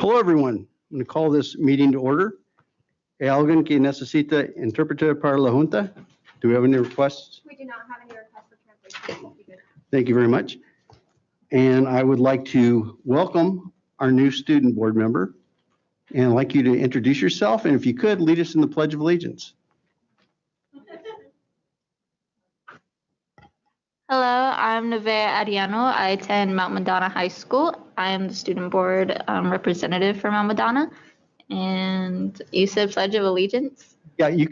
Hello, everyone. I'm going to call this meeting to order. ¿Hay alguien que necesita intérprete para la Junta? Do we have any requests? We do not have any requests for translation. Thank you very much. And I would like to welcome our new student board member. And I'd like you to introduce yourself, and if you could, lead us in the Pledge of Allegiance. Hello, I'm Nevea Ariano. I attend Mount Madonna High School. I am the student board representative for Mount Madonna. And you said Pledge of Allegiance? Yeah, you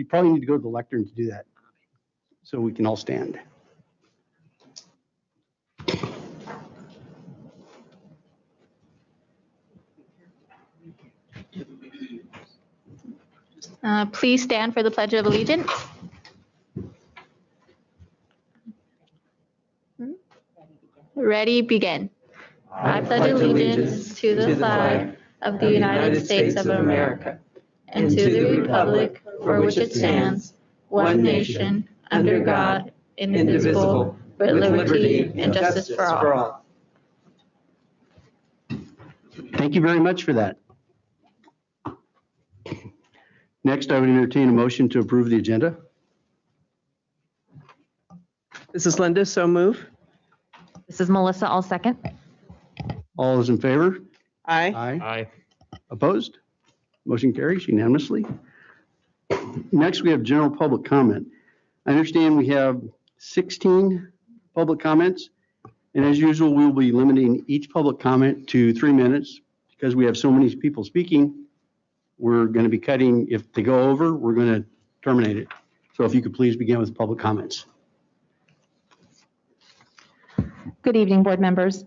probably need to go to the lectern to do that, so we can all stand. Please stand for the Pledge of Allegiance. Ready, begin. I pledge allegiance to the flag of the United States of America and to the republic for which it stands, one nation, under God, indivisible, with liberty and justice for all. Thank you very much for that. Next, I would entertain a motion to approve the agenda. This is Linda, so move. This is Melissa, I'll second. All those in favor? Aye. Aye. Opposed? Motion carries unanimously. Next, we have general public comment. I understand we have 16 public comments, and as usual, we will be limiting each public comment to 3 minutes. Because we have so many people speaking, we're going to be cutting. If they go over, we're going to terminate it. So if you could please begin with public comments. Good evening, board members.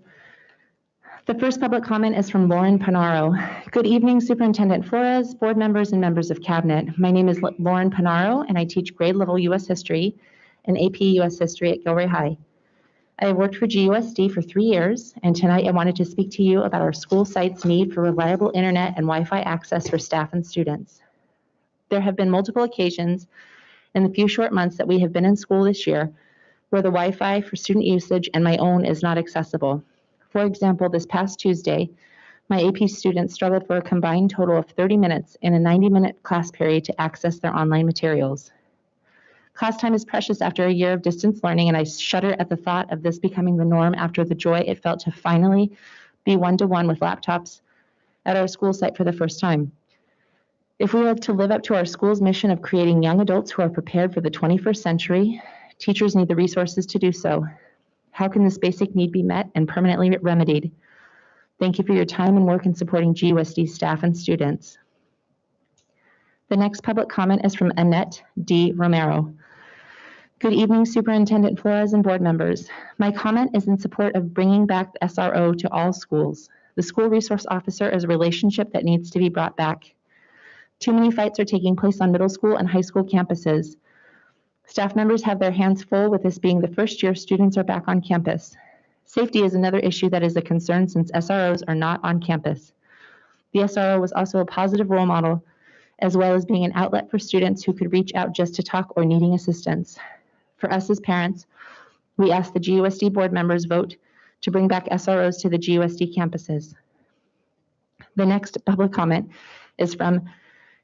The first public comment is from Lauren Panaro. Good evening, Superintendent Flores, board members, and members of cabinet. My name is Lauren Panaro, and I teach grade level U.S. History and AP U.S. History at Gilroy High. I have worked for GUSD for 3 years, and tonight I wanted to speak to you about our school site's need for reliable internet and Wi-Fi access for staff and students. There have been multiple occasions in the few short months that we have been in school this year where the Wi-Fi for student usage and my own is not accessible. For example, this past Tuesday, my AP students struggled for a combined total of 30 minutes in a 90-minute class period to access their online materials. Class time is precious after a year of distance learning, and I shudder at the thought of this becoming the norm after the joy it felt to finally be one-to-one with laptops at our school site for the first time. If we are to live up to our school's mission of creating young adults who are prepared for the 21st century, teachers need the resources to do so. How can this basic need be met and permanently remedied? Thank you for your time and work in supporting GUSD staff and students. The next public comment is from Annette D. Romero. Good evening, Superintendent Flores and board members. My comment is in support of bringing back the SRO to all schools. The school resource officer is a relationship that needs to be brought back. Too many fights are taking place on middle school and high school campuses. Staff members have their hands full with this being the first year students are back on campus. Safety is another issue that is a concern since SROs are not on campus. The SRO was also a positive role model, as well as being an outlet for students who could reach out just to talk or needing assistance. For us as parents, we ask the GUSD board members vote to bring back SROs to the GUSD campuses. The next public comment is from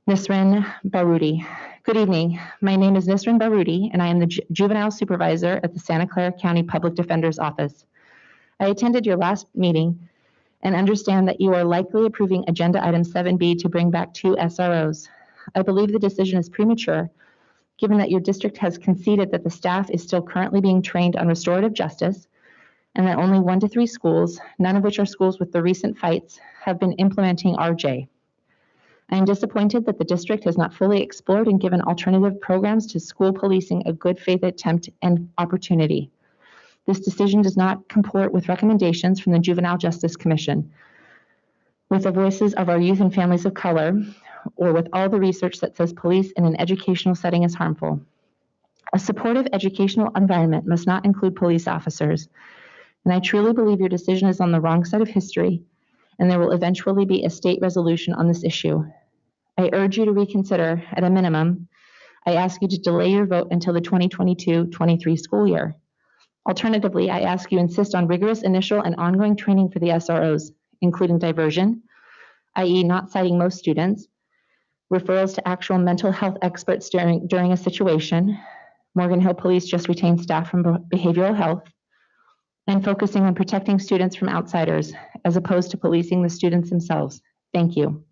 Nisrin Baroudi. Good evening. My name is Nisrin Baroudi, and I am the juvenile supervisor at the Santa Clara County Public Defender's Office. I attended your last meeting and understand that you are likely approving Agenda Item 7B to bring back 2 SROs. I believe the decision is premature, given that your district has conceded that the staff is still currently being trained on restorative justice, and that only 1 to 3 schools, none of which are schools with the recent fights, have been implementing RJ. I am disappointed that the district has not fully explored and given alternative programs to school policing a good faith attempt and opportunity. This decision does not comport with recommendations from the Juvenile Justice Commission, with the voices of our youth and families of color, or with all the research that says police in an educational setting is harmful. A supportive educational environment must not include police officers, and I truly believe your decision is on the wrong side of history, and there will eventually be a state resolution on this issue. I urge you to reconsider. At a minimum, I ask you to delay your vote until the 2022-23 school year. Alternatively, I ask you insist on rigorous initial and ongoing training for the SROs, including diversion, i.e. not citing most students, referrals to actual mental health experts during a situation. Morgan Hill Police just retained staff from behavioral health, and focusing on protecting students from outsiders as opposed to policing the students themselves. Thank you.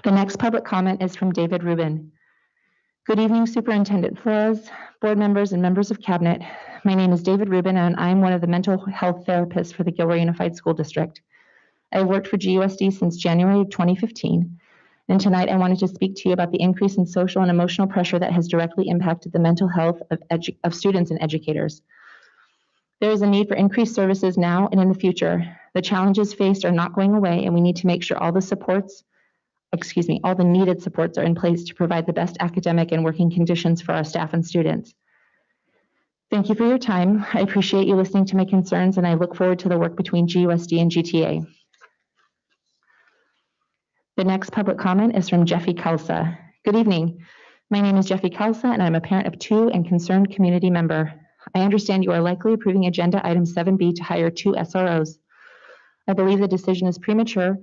The next public comment is from David Rubin. Good evening, Superintendent Flores, board members, and members of cabinet. My name is David Rubin, and I'm one of the mental health therapists for the Gilroy Unified School District. I've worked for GUSD since January of 2015, and tonight I wanted to speak to you about the increase in social and emotional pressure that has directly impacted the mental health of students and educators. There is a need for increased services now and in the future. The challenges faced are not going away, and we need to make sure all the needed supports are in place to provide the best academic and working conditions for our staff and students. Thank you for your time. I appreciate you listening to my concerns, and I look forward to the work between GUSD and GTA. The next public comment is from Jeffy Kelsa. Good evening. My name is Jeffy Kelsa, and I'm a parent of 2 and concerned community member. I understand you are likely approving agenda item 7B to hire 2 SROs. I believe the decision is premature,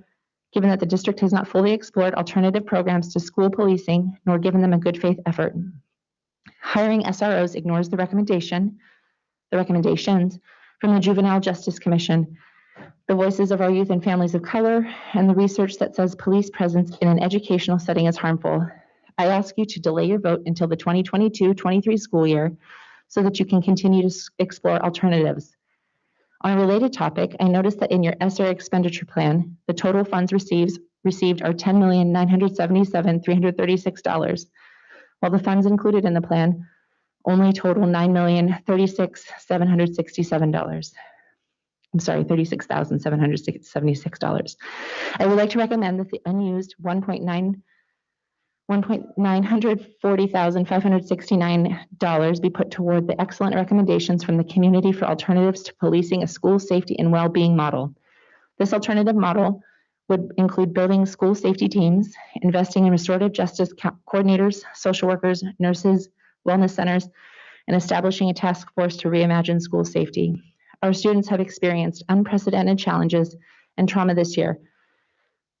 given that the district has not fully explored alternative programs to school policing, nor given them a good faith effort. Hiring SROs ignores the recommendations from the Juvenile Justice Commission, the voices of our youth and families of color, and the research that says police presence in an educational setting is harmful. I ask you to delay your vote until the 2022-23 school year so that you can continue to explore alternatives. On a related topic, I noticed that in your SRO expenditure plan, the total funds received are $10,977,336, while the funds included in the plan only total $36,776. I would like to recommend that the unused $1,940,569 be put toward the excellent recommendations from the community for alternatives to policing a school safety and well-being model. This alternative model would include building school safety teams, investing in restorative justice coordinators, social workers, nurses, wellness centers, and establishing a task force to reimagine school safety. Our students have experienced unprecedented challenges and trauma this year,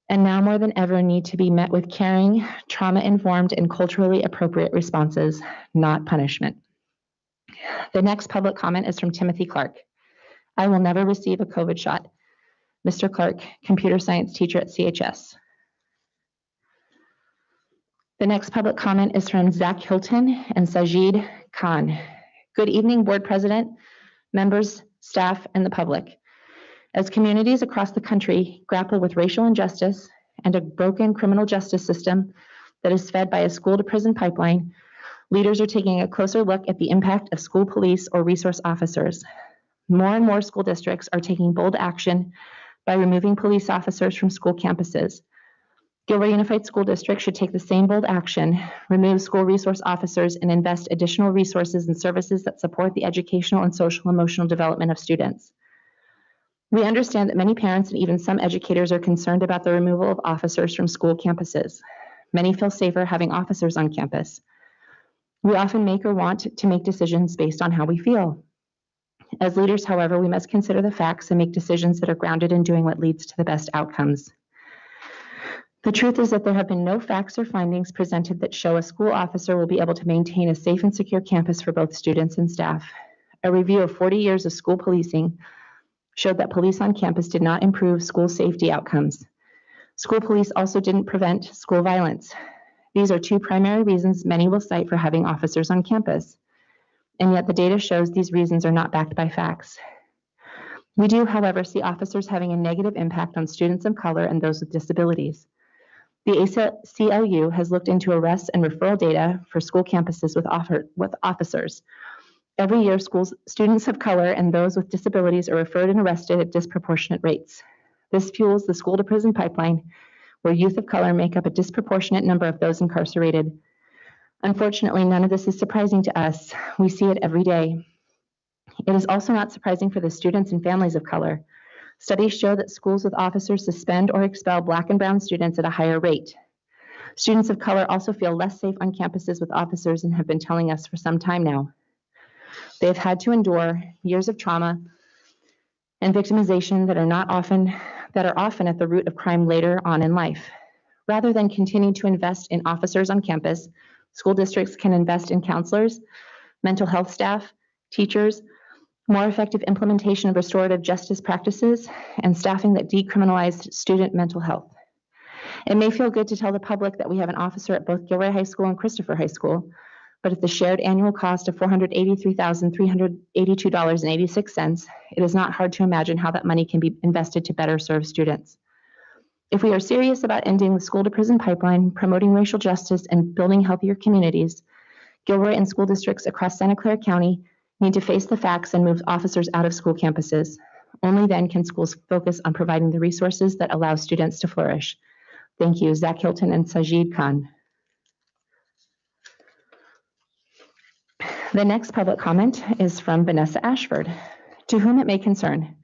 and now more than ever need to be met with caring, trauma-informed, and culturally appropriate responses, not punishment. The next public comment is from Timothy Clark. I will never receive a COVID shot. Mr. Clark, computer science teacher at CHS. The next public comment is from Zach Hilton and Sajid Khan. Good evening, board president, members, staff, and the public. As communities across the country grapple with racial injustice and a broken criminal justice system that is fed by a school-to-prison pipeline, leaders are taking a closer look at the impact of school police or resource officers. More and more school districts are taking bold action by removing police officers from school campuses. Gilroy Unified School District should take the same bold action, remove school resource officers, and invest additional resources and services that support the educational and social emotional development of students. We understand that many parents and even some educators are concerned about the removal of officers from school campuses. Many feel safer having officers on campus. We often make or want to make decisions based on how we feel. As leaders, however, we must consider the facts and make decisions that are grounded in doing what leads to the best outcomes. The truth is that there have been no facts or findings presented that show a school officer will be able to maintain a safe and secure campus for both students and staff. A review of 40 years of school policing showed that police on campus did not improve school safety outcomes. School police also didn't prevent school violence. These are 2 primary reasons many will cite for having officers on campus. And yet the data shows these reasons are not backed by facts. We do, however, see officers having a negative impact on students of color and those with disabilities. The ACLU has looked into arrests and referral data for school campuses with officers. Every year, students of color and those with disabilities are referred and arrested at disproportionate rates. This fuels the school-to-prison pipeline, where youth of color make up a disproportionate number of those incarcerated. Unfortunately, none of this is surprising to us. We see it every day. It is also not surprising for the students and families of color. Studies show that schools with officers suspend or expel Black and brown students at a higher rate. Students of color also feel less safe on campuses with officers and have been telling us for some time now. They have had to endure years of trauma and victimization that are often at the root of crime later on in life. Rather than continue to invest in officers on campus, school districts can invest in counselors, mental health staff, teachers, more effective implementation of restorative justice practices, and staffing that decriminalized student mental health. It may feel good to tell the public that we have an officer at both Gilroy High School and Christopher High School, but at the shared annual cost of $483,382.86, it is not hard to imagine how that money can be invested to better serve students. If we are serious about ending the school-to-prison pipeline, promoting racial justice, and building healthier communities, Gilroy and school districts across Santa Clara County need to face the facts and move officers out of school campuses. Only then can schools focus on providing the resources that allow students to flourish. Thank you, Zach Hilton and Sajid Khan. The next public comment is from Vanessa Ashford. To whom it may concern.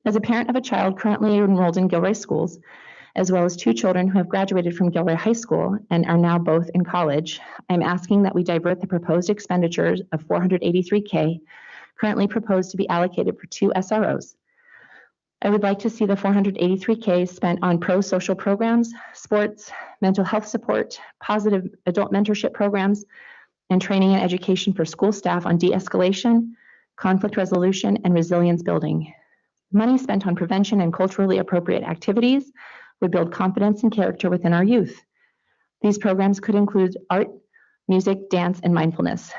As a parent of a child currently enrolled in Gilroy schools, as well as 2 children who have graduated from Gilroy High School and are now both in college, I'm asking that we divert the proposed expenditures of $483K currently proposed to be allocated for 2 SROs. I would like to see the $483K spent on pro-social programs, sports, mental health support, positive adult mentorship programs, and training and education for school staff on de-escalation, conflict resolution, and resilience building. Money spent on prevention and culturally appropriate activities would build confidence and character within our youth. These programs could include art, music, dance, and mindfulness.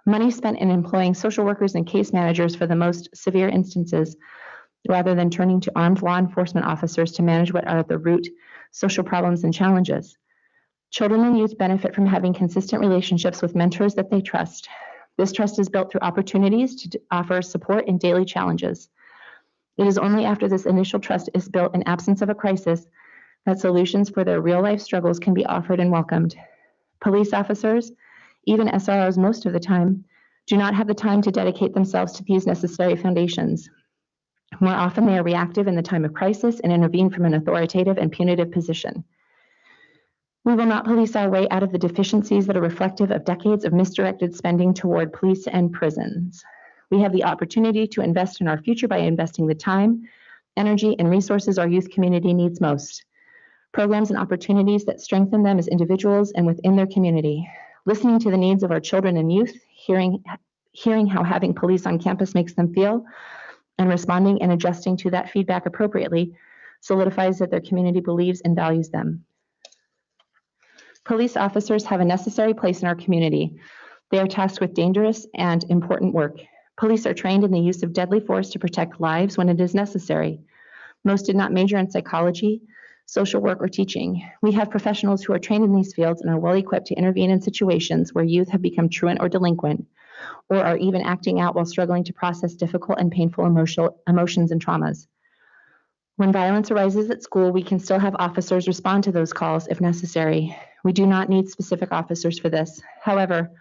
Money spent in employing social workers and case managers for the most severe instances, rather than turning to armed law enforcement officers to manage what are at the root social problems and challenges. Children and youth benefit from having consistent relationships with mentors that they trust. This trust is built through opportunities to offer support in daily challenges. It is only after this initial trust is built in absence of a crisis that solutions for their real-life struggles can be offered and welcomed. Police officers, even SROs most of the time, do not have the time to dedicate themselves to these necessary foundations. More often, they are reactive in the time of crisis and intervene from an authoritative and punitive position. We will not police our way out of the deficiencies that are reflective of decades of misdirected spending toward police and prisons. We have the opportunity to invest in our future by investing the time, energy, and resources our youth community needs most. Programs and opportunities that strengthen them as individuals and within their community. Listening to the needs of our children and youth, hearing how having police on campus makes them feel, and responding and adjusting to that feedback appropriately solidifies that their community believes and values them. Police officers have a necessary place in our community. They are tasked with dangerous and important work. Police are trained in the use of deadly force to protect lives when it is necessary. Most did not major in psychology, social work, or teaching. We have professionals who are trained in these fields and are well equipped to intervene in situations where youth have become truant or delinquent, or are even acting out while struggling to process difficult and painful emotions and traumas. When violence arises at school, we can still have officers respond to those calls if necessary. We do not need specific officers for this. However,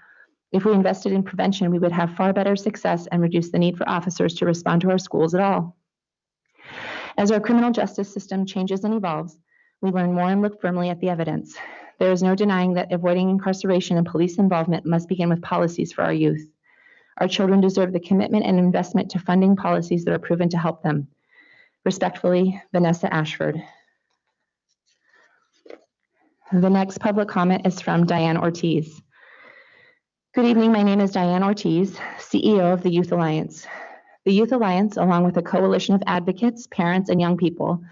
if we invested in prevention, we would have far better success and reduce the need for officers to respond to our schools at all. As our criminal justice system changes and evolves, we learn more and look firmly at the evidence. There is no denying that avoiding incarceration and police involvement must begin with policies for our youth. Our children deserve the commitment and investment to funding policies that are proven to help them. Respectfully, Vanessa Ashford. The next public comment is from Diane Ortiz. Good evening, my name is Diane Ortiz, CEO of the Youth Alliance. The Youth Alliance, along with a coalition of advocates, parents, and young people,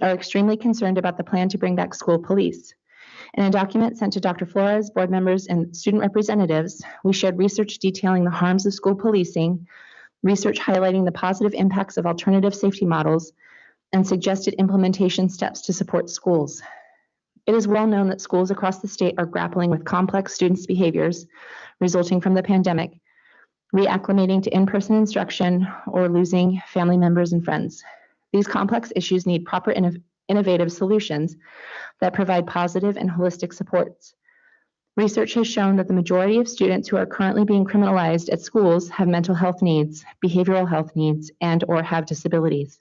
are extremely concerned about the plan to bring back school police. In a document sent to Dr. Flores, board members, and student representatives, we shared research detailing the harms of school policing, research highlighting the positive impacts of alternative safety models, and suggested implementation steps to support schools. It is well known that schools across the state are grappling with complex students' behaviors resulting from the pandemic, reacclimating to in-person instruction, or losing family members and friends. These complex issues need proper innovative solutions that provide positive and holistic supports. Research has shown that the majority of students who are currently being criminalized at schools have mental health needs, behavioral health needs, and/or have disabilities.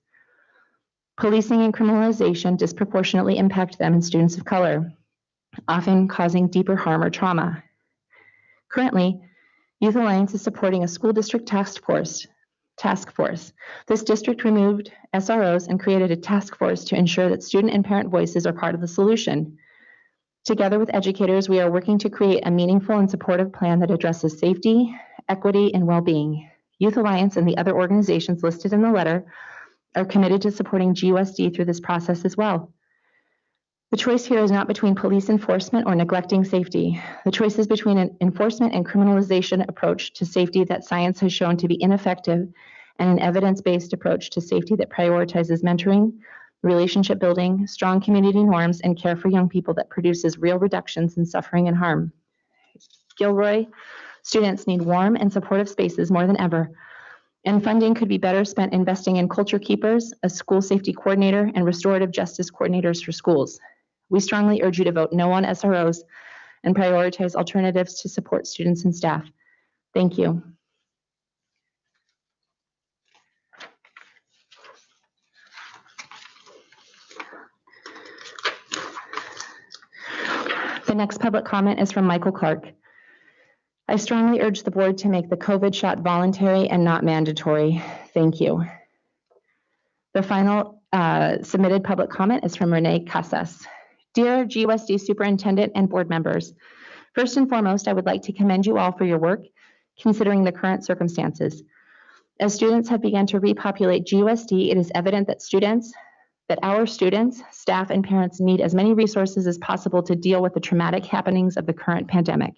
Policing and criminalization disproportionately impact them and students of color, often causing deeper harm or trauma. Currently, Youth Alliance is supporting a school district task force task force. This district removed SROs and created a task force to ensure that student and parent voices are part of the solution. Together with educators, we are working to create a meaningful and supportive plan that addresses safety, equity, and well-being. Youth Alliance and the other organizations listed in the letter are committed to supporting GUSD through this process as well. The choice here is not between police enforcement or neglecting safety. The choice is between an enforcement and criminalization approach to safety that science has shown to be ineffective and an evidence-based approach to safety that prioritizes mentoring, relationship building, strong community norms, and care for young people that produces real reductions in suffering and harm. Gilroy students need warm and supportive spaces more than ever, and funding could be better spent investing in culture keepers, a school safety coordinator, and restorative justice coordinators for schools. We strongly urge you to vote no on SROs and prioritize alternatives to support students and staff. Thank you. The next public comment is from Michael Clark. I strongly urge the board to make the COVID shot voluntary and not mandatory. Thank you. The final submitted public comment is from Renee Casas. Dear GUSD Superintendent and board members, first and foremost, I would like to commend you all for your work, considering the current circumstances. As students have begun to repopulate GUSD, it is evident that our students, staff, and parents need as many resources as possible to deal with the traumatic happenings of the current pandemic.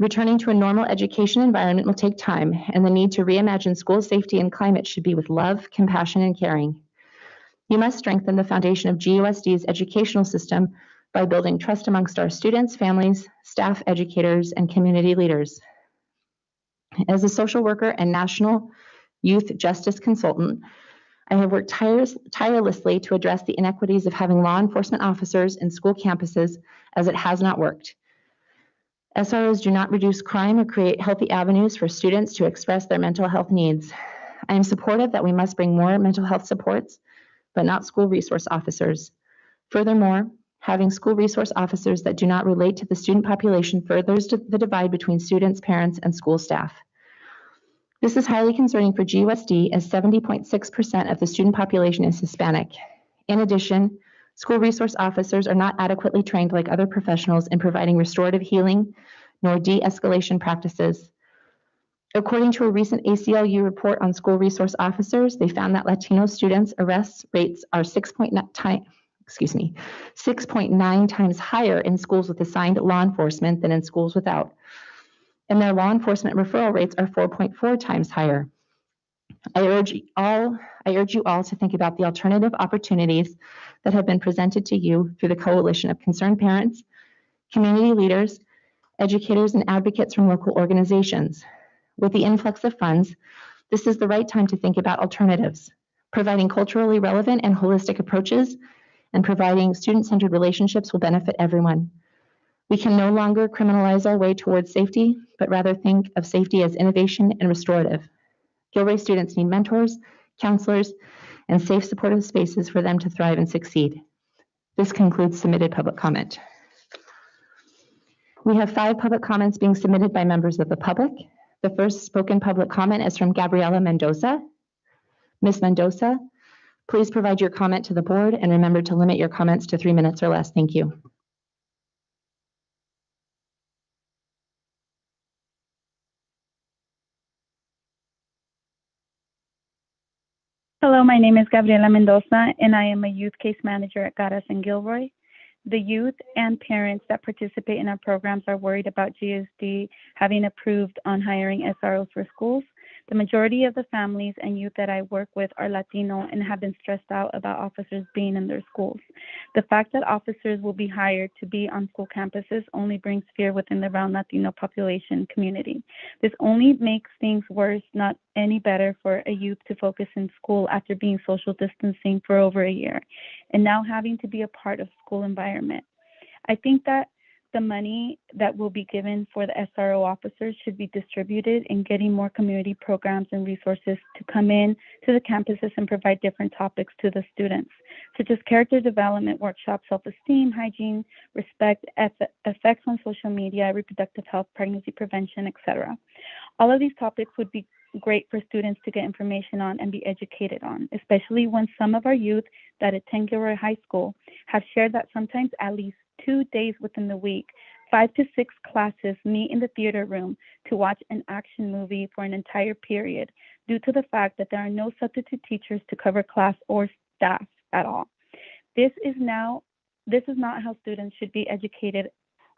Returning to a normal education environment will take time, and the need to reimagine school safety and climate should be with love, compassion, and caring. You must strengthen the foundation of GUSD's educational system by building trust amongst our students, families, staff, educators, and community leaders. As a social worker and national youth justice consultant, I have worked tirelessly to address the inequities of having law enforcement officers in school campuses, as it has not worked. SROs do not reduce crime or create healthy avenues for students to express their mental health needs. I am supportive that we must bring more mental health supports, but not school resource officers. Furthermore, having school resource officers that do not relate to the student population furthers the divide between students, parents, and school staff. This is highly concerning for GUSD, as 70.6% of the student population is Hispanic. In addition, school resource officers are not adequately trained like other professionals in providing restorative healing nor de-escalation practices. According to a recent ACLU report on school resource officers, they found that Latino students' arrest rates are 6.9 times higher in schools with assigned law enforcement than in schools without. And their law enforcement referral rates are 4.4 times higher. I urge you all to think about the alternative opportunities that have been presented to you through the coalition of concerned parents, community leaders, educators, and advocates from local organizations. With the influx of funds, this is the right time to think about alternatives, providing culturally relevant and holistic approaches, and providing student-centered relationships will benefit everyone. We can no longer criminalize our way towards safety, but rather think of safety as innovation and restorative. Gilroy students need mentors, counselors, and safe, supportive spaces for them to thrive and succeed. This concludes submitted public comment. We have 5 public comments being submitted by members of the public. The first spoken public comment is from Gabriela Mendoza. Ms. Mendoza, please provide your comment to the board and remember to limit your comments to 3 minutes or less. Thank you. Hello, my name is Gabriela Mendoza, and I am a youth case manager at Garas and Gilroy. The youth and parents that participate in our programs are worried about GUSD having approved on hiring SROs for schools. The majority of the families and youth that I work with are Latino and have been stressed out about officers being in their schools. The fact that officers will be hired to be on school campuses only brings fear within the round Latino population community. This only makes things worse, not any better, for a youth to focus in school after being social distancing for over a year and now having to be a part of school environment. I think that the money that will be given for the SRO officers should be distributed in getting more community programs and resources to come in to the campuses and provide different topics to the students, such as character development workshops, self-esteem, hygiene, respect, effects on social media, reproductive health, pregnancy prevention, etc. All of these topics would be great for students to get information on and be educated on, especially when some of our youth that attend Gilroy High School have shared that sometimes at least 2 days within the week, 5 to 6 classes meet in the theater room to watch an action movie for an entire period due to the fact that there are no substitute teachers to cover class or staff at all. This is not how students should be educated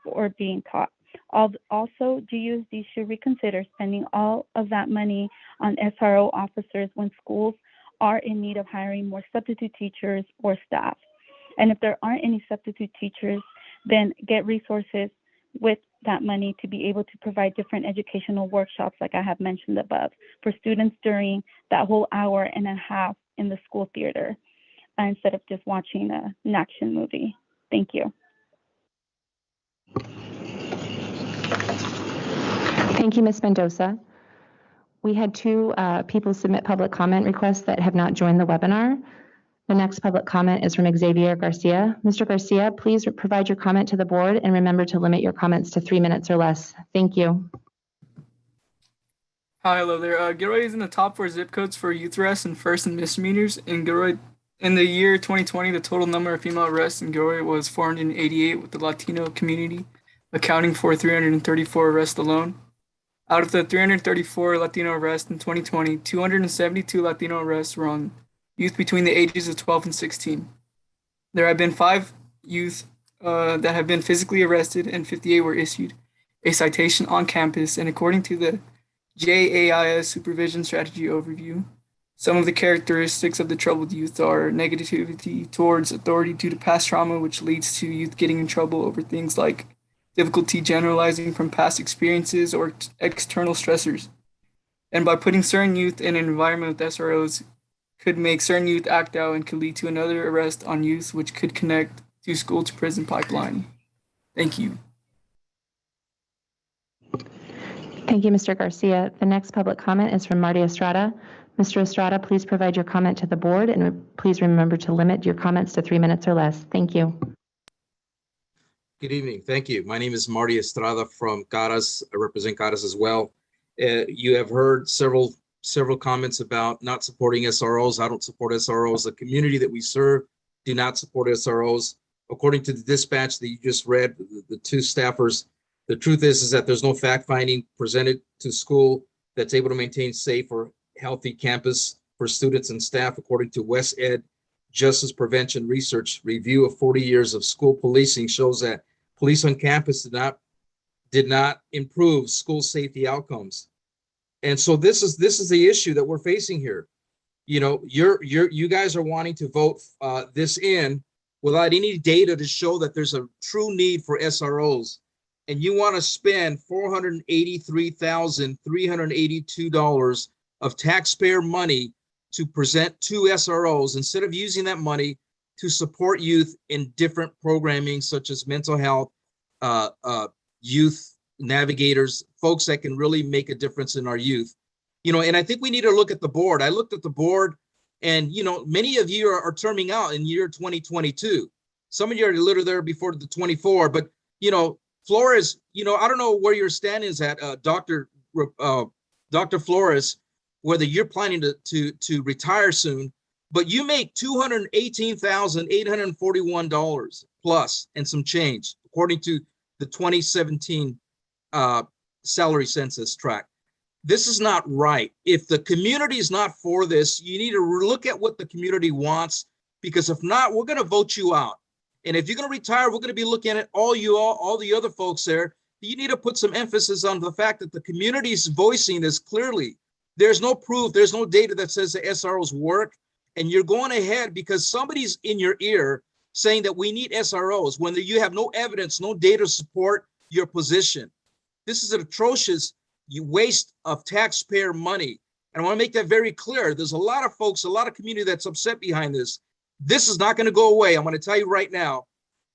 or being taught. Also, GUSD should reconsider spending all of that money on SRO officers when schools are in need of hiring more substitute teachers or staff. And if there aren't any substitute teachers, then get resources with that money to be able to provide different educational workshops like I have mentioned above for students during that whole hour and a half in the school theater instead of just watching an action movie. Thank you. Thank you, Ms. Mendoza. We had 2 people submit public comment requests that have not joined the webinar. The next public comment is from Xavier Garcia. Mr. Garcia, please provide your comment to the board and remember to limit your comments to 3 minutes or less. Thank you. Hi, hello there. Gilroy is in the top 4 zip codes for youth arrests and first and misdemeanors. In Gilroy, in the year 2020, the total number of female arrests in Gilroy was 488, with the Latino community accounting for 334 arrests alone. Out of the 334 Latino arrests in 2020, 272 Latino arrests were on youth between the ages of 12 and 16. There have been 5 youth that have been physically arrested and 58 were issued a citation on campus. And according to the JAIS Supervision Strategy Overview, some of the characteristics of the troubled youth are negativity towards authority due to past trauma, which leads to youth getting in trouble over things like difficulty generalizing from past experiences or external stressors. And by putting certain youth in an environment with SROs could make certain youth act out and could lead to another arrest on youth, which could connect to school to prison pipeline. Thank you. Thank you, Mr. Garcia. The next public comment is from Marty Estrada. Mr. Estrada, please provide your comment to the board and please remember to limit your comments to 3 minutes or less. Thank you. Good evening. Thank you. My name is Marty Estrada from Caras. I represent Caras as well. You have heard several comments about not supporting SROs. I don't support SROs. The community that we serve do not support SROs. According to the dispatch that you just read, the 2 staffers, the truth is that there's no fact finding presented to school that's able to maintain safe or healthy campus for students and staff. According to West Ed Justice Prevention Research review of 40 years of school policing shows that police on campus did not improve school safety outcomes. And so this is the issue that we're facing here. You know, you guys are wanting to vote this in without any data to show that there's a true need for SROs. And you want to spend $483,382 of taxpayer money to present 2 SROs instead of using that money to support youth in different programming such as mental health, youth navigators, folks that can really make a difference in our youth. You know, and I think we need to look at the board. I looked at the board and, you know, many of you are terming out in year 2022. Some of you are literally there before the 24, but, you know, Flores, you know, I don't know where your stand is at, Dr. Flores, whether you're planning to retire soon, but you make $218,841 plus and some change, according to the 2017 salary census tract. This is not right. If the community is not for this, you need to look at what the community wants, because if not, we're going to vote you out. And if you're going to retire, we're going to be looking at all the other folks there. You need to put some emphasis on the fact that the community is voicing this clearly. There's no proof, there's no data that says the SROs work, and you're going ahead because somebody's in your ear saying that we need SROs when you have no evidence, no data to support your position. This is an atrocious waste of taxpayer money. And I want to make that very clear. There's a lot of folks, a lot of community that's upset behind this. This is not going to go away. I'm going to tell you right now,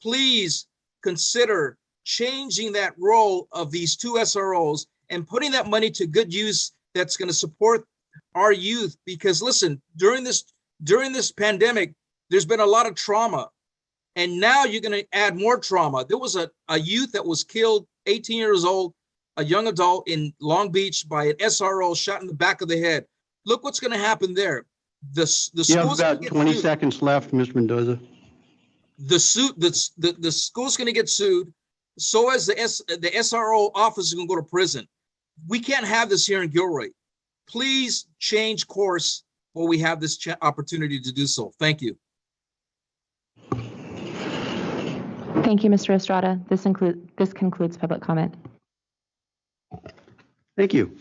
please consider changing that role of these 2 SROs and putting that money to good use that's going to support our youth. Because listen, during this pandemic, there's been a lot of trauma. And now you're going to add more trauma. There was a youth that was killed, 18 years old, a young adult in Long Beach by an SRO shot in the back of the head. Look what's going to happen there. The You have school's going about to get 20 sued. seconds left, Mr. Mendoza. The school's going to get sued. So as the SRO office is going to go to prison. We can't have this here in Gilroy. Please change course while we have this opportunity to do so. Thank you. Thank you, Mr. Estrada. This concludes public comment. Thank you.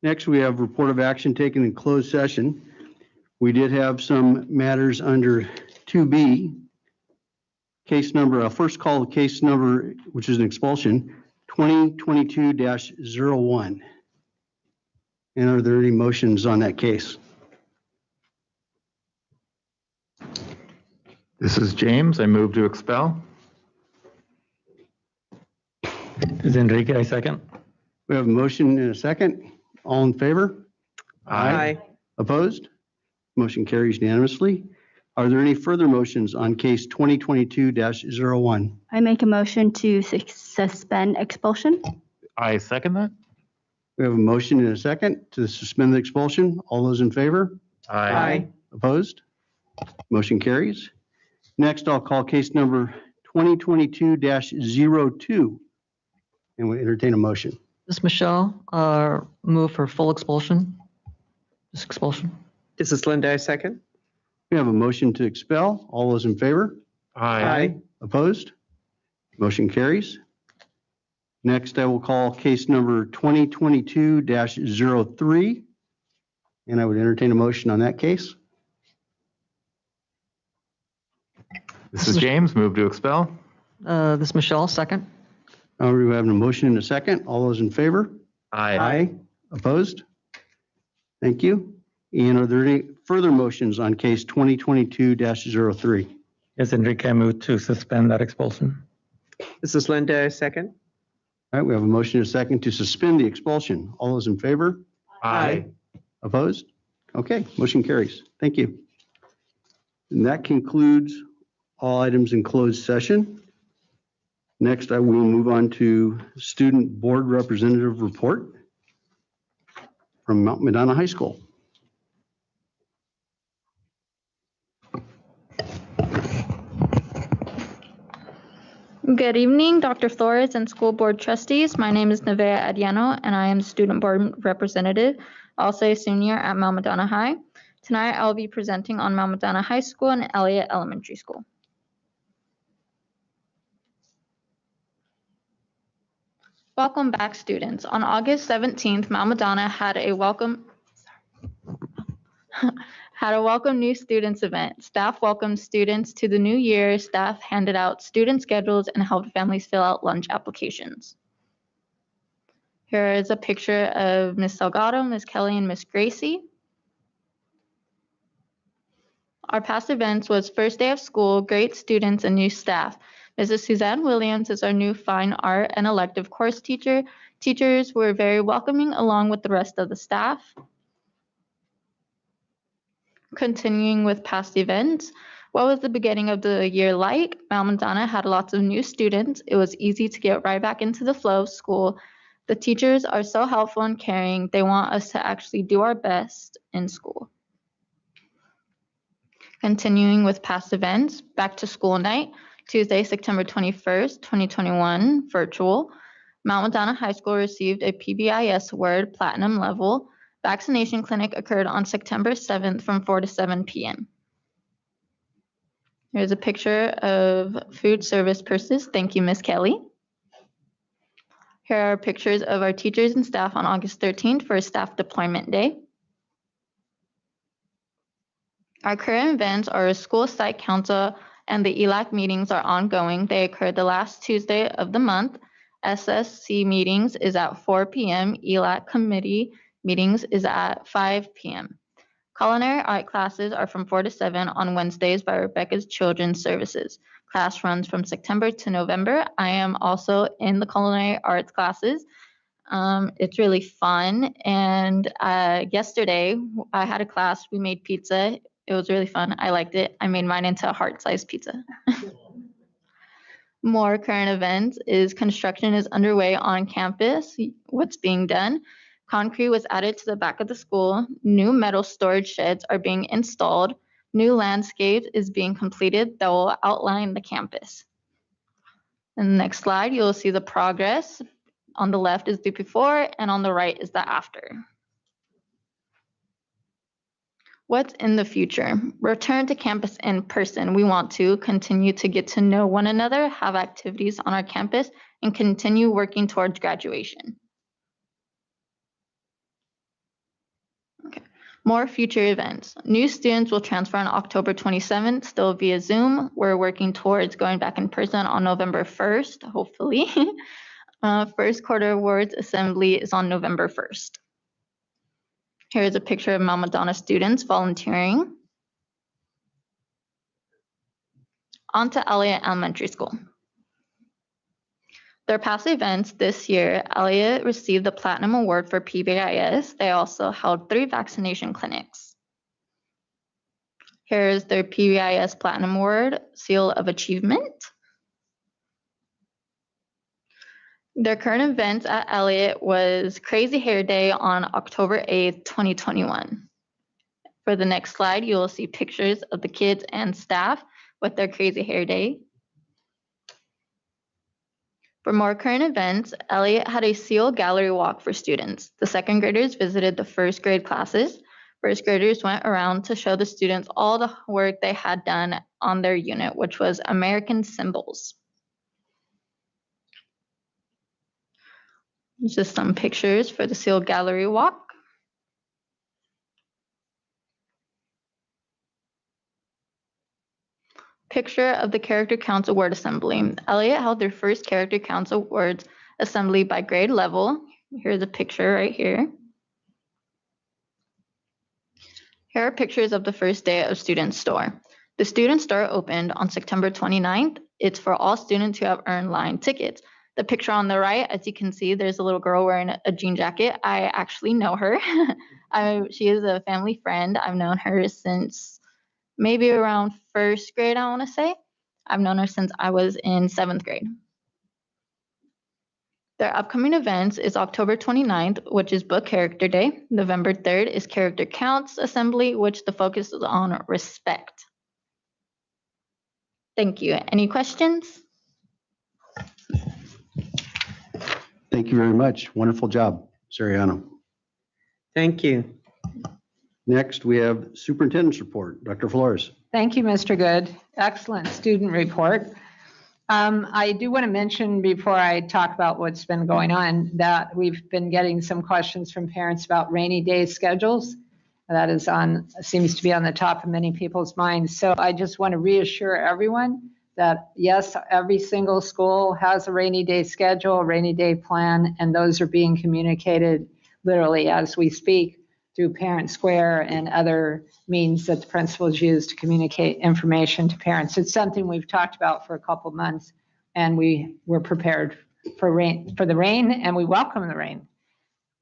Next, we have report of action taken in closed session. We did have some matters under 2B. Case number, first call case number, which is an expulsion, 2022-01. And are there any motions on that case? This is James. I move to expel. This is Enrique. I second. We have a motion and a second. All in favor? Aye. Opposed? Motion carries unanimously. Are there any further motions on case 2022-01? I make a motion to suspend expulsion. I second that. We have a motion and a second to suspend the expulsion. All those in favor? Aye. Opposed? Motion carries. Next, I'll call case number 2022-02. And we entertain a motion. This is Michelle, move for full expulsion. This expulsion. This is Linda. I second. We have a motion to expel. All those in favor? Aye. Opposed? Motion carries. Next, I will call case number 2022-03. And I would entertain a motion on that case. This is James. Move to expel. This is Michelle, second. We have a motion and a second. All those in favor? Aye. Opposed? Thank you. And are there any further motions on case 2022-03? Yes, Enrique. I move to suspend that expulsion. This is Linda. I second. All right, we have a motion and a second to suspend the expulsion. All those in favor? Aye. Opposed? Okay, motion carries. Thank you. And that concludes all items in closed session. Next, I will move on to Student Board Representative Report from Mount Madonna High School. Good evening, Dr. Flores and school board trustees. My name is Nevaeh Adiano, and I am student board representative, also a senior at Mount Madonna High. Tonight, I'll be presenting on Mount Madonna High School and Elliott Elementary School. Welcome back, students. On August 17th, Mount Madonna had a welcome new students event. Staff welcomed students to the new year. Staff handed out student schedules and helped families fill out lunch applications. Here is a picture of Ms. Salgado, Ms. Kelly, and Ms. Gracie. Our past events was first day of school, great students, and new staff. Mrs. Suzanne Williams is our new fine art and elective course teacher. Teachers were very welcoming along with the rest of the staff. Continuing with past events, what was the beginning of the year like? Mount Madonna had lots of new students. It was easy to get right back into the flow of school. The teachers are so helpful and caring. They want us to actually do our best in school. Continuing with past events, back to school night, Tuesday, September 21st, 2021, virtual. Mount Madonna High School received a PBIS award, platinum level. Vaccination clinic occurred on September 7th from 4 to 7 p.m. Here's a picture of food service purses. Thank you, Ms. Kelly. Here are pictures of our teachers and staff on August 13th for staff deployment day. Our current events are a school site council and the ELAC meetings are ongoing. They occurred the last Tuesday of the month. SSC meetings is at 4 p.m. ELAC committee meetings is at 5 p.m. Culinary art classes are from 4 to 7 on Wednesdays by Rebecca's Children's Services. Class runs from September to November. I am also in the culinary arts classes. It's really fun. And yesterday I had a class, we made pizza. It was really fun. I liked it. I made mine into a heart-sized pizza. More current events is construction is underway on campus. What's being done? Concrete was added to the back of the school. New metal storage sheds are being installed. New landscape is being completed that will outline the campus. In the next slide, you'll see the progress. On the left is the before, and on the right is the after. What's in the future? Return to campus in person. We want to continue to get to know one another, have activities on our campus, and continue working towards graduation. Okay. More future events. New students will transfer on October 27th, still via Zoom. We're working towards going back in person on November 1st, hopefully. First quarter awards assembly is on November 1st. Here's a picture of Madonna students volunteering. On to Elliott Elementary School. Their past events this year, Elliott received the Platinum Award for PBIS. They also held 3 vaccination clinics. Here's their PBIS Platinum Award, Seal of Achievement. Their current events at Elliott was Crazy Hair Day on October 8th, 2021. For the next slide, you will see pictures of the kids and staff with their Crazy Hair Day. For more current events, Elliott had a seal gallery walk for students. The second graders visited the first grade classes. First graders went around to show the students all the work they had done on their unit, which was American symbols. Just some pictures for the seal gallery walk. Picture of the Character Counts Award Assembly. Elliott held their first Character Counts Awards Assembly by grade level. Here's a picture right here. Here are pictures of the first day of Student Store. The Student Store opened on September 29th. It's for all students who have earned line tickets. The picture on the right, as you can see, there's a little girl wearing a jean jacket. I actually know her. She is a family friend. I've known her since maybe around first grade, I want to say. I've known her since I was in 7th grade. Their upcoming events is October 29th, which is Book Character Day. November 3rd is Character Counts Assembly, which the focus is on respect. Thank you. Any questions? Thank you very much. Wonderful job, Sariano. Thank you. Next, we have Superintendent's Report. Dr. Flores. Thank you, Mr. Good. Excellent student report. I do want to mention before I talk about what's been going on that we've been getting some questions from parents about rainy day schedules. That is seems to be on the top of many people's minds. So I just want to reassure everyone that yes, every single school has a rainy day schedule, a rainy day plan, and those are being communicated literally as we speak through Parent Square and other means that the principals use to communicate information to parents. It's something we've talked about for a couple months, and we're prepared for the rain, and we welcome the rain.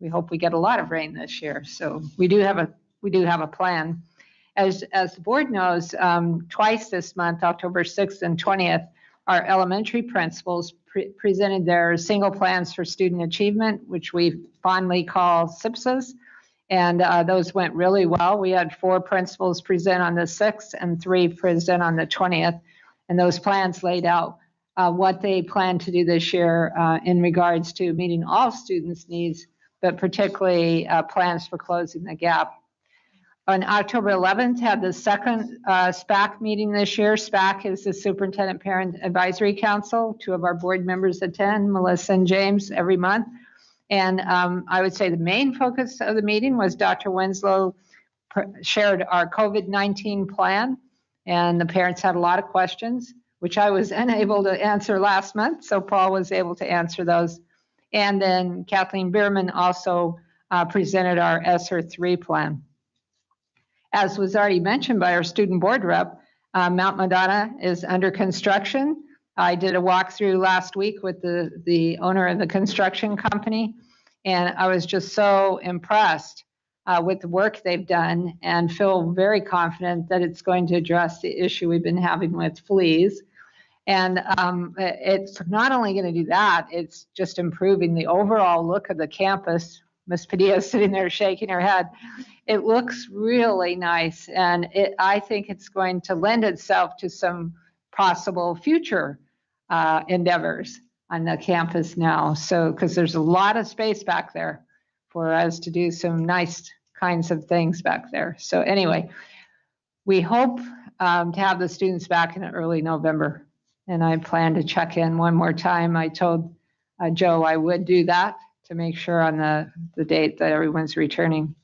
We hope we get a lot of rain this year. So we do have a plan. As the board knows, twice this month, October 6th and 20th, our elementary principals presented their single plans for student achievement, which we fondly call SIPSAs. And those went really well. We had 4 principals present on the 6th and 3 present on the 20th. And those plans laid out what they plan to do this year in regards to meeting all students' needs, but particularly plans for closing the gap. On October 11th, had the second SPAC meeting this year. SPAC is the Superintendent Parent Advisory Council. 2 of our board members attend, Melissa and James, every month. And I would say the main focus of the meeting was Dr. Winslow shared our COVID-19 plan, and the parents had a lot of questions, which I was unable to answer last month, so Paul was able to answer those. And then Kathleen Bierman also presented our SR3 plan. As was already mentioned by our student board rep, Mount Madonna is under construction. I did a walkthrough last week with the owner of the construction company, and I was just so impressed with the work they've done and feel very confident that it's going to address the issue we've been having with fleas. And it's not only going to do that, it's just improving the overall look of the campus. Miss Padilla is sitting there shaking her head. It looks really nice, and I think it's going to lend itself to some possible future endeavors on the campus now. So, because there's a lot of space back there for us to do some nice kinds of things back there. So anyway, we hope to have the students back in early November. And I plan to check in one more time. I told Joe I would do that to make sure on the date that everyone's returning.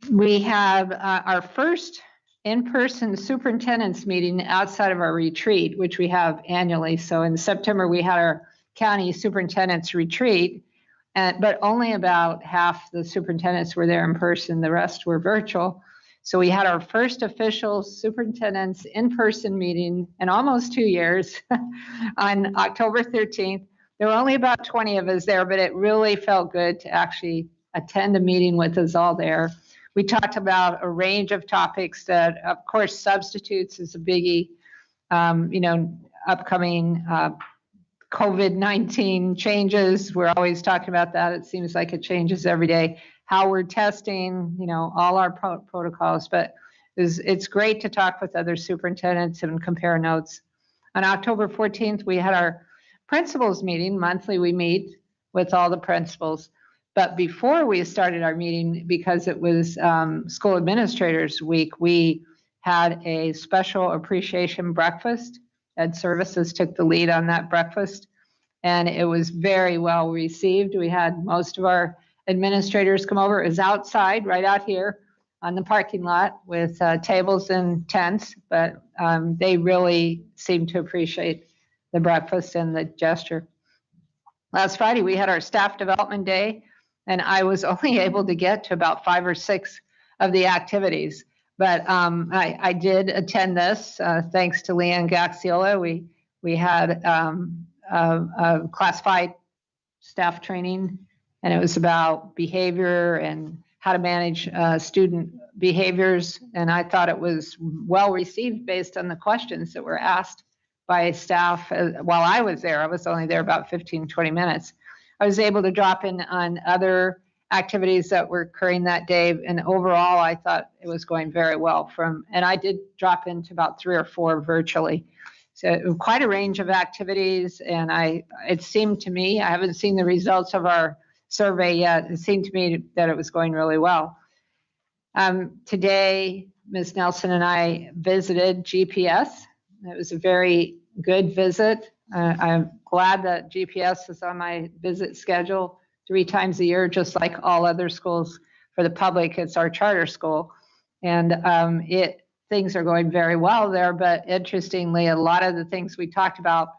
We have our first in-person superintendent's meeting outside of our retreat, which we have annually. So in September, we had our county superintendent's retreat, but only about half the superintendents were there in person. The rest were virtual. So we had our first official superintendent's in-person meeting in almost 2 years on October 13th. There were only about 20 of us there, but it really felt good to actually attend a meeting with us all there. We talked about a range of topics that, of course, substitutes is a biggie. Upcoming COVID-19 changes. We're always talking about that. It seems like it changes every day. How we're testing, all our protocols, but it's great to talk with other superintendents and compare notes. On October 14th, we had our principals meeting. Monthly, we meet with all the principals. But before we started our meeting, because it was School Administrators Week, we had a special appreciation breakfast. Ed Services took the lead on that breakfast, and it was very well received. We had most of our administrators come over. It was outside, right out here on the parking lot with tables and tents, but they really seemed to appreciate the breakfast and the gesture. Last Friday, we had our staff development day, and I was only able to get to about 5 or 6 of the activities, but I did attend this thanks to Leanne Gaxiola. We had a classified staff training, and it was about behavior and how to manage student behaviors. And I thought it was well received based on the questions that were asked by staff while I was there. I was only there about 15, 20 minutes. I was able to drop in on other activities that were occurring that day. And overall, I thought it was going very well and I did drop into about 3 or 4 virtually. So quite a range of activities. And it seemed to me, I haven't seen the results of our survey yet. It seemed to me that it was going really well. Today, Ms. Nelson and I visited GPS. It was a very good visit. I'm glad that GPS is on my visit schedule 3 times a year, just like all other schools. For the public, it's our charter school. And things are going very well there, but interestingly, a lot of the things we talked about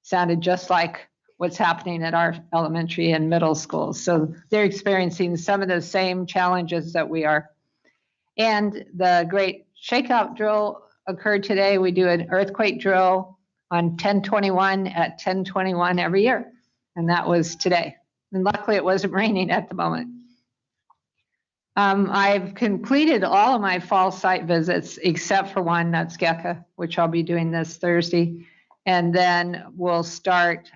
sounded just like what's happening at our elementary and middle schools. So they're experiencing some of the same challenges that we are. And the great shakeout drill occurred today. We do an earthquake drill on 10/21 at 10/21 every year. And that was today. And luckily it wasn't raining at the moment. I've completed all of my fall site visits except for one, that's GECA, which I'll be doing this Thursday. And then we'll start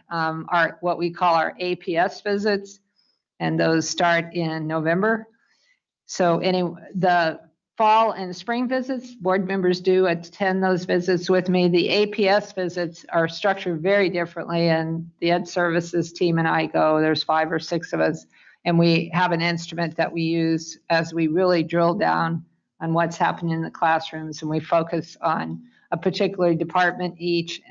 what we call our APS visits, and those start in November. So the fall and spring visits, board members do attend those visits with me. The APS visits are structured very differently, and the Ed Services team and I go, there's 5 or 6 of us, and we have an instrument that we use as we really drill down on what's happening in the classrooms, and we focus on a particular department each,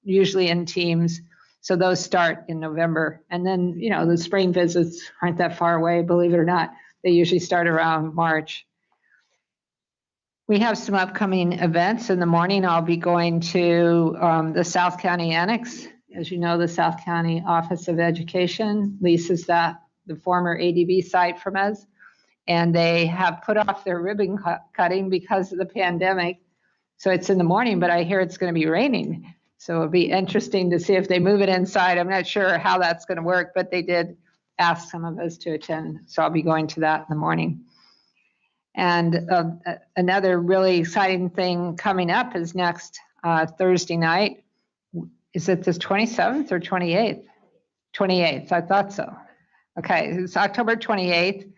usually in teams. So those start in November. And then, the spring visits aren't that far away, believe it or not. They usually start around March. We have some upcoming events. In the morning, I'll be going to the South County Annex. As you know, the South County Office of Education leases the former ADB site from us. And they have put off their ribbon cutting because of the pandemic. So it's in the morning, but I hear it's going to be raining. So it'll be interesting to see if they move it inside. I'm not sure how that's going to work, but they did ask some of us to attend. So I'll be going to that in the morning. And another really exciting thing coming up is next Thursday night. Is it this 27th or 28th? 28th, I thought so. Okay, it's October 28th.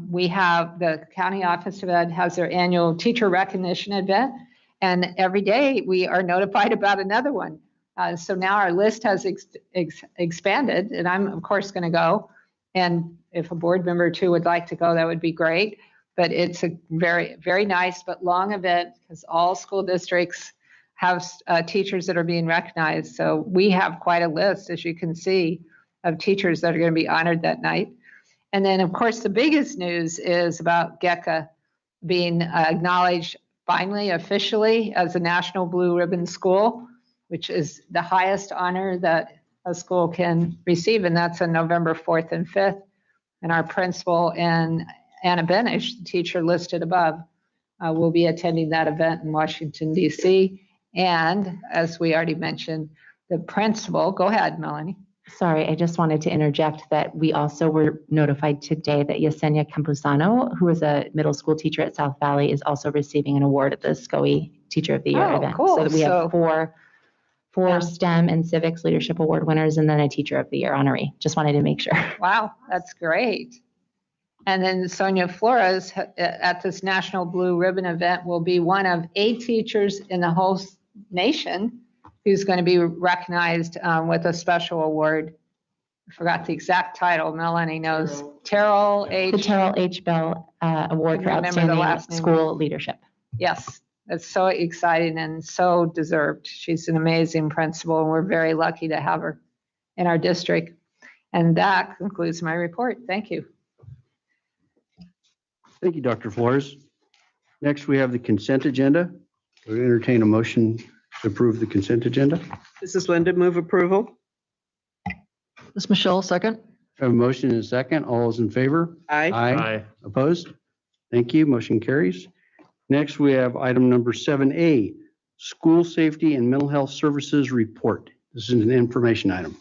We have the County Office of Ed has their annual teacher recognition event, and every day we are notified about another one. So now our list has expanded, and I'm of course going to go. And if a board member or two would like to go, that would be great. But it's a very, very nice but long event because all school districts have teachers that are being recognized. So we have quite a list, as you can see, of teachers that are going to be honored that night. And then, of course, the biggest news is about GECA being acknowledged finally, officially, as a National Blue Ribbon School, which is the highest honor that a school can receive, and that's on November 4th and 5th. And our principal and Anna Benish, the teacher listed above, will be attending that event in Washington, D.C. And as we already mentioned, the principal, go ahead, Melanie. Sorry, I just wanted to interject that we also were notified today that Yesenia Campuzano, who is a middle school teacher at South Valley, is also receiving an award at the SCOE Teacher of the Year event. Cool. So that we have four STEM and Civics Leadership Award winners and then a Teacher of the Year honoree. Just wanted to make sure. Wow, that's great. And then Sonia Flores at this National Blue Ribbon event will be one of 8 teachers in the whole nation who's going to be recognized with a special award. I forgot the exact title. Melanie knows. Terrell H. The Terrell H. Bell Award for Outstanding School Leadership. Yes, it's so exciting and so deserved. She's an amazing principal, and we're very lucky to have her in our district. And that concludes my report. Thank you. Thank you, Dr. Flores. Next, we have the consent agenda. We'll entertain a motion to approve the consent agenda. This is Linda, move approval. Ms. Michelle, second. I have a motion and a second. All those in favor? Aye. Aye. Opposed? Thank you. Motion carries. Next, we have item number 7A, School Safety and Mental Health Services Report. This is an information item.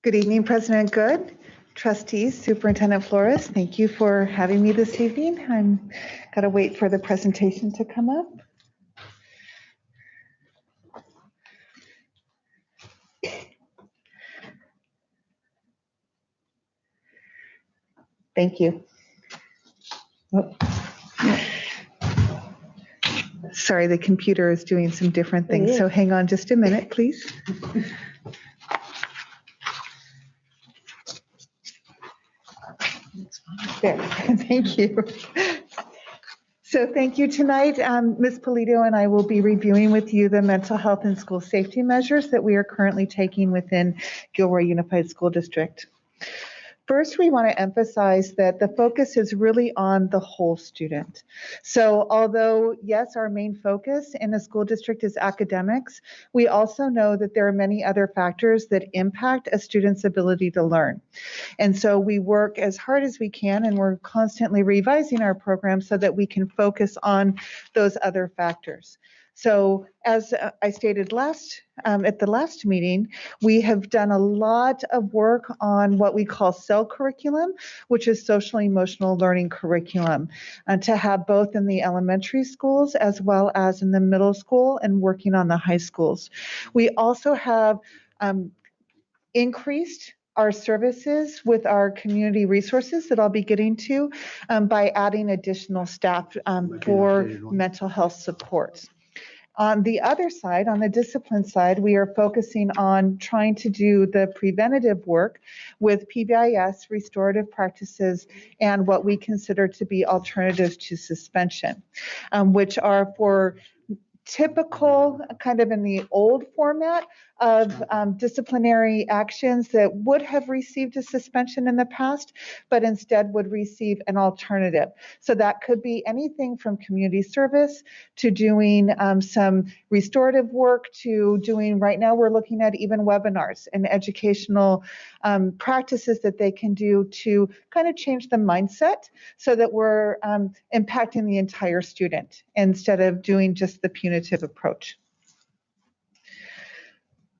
Good evening, President Good, trustees, Superintendent Flores. Thank you for having me this evening. I'm got to wait for the presentation to come up. Thank you. Oh. Sorry, the computer is doing some different things, so hang on just a minute, please. There, thank you. So thank you tonight. Ms. Polito and I will be reviewing with you the mental health and school safety measures that we are currently taking within Gilroy Unified School District. First, we want to emphasize that the focus is really on the whole student. So although, yes, our main focus in a school district is academics, we also know that there are many other factors that impact a student's ability to learn. And so we work as hard as we can, and we're constantly revising our program so that we can focus on those other factors. So as I stated at the last meeting, we have done a lot of work on what we call CEL curriculum, which is social emotional learning curriculum, to have both in the elementary schools as well as in the middle school and working on the high schools. We also have increased our services with our community resources that I'll be getting to by adding additional staff for mental health supports. On the other side, on the discipline side, we are focusing on trying to do the preventative work with PBIS, restorative practices, and what we consider to be alternatives to suspension, which are for typical, kind of in the old format of disciplinary actions that would have received a suspension in the past, but instead would receive an alternative. So that could be anything from community service to doing some restorative work to doing, right now we're looking at even webinars and educational practices that they can do to kind of change the mindset so that we're impacting the entire student instead of doing just the punitive approach.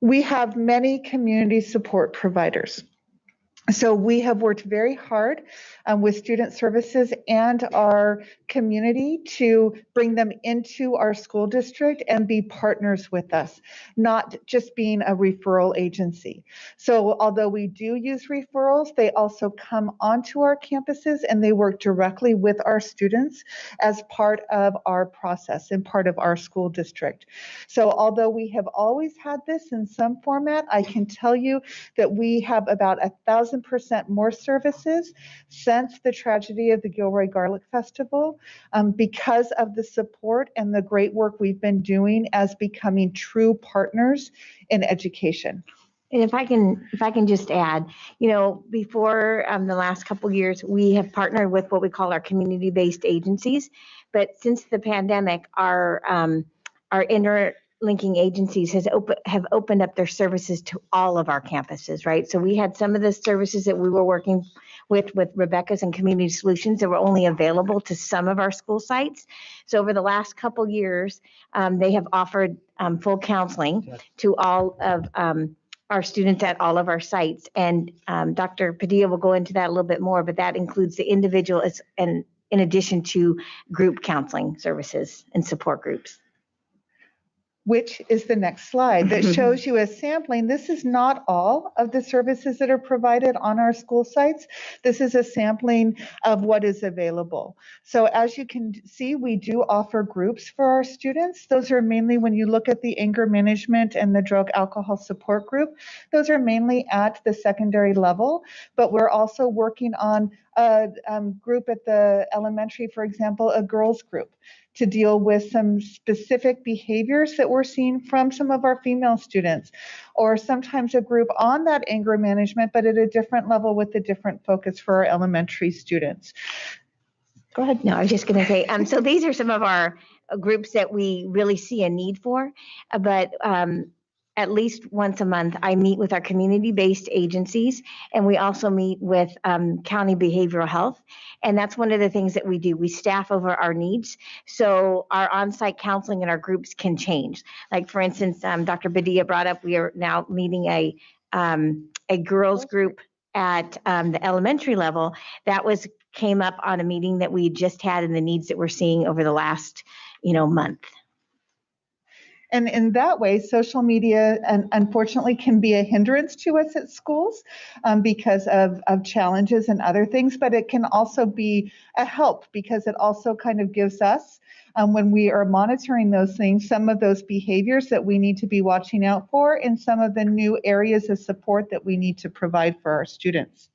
We have many community support providers. So we have worked very hard with student services and our community to bring them into our school district and be partners with us, not just being a referral agency. So although we do use referrals, they also come onto our campuses and they work directly with our students as part of our process and part of our school district. So although we have always had this in some format, I can tell you that we have about 1,000% more services since the tragedy of the Gilroy Garlic Festival because of the support and the great work we've been doing as becoming true partners in education. And if I can just add, before the last couple of years, we have partnered with what we call our community-based agencies. But since the pandemic, our interlinking agencies have opened up their services to all of our campuses, right? So we had some of the services that we were working with Rebecca's and Community Solutions that were only available to some of our school sites. So over the last couple years, they have offered full counseling to all of our students at all of our sites. And Dr. Padilla will go into that a little bit more, but that includes the individual and in addition to group counseling services and support groups. Which is the next slide that shows you a sampling. This is not all of the services that are provided on our school sites. This is a sampling of what is available. So as you can see, we do offer groups for our students. Those are mainly, when you look at the anger management and the drug alcohol support group, those are mainly at the secondary level, but we're also working on a group at the elementary, for example, a girls group, to deal with some specific behaviors that we're seeing from some of our female students, or sometimes a group on that anger management, but at a different level with a different focus for our elementary students. Go ahead. No, I was just going to say, so these are some of our groups that we really see a need for, but at least once a month, I meet with our community-based agencies, and we also meet with county behavioral health. And that's one of the things that we do. We staff over our needs. So our on-site counseling in our groups can change. Like, for instance, Dr. Badia brought up, we are now meeting a girls group at the elementary level. That came up on a meeting that we just had and the needs that we're seeing over the last, month. And in that way, social media, unfortunately, can be a hindrance to us at schools because of challenges and other things, but it can also be a help because it also kind of gives us, when we are monitoring those things, some of those behaviors that we need to be watching out for and some of the new areas of support that we need to provide for our students.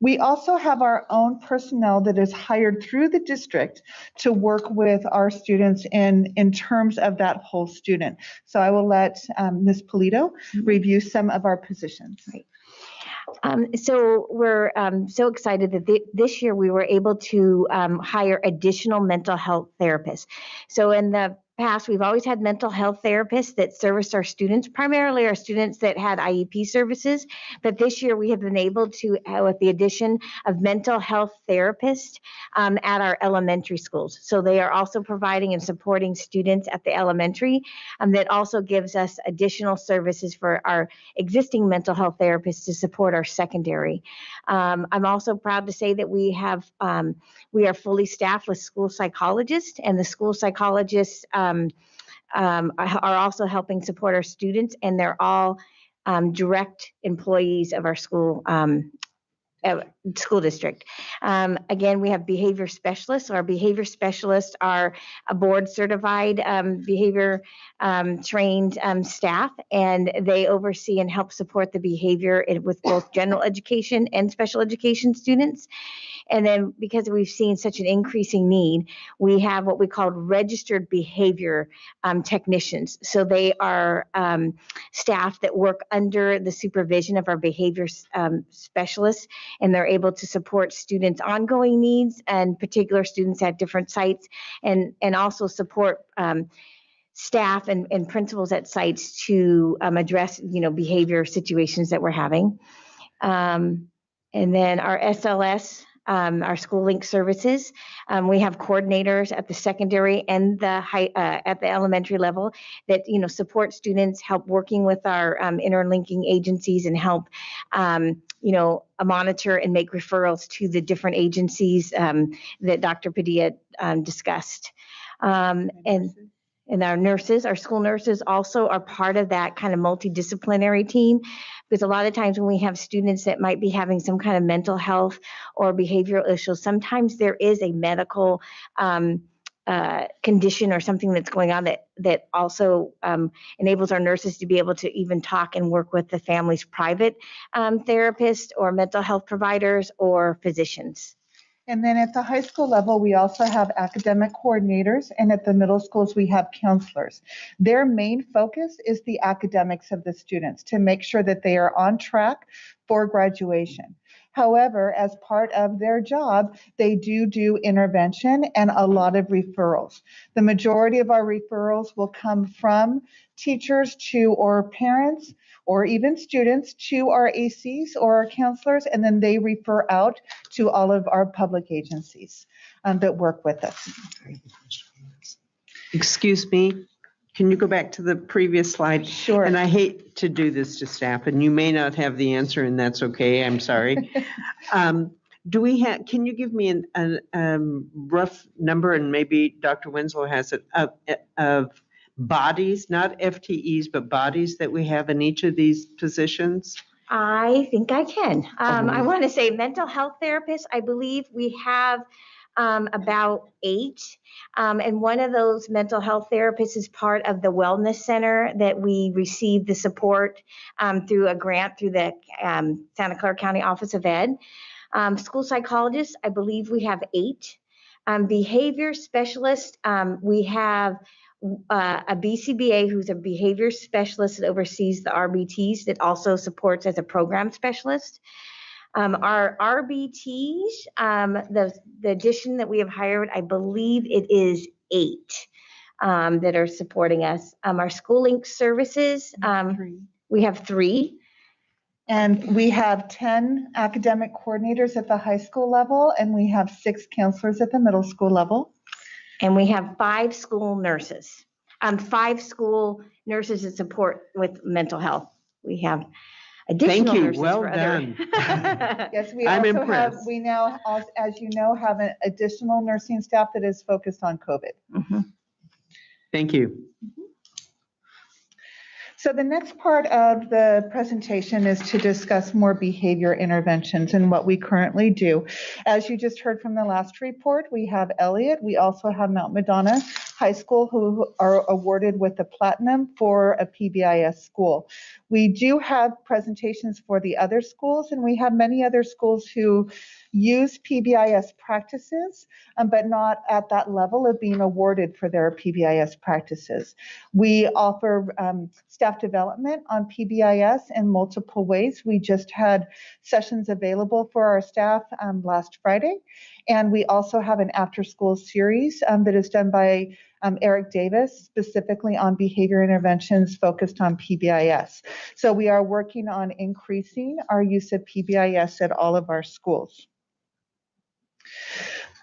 We also have our own personnel that is hired through the district to work with our students in terms of that whole student. So I will let Ms. Polito review some of our positions. Right. So we're so excited that this year we were able to hire additional mental health therapists. So in the past, we've always had mental health therapists that service our students, primarily our students that had IEP services. But this year we have been able to, with the addition of mental health therapists at our elementary schools. So they are also providing and supporting students at the elementary. That also gives us additional services for our existing mental health therapists to support our secondary. I'm also proud to say that we are fully staffed with school psychologists, and the school psychologists are also helping support our students, and they're all direct employees of our school district. Again, we have behavior specialists. Our behavior specialists are a board certified behavior trained staff, and they oversee and help support the behavior with both general education and special education students. And then because we've seen such an increasing need, we have what we call registered behavior technicians. So they are staff that work under the supervision of our behavior specialists, and they're able to support students' ongoing needs and particular students at different sites, and also support staff and principals at sites to address behavior situations that we're having. And then our SLS our school link services. We have coordinators at the secondary and the at the elementary level that support students, help working with our interlinking agencies, and help monitor and make referrals to the different agencies that Dr. Padilla discussed. And our nurses, our school nurses also are part of that kind of multidisciplinary team, because a lot of times when we have students that might be having some kind of mental health or behavioral issues, sometimes there is a medical condition or something that's going on that also enables our nurses to be able to even talk and work with the family's private therapist or mental health providers or physicians. And then at the high school level, we also have academic coordinators, and at the middle schools, we have counselors. Their main focus is the academics of the students to make sure that they are on track for graduation. However, as part of their job, they do intervention and a lot of referrals. The majority of our referrals will come from teachers to or parents or even students to our ACs or our counselors, and then they refer out to all of our public agencies that work with us. Excuse me, can you go back to the previous slide? Sure. And I hate to do this to staff, and you may not have the answer, and that's okay, I'm sorry. Can you give me a rough number, and maybe Dr. Winslow has it, of bodies, not FTEs, but bodies that we have in each of these positions? I think I can. I want to say mental health therapists, I believe we have about 8. And one of those mental health therapists is part of the wellness center that we received the support through a grant through the Santa Clara County Office of Ed. School psychologists, I believe we have 8. Behavior specialists, we have a BCBA who's a behavior specialist that oversees the RBTs that also supports as a program specialist. Our RBTs, the addition that we have hired, I believe it is 8 that are supporting us. Our school link services, we have 3. And we have 10 academic coordinators at the high school level, and we have 6 counselors at the middle school level. And we have 5 school nurses, 5 school nurses that support with mental health. We have additional nurses. Well for done. Yes, we I'm also impressed. have, we now, as you know, have an additional nursing staff that is focused on COVID. Mm-hmm. Thank you. So the next part of the presentation is to discuss more behavior interventions and what we currently do. As you just heard from the last report, we have Elliott. We also have Mount Madonna High School, who are awarded with the platinum for a PBIS school. We do have presentations for the other schools, and we have many other schools who use PBIS practices, but not at that level of being awarded for their PBIS practices. We offer staff development on PBIS in multiple ways. We just had sessions available for our staff last Friday, and we also have an after-school series that is done by Eric Davis, specifically on behavior interventions focused on PBIS. So we are working on increasing our use of PBIS at all of our schools.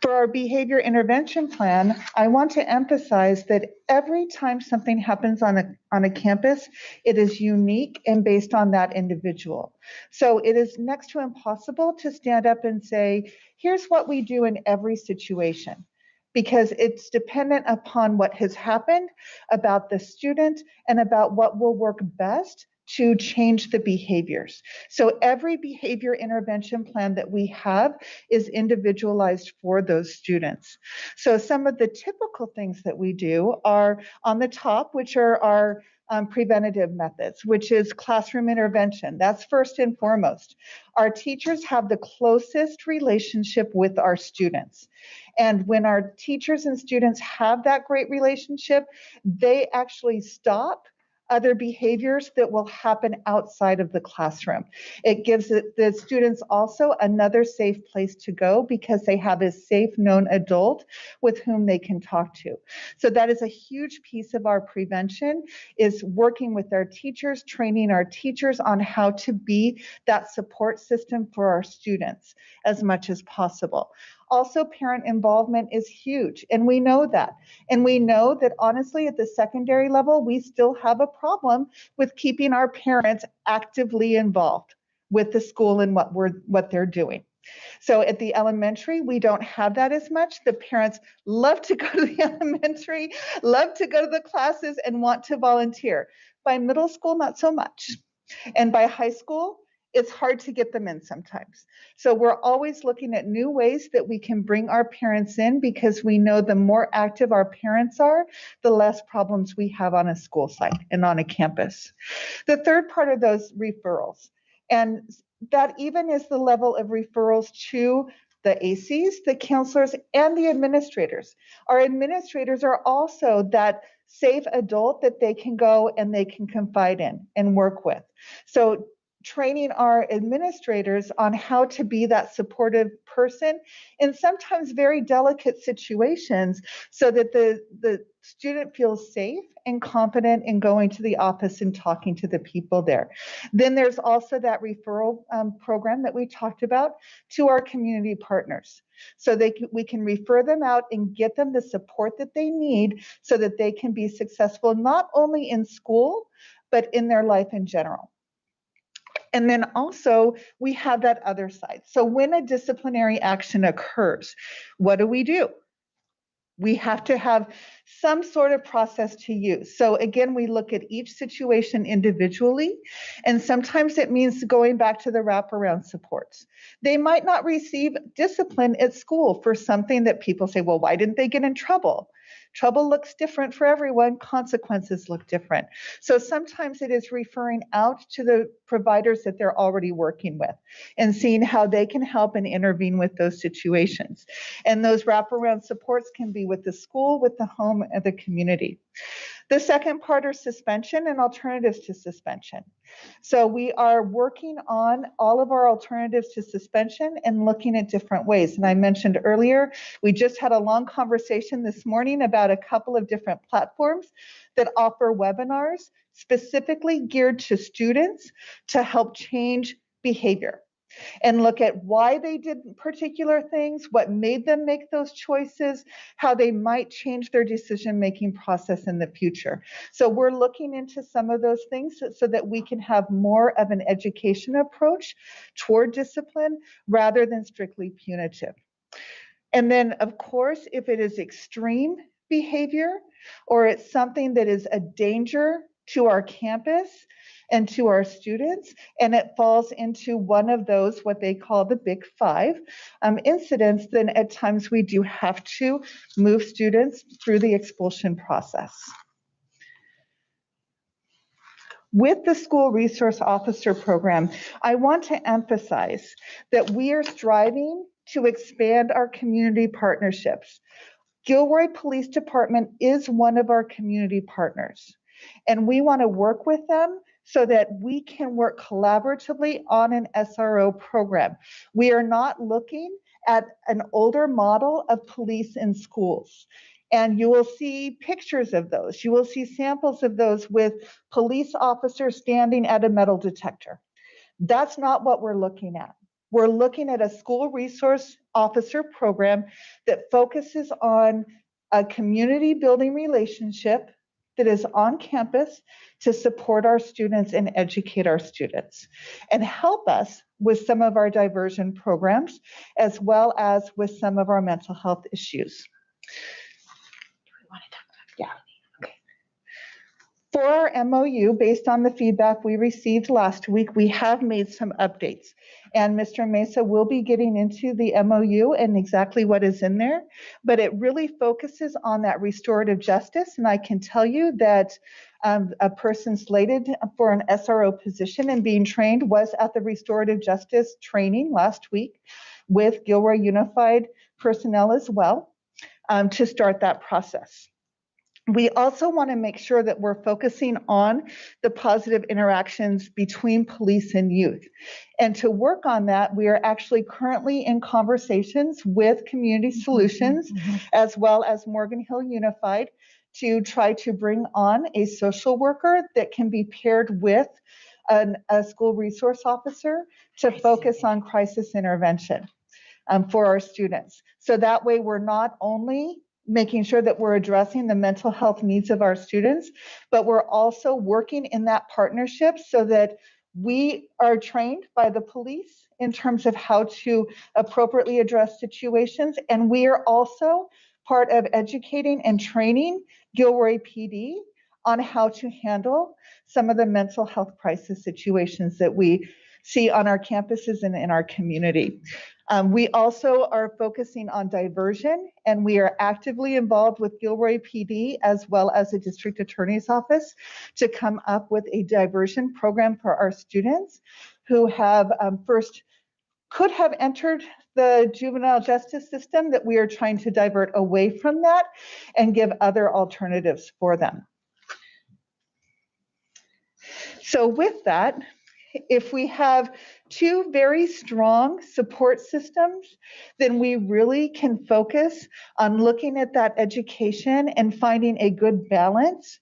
For our behavior intervention plan, I want to emphasize that every time something happens on a campus, it is unique and based on that individual. So it is next to impossible to stand up and say, here's what we do in every situation, because it's dependent upon what has happened, about the student, and about what will work best to change the behaviors. So every behavior intervention plan that we have is individualized for those students. So some of the typical things that we do are on the top, which are our preventative methods, which is classroom intervention. That's first and foremost. Our teachers have the closest relationship with our students. And when our teachers and students have that great relationship, they actually stop other behaviors that will happen outside of the classroom. It gives the students also another safe place to go because they have a safe known adult with whom they can talk to. So that is a huge piece of our prevention, is working with our teachers, training our teachers on how to be that support system for our students as much as possible. Also, parent involvement is huge, and we know that. And we know that honestly, at the secondary level, we still have a problem with keeping our parents actively involved with the school and what they're doing. So at the elementary, we don't have that as much. The parents love to go to the elementary, love to go to the classes, and want to volunteer. By middle school, not so much. And by high school, it's hard to get them in sometimes. So we're always looking at new ways that we can bring our parents in, because we know the more active our parents are, the less problems we have on a school site and on a campus. The third part of those referrals, and that even is the level of referrals to the ACs, the counselors, and the administrators. Our administrators are also that safe adult that they can go and they can confide in and work with. So training our administrators on how to be that supportive person in sometimes very delicate situations, so that the student feels safe and confident in going to the office and talking to the people there. Then there's also that referral program that we talked about to our community partners. So we can refer them out and get them the support that they need so that they can be successful, not only in school, but in their life in general. And then also we have that other side. So when a disciplinary action occurs, what do? We have to have some sort of process to use. So again, we look at each situation individually, and sometimes it means going back to the wraparound supports. They might not receive discipline at school for something that people say, well, why didn't they get in trouble? Trouble looks different for everyone. Consequences look different. So sometimes it is referring out to the providers that they're already working with and seeing how they can help and intervene with those situations. And those wraparound supports can be with the school, with the home, and the community. The second part are suspension and alternatives to suspension. So we are working on all of our alternatives to suspension and looking at different ways. And I mentioned earlier, we just had a long conversation this morning about a couple of different platforms that offer webinars specifically geared to students to help change behavior and look at why they did particular things, what made them make those choices, how they might change their decision-making process in the future. So we're looking into some of those things so that we can have more of an education approach toward discipline rather than strictly punitive. And then, of course, if it is extreme behavior or it's something that is a danger to our campus and to our students, and it falls into one of those, what they call the big five incidents, then at times we do have to move students through the expulsion process. With the School Resource Officer Program, I want to emphasize that we are striving to expand our community partnerships. Gilroy Police Department is one of our community partners, and we want to work with them so that we can work collaboratively on an SRO program. We are not looking at an older model of police in schools. And you will see pictures of those. You will see samples of those with police officers standing at a metal detector. That's not what we're looking at. We're looking at a school resource officer program that focuses on a community building relationship that is on campus to support our students and educate our students and help us with some of our diversion programs, as well as with some of our mental health issues. For our MOU, based on the feedback we received last week, we have made some updates. And Mr. Mesa will be getting into the MOU and exactly what is in there, but it really focuses on that restorative justice. And I can tell you that a person slated for an SRO position and being trained was at the restorative justice training last week with Gilroy Unified personnel as well to start that process. We also want to make sure that we're focusing on the positive interactions between police and youth. And to work on that, we are actually currently in conversations with Community Solutions as well as Morgan Hill Unified to try to bring on a social worker that can be paired with a school resource officer to focus on crisis intervention for our students. So that way we're not only making sure that we're addressing the mental health needs of our students, but we're also working in that partnership so that we are trained by the police in terms of how to appropriately address situations. And we are also part of educating and training Gilroy PD on how to handle some of the mental health crisis situations that we see on our campuses and in our community. We also are focusing on diversion, and we are actively involved with Gilroy PD as well as the district attorney's office to come up with a diversion program for our students who have could have entered the juvenile justice system, that we are trying to divert away from that and give other alternatives for them. So with that, if we have two very strong support systems, then we really can focus on looking at that education and finding a good balance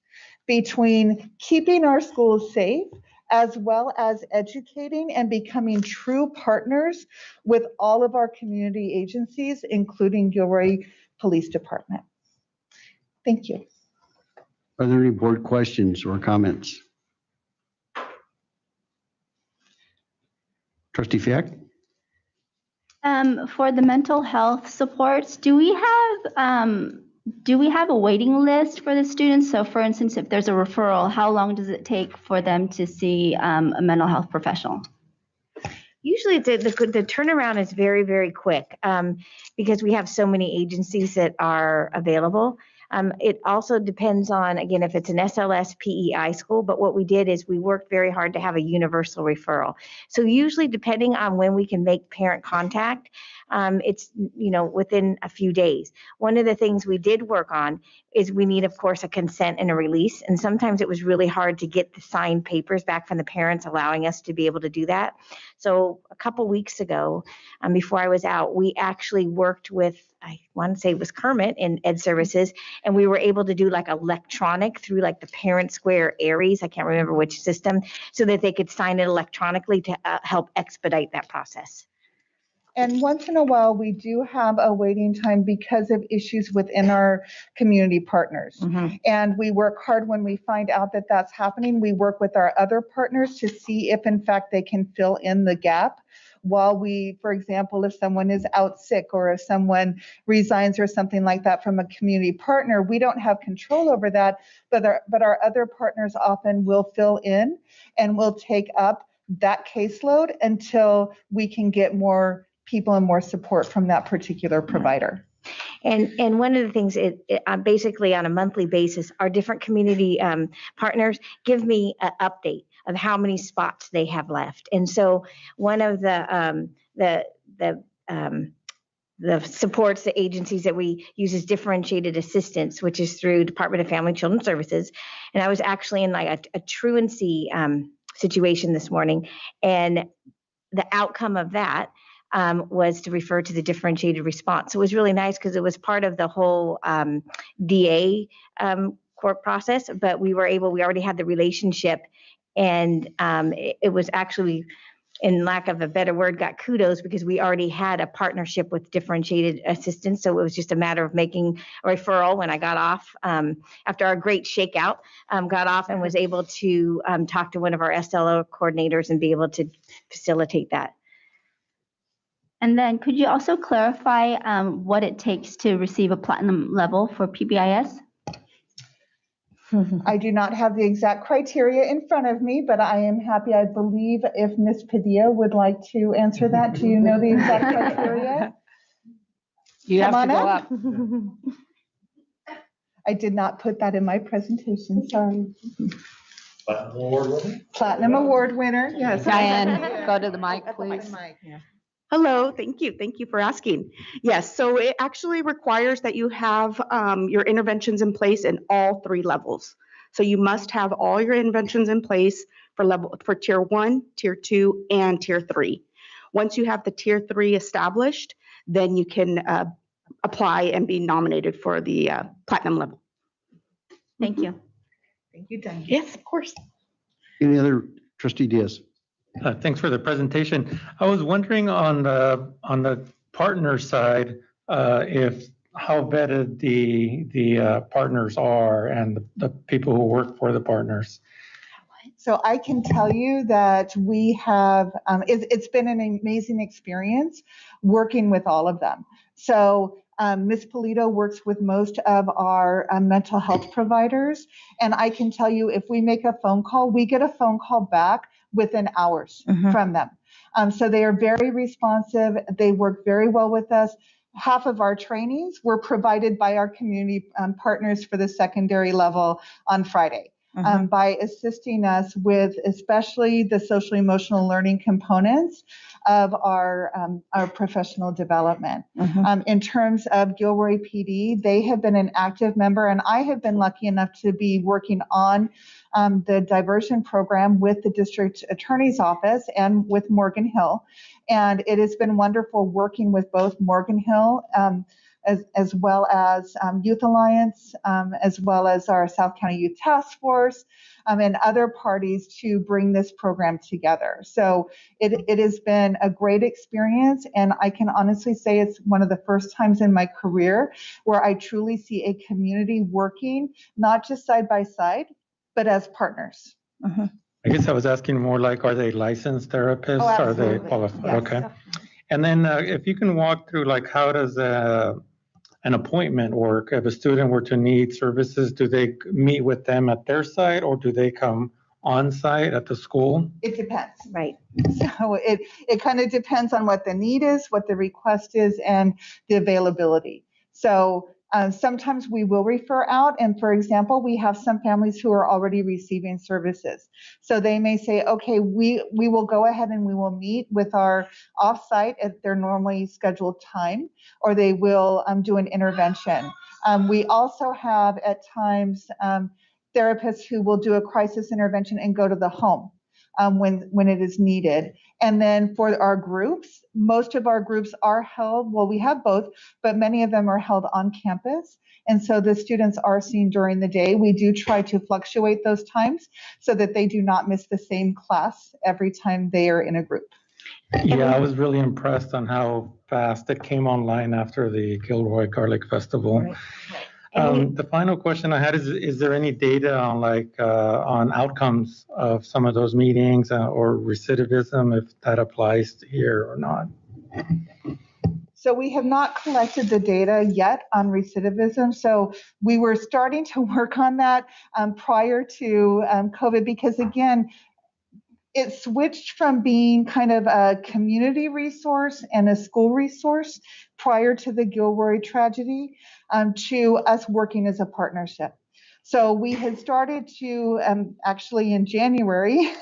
between keeping our schools safe as well as educating and becoming true partners with all of our community agencies, including Gilroy Police Department. Thank you. Are there any board questions or comments? Trustee Fiak? For the mental health supports, do we have a waiting list for the students? So for instance, if there's a referral, how long does it take for them to see a mental health professional? Usually the turnaround is very, very quick because we have so many agencies that are available. It also depends on, again, if it's an SLS PEI school, but what we did is we worked very hard to have a universal referral. So usually depending on when we can make parent contact, it's, within a few days. One of the things we did work on is we need, of course, a consent and a release. And sometimes it was really hard to get the signed papers back from the parents allowing us to be able to do that. So a couple weeks ago, before I was out, we actually worked with, I want to say it was Kermit in Ed Services, and we were able to do like electronic through like the Parent Square Aries, I can't remember which system, so that they could sign it electronically to help expedite that process. And once in a while, we do have a waiting time because of issues within our community partners. Mm-hmm. And we work hard when we find out that that's happening. We work with our other partners to see if, in fact, they can fill in the gap. While we, for example, if someone is out sick or if someone resigns or something like that from a community partner, we don't have control over that, but our other partners often will fill in and will take up that caseload until we can get more people and more support from that particular provider. And one of the things, basically on a monthly basis, our different community partners give me an update of how many spots they have left. And so one of the supports, the agencies that we use is differentiated assistance, which is through Department of Family and Children Services. And I was actually in like a truancy situation this morning, and the outcome of that was to refer to the differentiated response. So it was really nice because it was part of the whole DA court process, but we already had the relationship, and it was actually, in lack of a better word, got kudos because we already had a partnership with differentiated assistance. So it was just a matter of making a referral when I got off after our great shakeout, got off and was able to talk to one of our SLO coordinators and be able to facilitate that. And then could you also clarify what it takes to receive a platinum level for PBIS? I do not have the exact criteria in front of me, but I am happy. I believe if Ms. Padilla would like to answer that. Do you know the exact criteria? You have to go up. I did not put that in my presentation, sorry. Platinum Award winner? Platinum Award winner, yes. Diane, go to the mic, please. Hello, thank you. Thank you for asking. Yes, so it actually requires that you have your interventions in place in all 3 levels. So you must have all your interventions in place for tier 1, tier 2, and tier 3. Once you have the tier 3 established, then you can apply and be nominated for the platinum level. Thank you. Thank you, Diane. Yes, of course. Any other trustee Diaz? Thanks for the presentation. I was wondering on the partner side, if how vetted the partners are and the people who work for the partners. So I can tell you that we have, it's been an amazing experience working with all of them. So Ms. Polito works with most of our mental health providers. And I can tell you, if we make a phone call, we get a phone call back within hours from them. So they are very responsive. They work very well with us. Half of our trainings were provided by our community partners for the secondary level on Friday. By assisting us with especially the social emotional learning components of our professional development. In terms of Gilroy PD, they have been an active member, and I have been lucky enough to be working on the diversion program with the district attorney's office and with Morgan Hill. And it has been wonderful working with both Morgan Hill as well as Youth Alliance, as well as our South County Youth Task Force, and other parties to bring this program together. So it has been a great experience, and I can honestly say it's one of the first times in my career where I truly see a community working, not just side by side, but as partners. I guess I was asking more like, are they licensed therapists? Are they qualified? Yes. Okay. And then if you can walk through, like, how does an appointment work? If a student were to need services, do they meet with them at their site, or do they come on site at the school? It depends. Right. So it kind of depends on what the need is, what the request is, and the availability. So sometimes we will refer out, and for example, we have some families who are already receiving services. So they may say, okay, we will go ahead and we will meet with our offsite at their normally scheduled time, or they will do an intervention. We also have at times therapists who will do a crisis intervention and go to the home when it is needed. And then for our groups, most of our groups are held, well, we have both, but many of them are held on campus. And so the students are seen during the day. We do try to fluctuate those times so that they do not miss the same class every time they are in a group. Yeah, I was really impressed on how fast it came online after the Gilroy Garlic Festival. Right. The final question I had is there any data on on outcomes of some of those meetings or recidivism, if that applies here or not? So we have not collected the data yet on recidivism. So we were starting to work on that prior to COVID, because again, it switched from being kind of a community resource and a school resource prior to the Gilroy tragedy to us working as a partnership. So we had started to, actually in January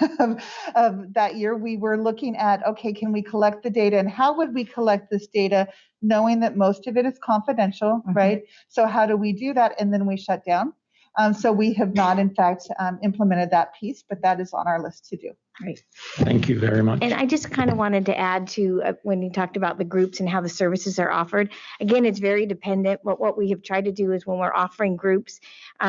of that year, we were looking at, okay, can we collect the data, and how would we collect this data knowing that most of it is confidential, right? So how do we do that? And then we shut down. So we have not, in fact, implemented that piece, but that is on our list to do. Right. Thank you very much. And I just kind of wanted to add to when you talked about the groups and how the services are offered. Again, it's very dependent. But what we have tried to do is when we're offering groups,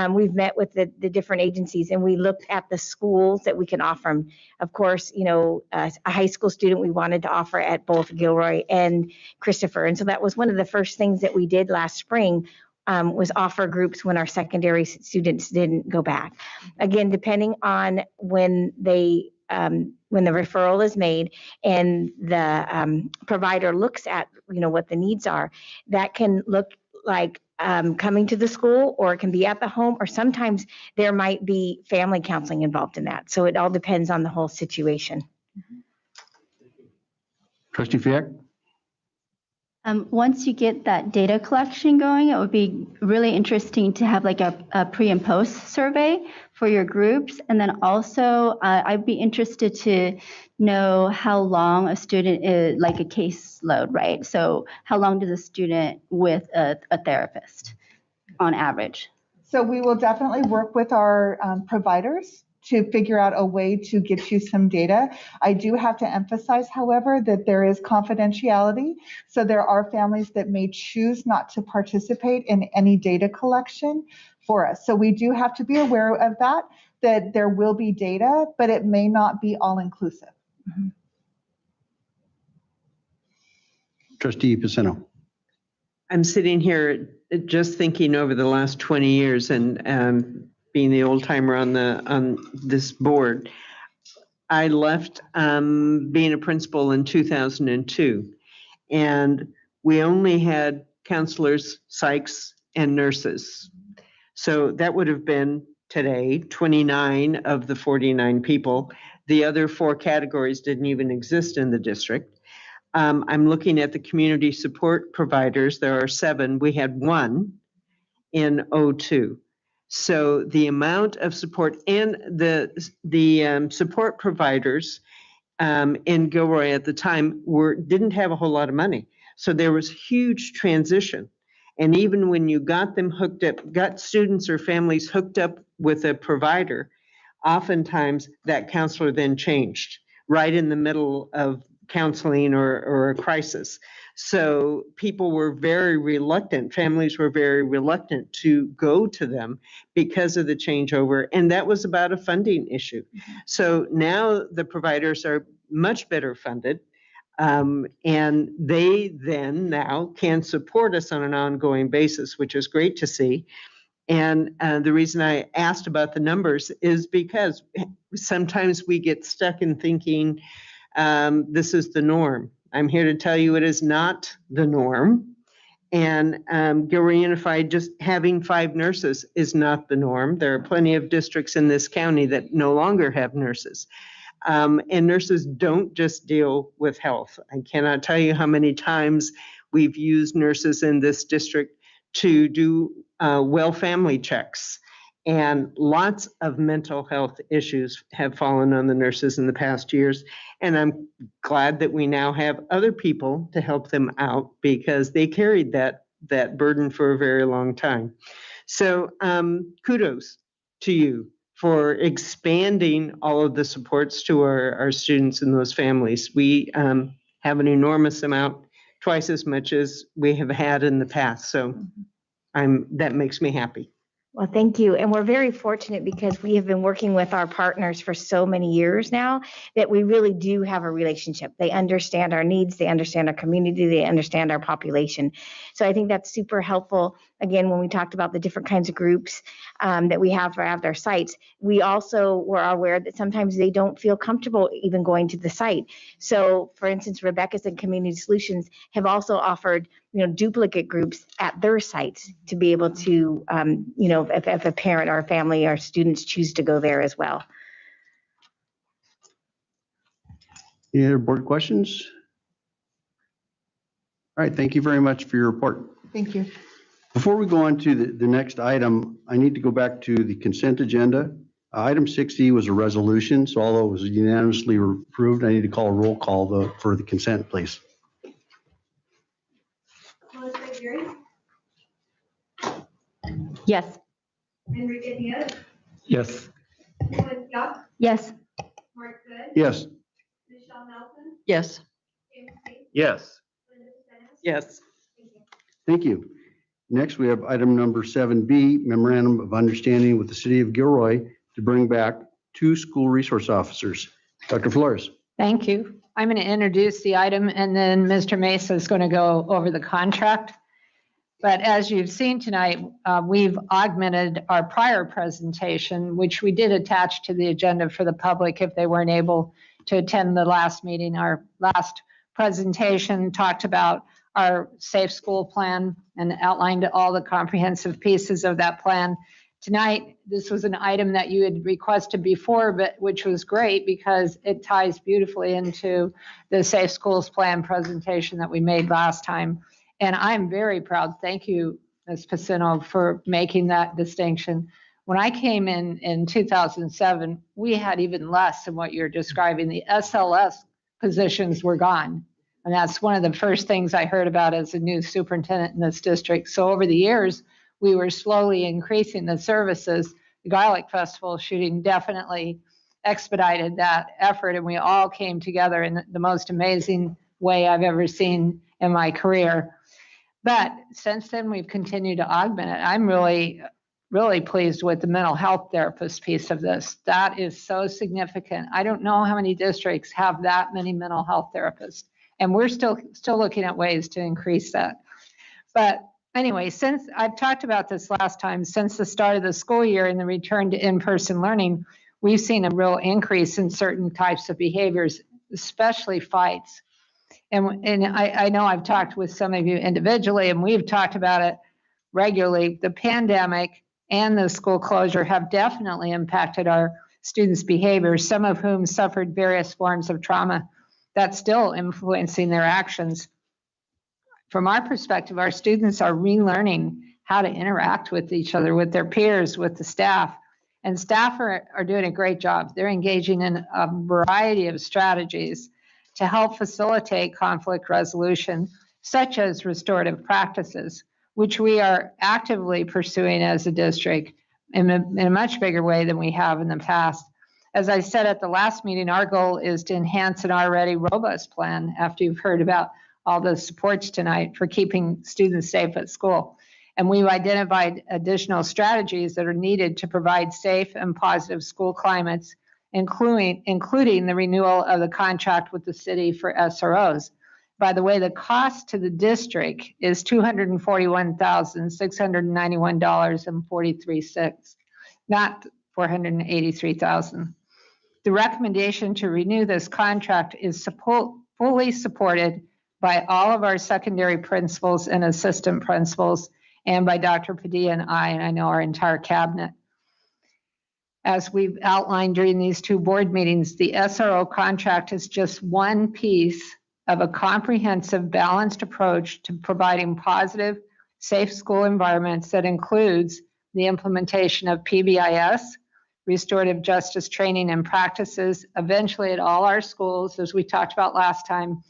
we've met with the different agencies and we looked at the schools that we can offer them. Of course, you know, a high school student we wanted to offer at both Gilroy and Christopher. And so that was one of the first things that we did last spring. Was offer groups when our secondary students didn't go back. Again, depending on when the referral is made and the provider looks at, you know, what the needs are, that can look like coming to the school, or it can be at the home, or sometimes there might be family counseling involved in that. So it all depends on the whole situation. Trustee Fiac? Once you get that data collection going, it would be really interesting to have like a pre and post survey for your groups. And then also I'd be interested to know how long a student is, like a caseload, right? So how long does a student with a therapist on average? So we will definitely work with our providers to figure out a way to get you some data. I do have to emphasize, however, that there is confidentiality. So there are families that may choose not to participate in any data collection for us. So we do have to be aware of that there will be data, but it may not be all inclusive. Mm-hmm. Trustee Pacino. I'm sitting here just thinking over the last 20 years and being the old timer on this board. I left being a principal in 2002, and we only had counselors, psychs, and nurses. So that would have been today 29 of the 49 people. The other 4 categories didn't even exist in the district. I'm looking at the community support providers. There are 7. We had 1 in 02. So the amount of support and the support providers in Gilroy at the time didn't have a whole lot of money. So there was huge transition. And even when you got them hooked up, got students or families hooked up with a provider, oftentimes that counselor then changed right in the middle of counseling or a crisis. So people were very reluctant, families were very reluctant to go to them because of the changeover, and that was about a funding issue. So now the providers are much better funded, and they then now can support us on an ongoing basis, which is great to see. And the reason I asked about the numbers is because sometimes we get stuck in thinking this is the norm. I'm here to tell you it is not the norm. And Gilroy Unified, just having 5 nurses is not the norm. There are plenty of districts in this county that no longer have nurses. And nurses don't just deal with health. I cannot tell you how many times we've used nurses in this district to do well family checks. And lots of mental health issues have fallen on the nurses in the past years. And I'm glad that we now have other people to help them out because they carried that burden for a very long time. So kudos to you for expanding all of the supports to our students and those families. We have an enormous amount, twice as much as we have had in the past. So that makes me happy. Well, thank you. And we're very fortunate because we have been working with our partners for so many years now that we really do have a relationship. They understand our needs, they understand our community, they understand our population. So I think that's super helpful. Again, when we talked about the different kinds of groups that we have at their sites, we also were aware that sometimes they don't feel comfortable even going to the site. So for instance, Rebecca's and Community Solutions have also offered duplicate groups at their sites to be able to, if a parent or a family or students choose to go there as well. Any other board questions? All right, thank you very much for your report. Thank you. Before we go on to the next item, I need to go back to the consent agenda. Item 60 was a resolution, so although it was unanimously approved, I need to call a roll call for the consent, please. Yes. Enrique Diaz, Yes. Nicholas Young, Yes. Mark Good, Yes. Michelle Nelson, Yes. James Tate, Yes. Linda Stennis. Yes. Thank you. Next, we have item number 7B, Memorandum of Understanding with the City of Gilroy to bring back 2 school resource officers. Dr. Flores. Thank you. I'm going to introduce the item and then Mr. Mesa is going to go over the contract. But as you've seen tonight, we've augmented our prior presentation, which we did attach to the agenda for the public if they weren't able to attend the last meeting. Our last presentation talked about our safe school plan and outlined all the comprehensive pieces of that plan. Tonight, this was an item that you had requested before, but which was great because it ties beautifully into the Safe Schools Plan presentation that we made last time. And I'm very proud. Thank you, Ms. Pacino, for making that distinction. When I came in 2007, we had even less than what you're describing. The SLS positions were gone. And that's one of the first things I heard about as a new superintendent in this district. So over the years, we were slowly increasing the services. The Garlic Festival shooting definitely expedited that effort, and we all came together in the most amazing way I've ever seen in my career. But since then, we've continued to augment it. I'm really pleased with the mental health therapist piece of this. That is so significant. I don't know how many districts have that many mental health therapists, and we're still looking at ways to increase that. But anyway, since I've talked about this last time, since the start of the school year and the return to in-person learning, we've seen a real increase in certain types of behaviors, especially fights. And I know I've talked with some of you individually, and we've talked about it regularly. The pandemic and the school closure have definitely impacted our students' behavior, some of whom suffered various forms of trauma that's still influencing their actions. From our perspective, our students are relearning how to interact with each other, with their peers, with the staff. And staff are doing a great job. They're engaging in a variety of strategies to help facilitate conflict resolution, such as restorative practices, which we are actively pursuing as a district in a much bigger way than we have in the past. As I said at the last meeting, our goal is to enhance an already robust plan after you've heard about all the supports tonight for keeping students safe at school. And we've identified additional strategies that are needed to provide safe and positive school climates, including the renewal of the contract with the city for SROs. By the way, the cost to the district is $241,691.43, not $483,000. The recommendation to renew this contract is fully supported by all of our secondary principals and assistant principals, and by Dr. Padilla and I know our entire cabinet. As we've outlined during these two board meetings, the SRO contract is just one piece of a comprehensive, balanced approach to providing positive, safe school environments that includes the implementation of PBIS, restorative justice training and practices, eventually at all our schools, as we talked about last time.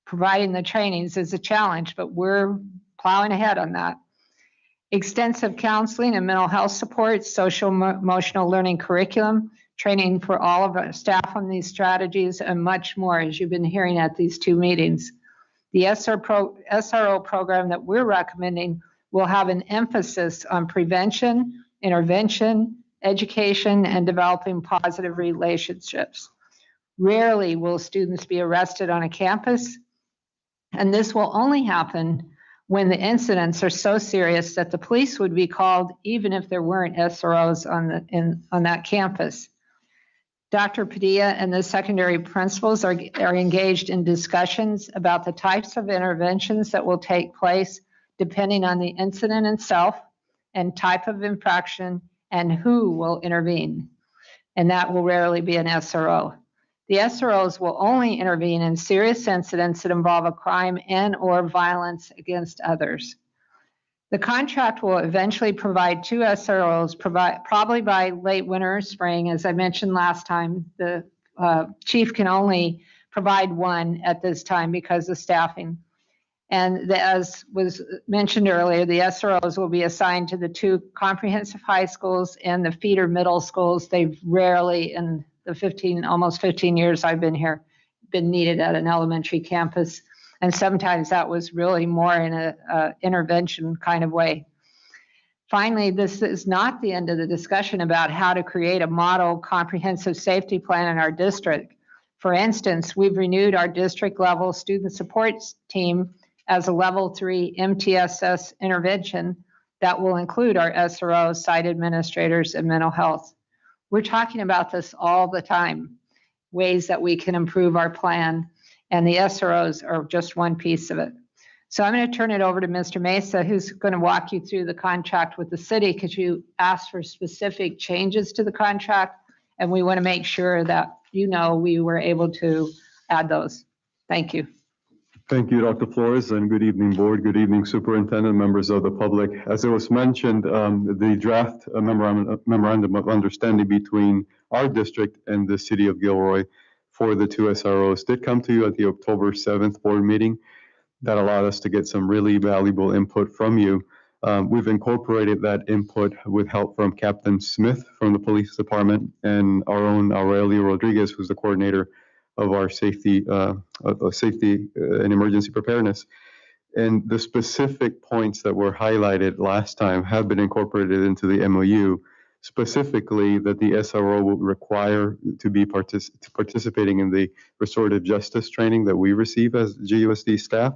Providing the trainings is a challenge, but we're plowing ahead on that. Extensive counseling and mental health support, social emotional learning curriculum, training for all of our staff on these strategies, and much more, as you've been hearing at these two meetings. The SRO program that we're recommending will have an emphasis on prevention, intervention, education, and developing positive relationships. Rarely will students be arrested on a campus, and this will only happen when the incidents are so serious that the police would be called even if there weren't SROs on that campus. Dr. Padilla and the secondary principals are engaged in discussions about the types of interventions that will take place depending on the incident itself and type of infraction and who will intervene. And that will rarely be an SRO. The SROs will only intervene in serious incidents that involve a crime and/or violence against others. The contract will eventually provide two SROs, probably by late winter or spring. As I mentioned last time, the chief can only provide one at this time because of staffing. And as was mentioned earlier, the SROs will be assigned to the two comprehensive high schools and the feeder middle schools. They've rarely, in the almost 15 years I've been here, been needed at an elementary campus. And sometimes that was really more in a intervention kind of way. Finally, this is not the end of the discussion about how to create a model comprehensive safety plan in our district. For instance, we've renewed our district level student support team as a level 3 MTSS intervention that will include our SRO, site administrators, and mental health. We're talking about this all the time, ways that we can improve our plan, and the SROs are just one piece of it. So I'm going to turn it over to Mr. Mesa, who's going to walk you through the contract with the city, because you asked for specific changes to the contract, and we want to make sure that we were able to add those. Thank you. Thank you, Dr. Flores, and good evening, board. Good evening, superintendent, members of the public. As it was mentioned, the draft memorandum of understanding between our district and the city of Gilroy for the two SROs did come to you at the October 7th board meeting. That allowed us to get some really valuable input from you. We've incorporated that input with help from Captain Smith from the police department and our own Aurelio Rodriguez, who's the coordinator of our safety and emergency preparedness. And the specific points that were highlighted last time have been incorporated into the MOU, specifically that the SRO will require to be participating in the restorative justice training that we receive as GUSD staff.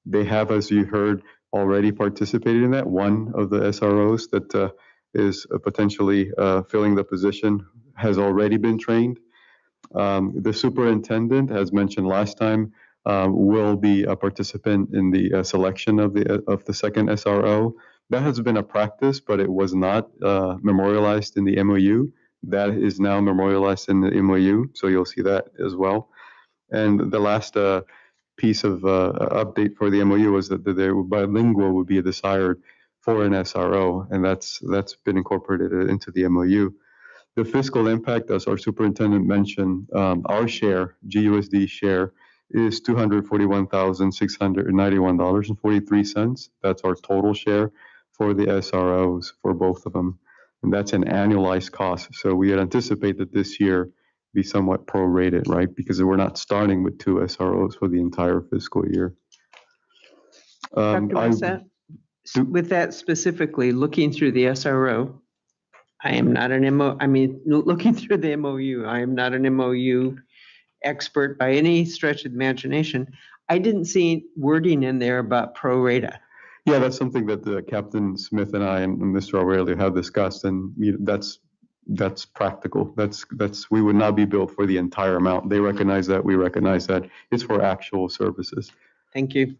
They have, as you heard, already participated in that. One of the SROs that is potentially filling the position has already been trained. The superintendent, as mentioned last time, will be a participant in the selection of the second SRO. That has been a practice, but it was not memorialized in the MOU. That is now memorialized in the MOU, so you'll see that as well. And the last piece of update for the MOU was that the bilingual would be desired for an SRO, and that's been incorporated into the MOU. The fiscal impact, as our superintendent mentioned, our share, GUSD share, is $241,691.43. That's our total share for the SROs for both of them. And that's an annualized cost. So we anticipate that this year be somewhat prorated, right? Because we're not starting with two SROs for the entire fiscal year. Dr. Massa, with that specifically, looking through the SRO, I am not an looking through the MOU, I am not an MOU expert by any stretch of the imagination. I didn't see wording in there about pro rata. Yeah, that's something that Captain Smith and I and Mr. Aurelio have discussed, and that's practical. That's we would not be billed for the entire amount. They recognize that. We recognize that. It's for actual services. Thank you.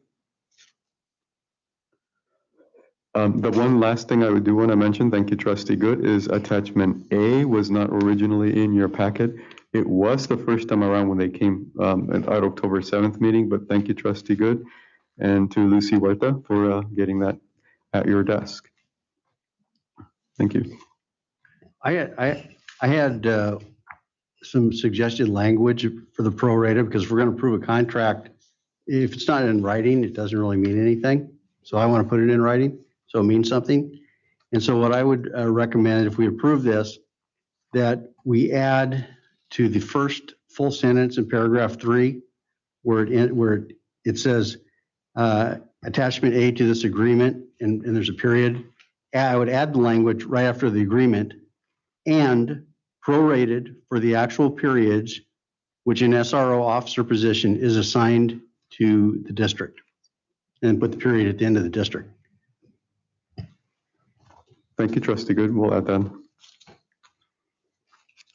The one last thing I do want to mention, thank you, Trustee Good, is attachment A was not originally in your packet. It was the first time around when they came at our October 7th meeting, but thank you, Trustee Good, and to Lucy Huerta for getting that at your desk. Thank you. I had some suggested language for the prorata, because if we're going to approve a contract, if it's not in writing, it doesn't really mean anything. So I want to put it in writing, so it means something. And so what I would recommend, if we approve this, that we add to the first full sentence in paragraph 3, where it says attachment A to this agreement, and there's a period. I would add the language right after the agreement, and prorated for the actual periods which an SRO officer position is assigned to the district, and put the period at the end of the district. Thank you, Trustee Good. We'll add that.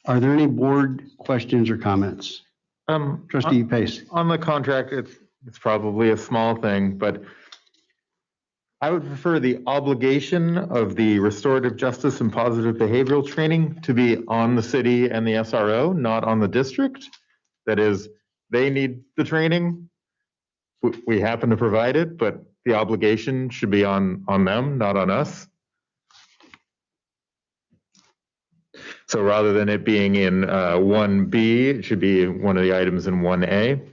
Are there any board questions or comments? Trustee Pace. On the contract, it's probably a small thing, but I would prefer the obligation of the restorative justice and positive behavioral training to be on the city and the SRO, not on the district. That is, they need the training. We happen to provide it, but the obligation should be on them, not on us. So rather than it being in 1B, it should be one of the items in 1A.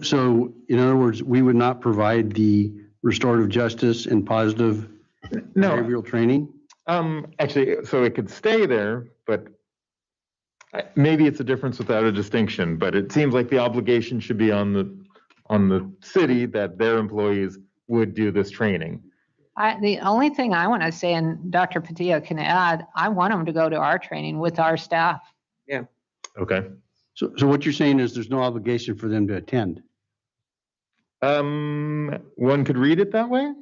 So in other words, we would not provide the restorative justice and positive behavioral training? Actually, so it could stay there, but maybe it's a difference without a distinction, but it seems like the obligation should be on the city that their employees would do this training. The only thing I want to say, and Dr. Padilla can add, I want them to go to our training with our staff. Yeah. Okay. So what you're saying is there's no obligation for them to attend? One could read it that way.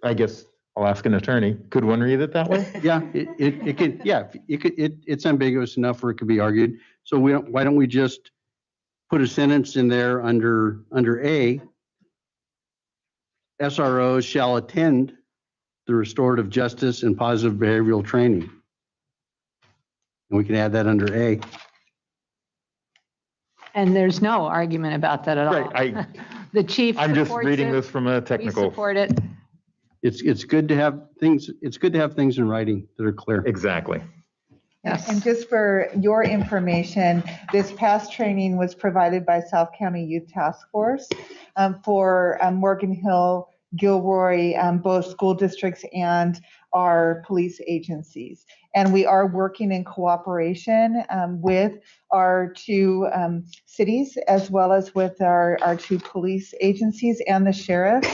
I guess I'll ask an attorney. Could one read it that way? Yeah, it could. Yeah, it's ambiguous enough where it could be argued. So why don't we just put a sentence in there under A? SROs shall attend the restorative justice and positive behavioral training. And we can add that under A. And there's no argument about that at all. Right, The chief I'm just supports reading it. this from a We technical. support it. It's good to have things, it's good to have things in writing that are clear. Exactly. Yes. And just for your information, this past training was provided by South County Youth Task Force for Morgan Hill, Gilroy, both school districts and our police agencies. And we are working in cooperation with our two cities, as well as with our two police agencies and the sheriff.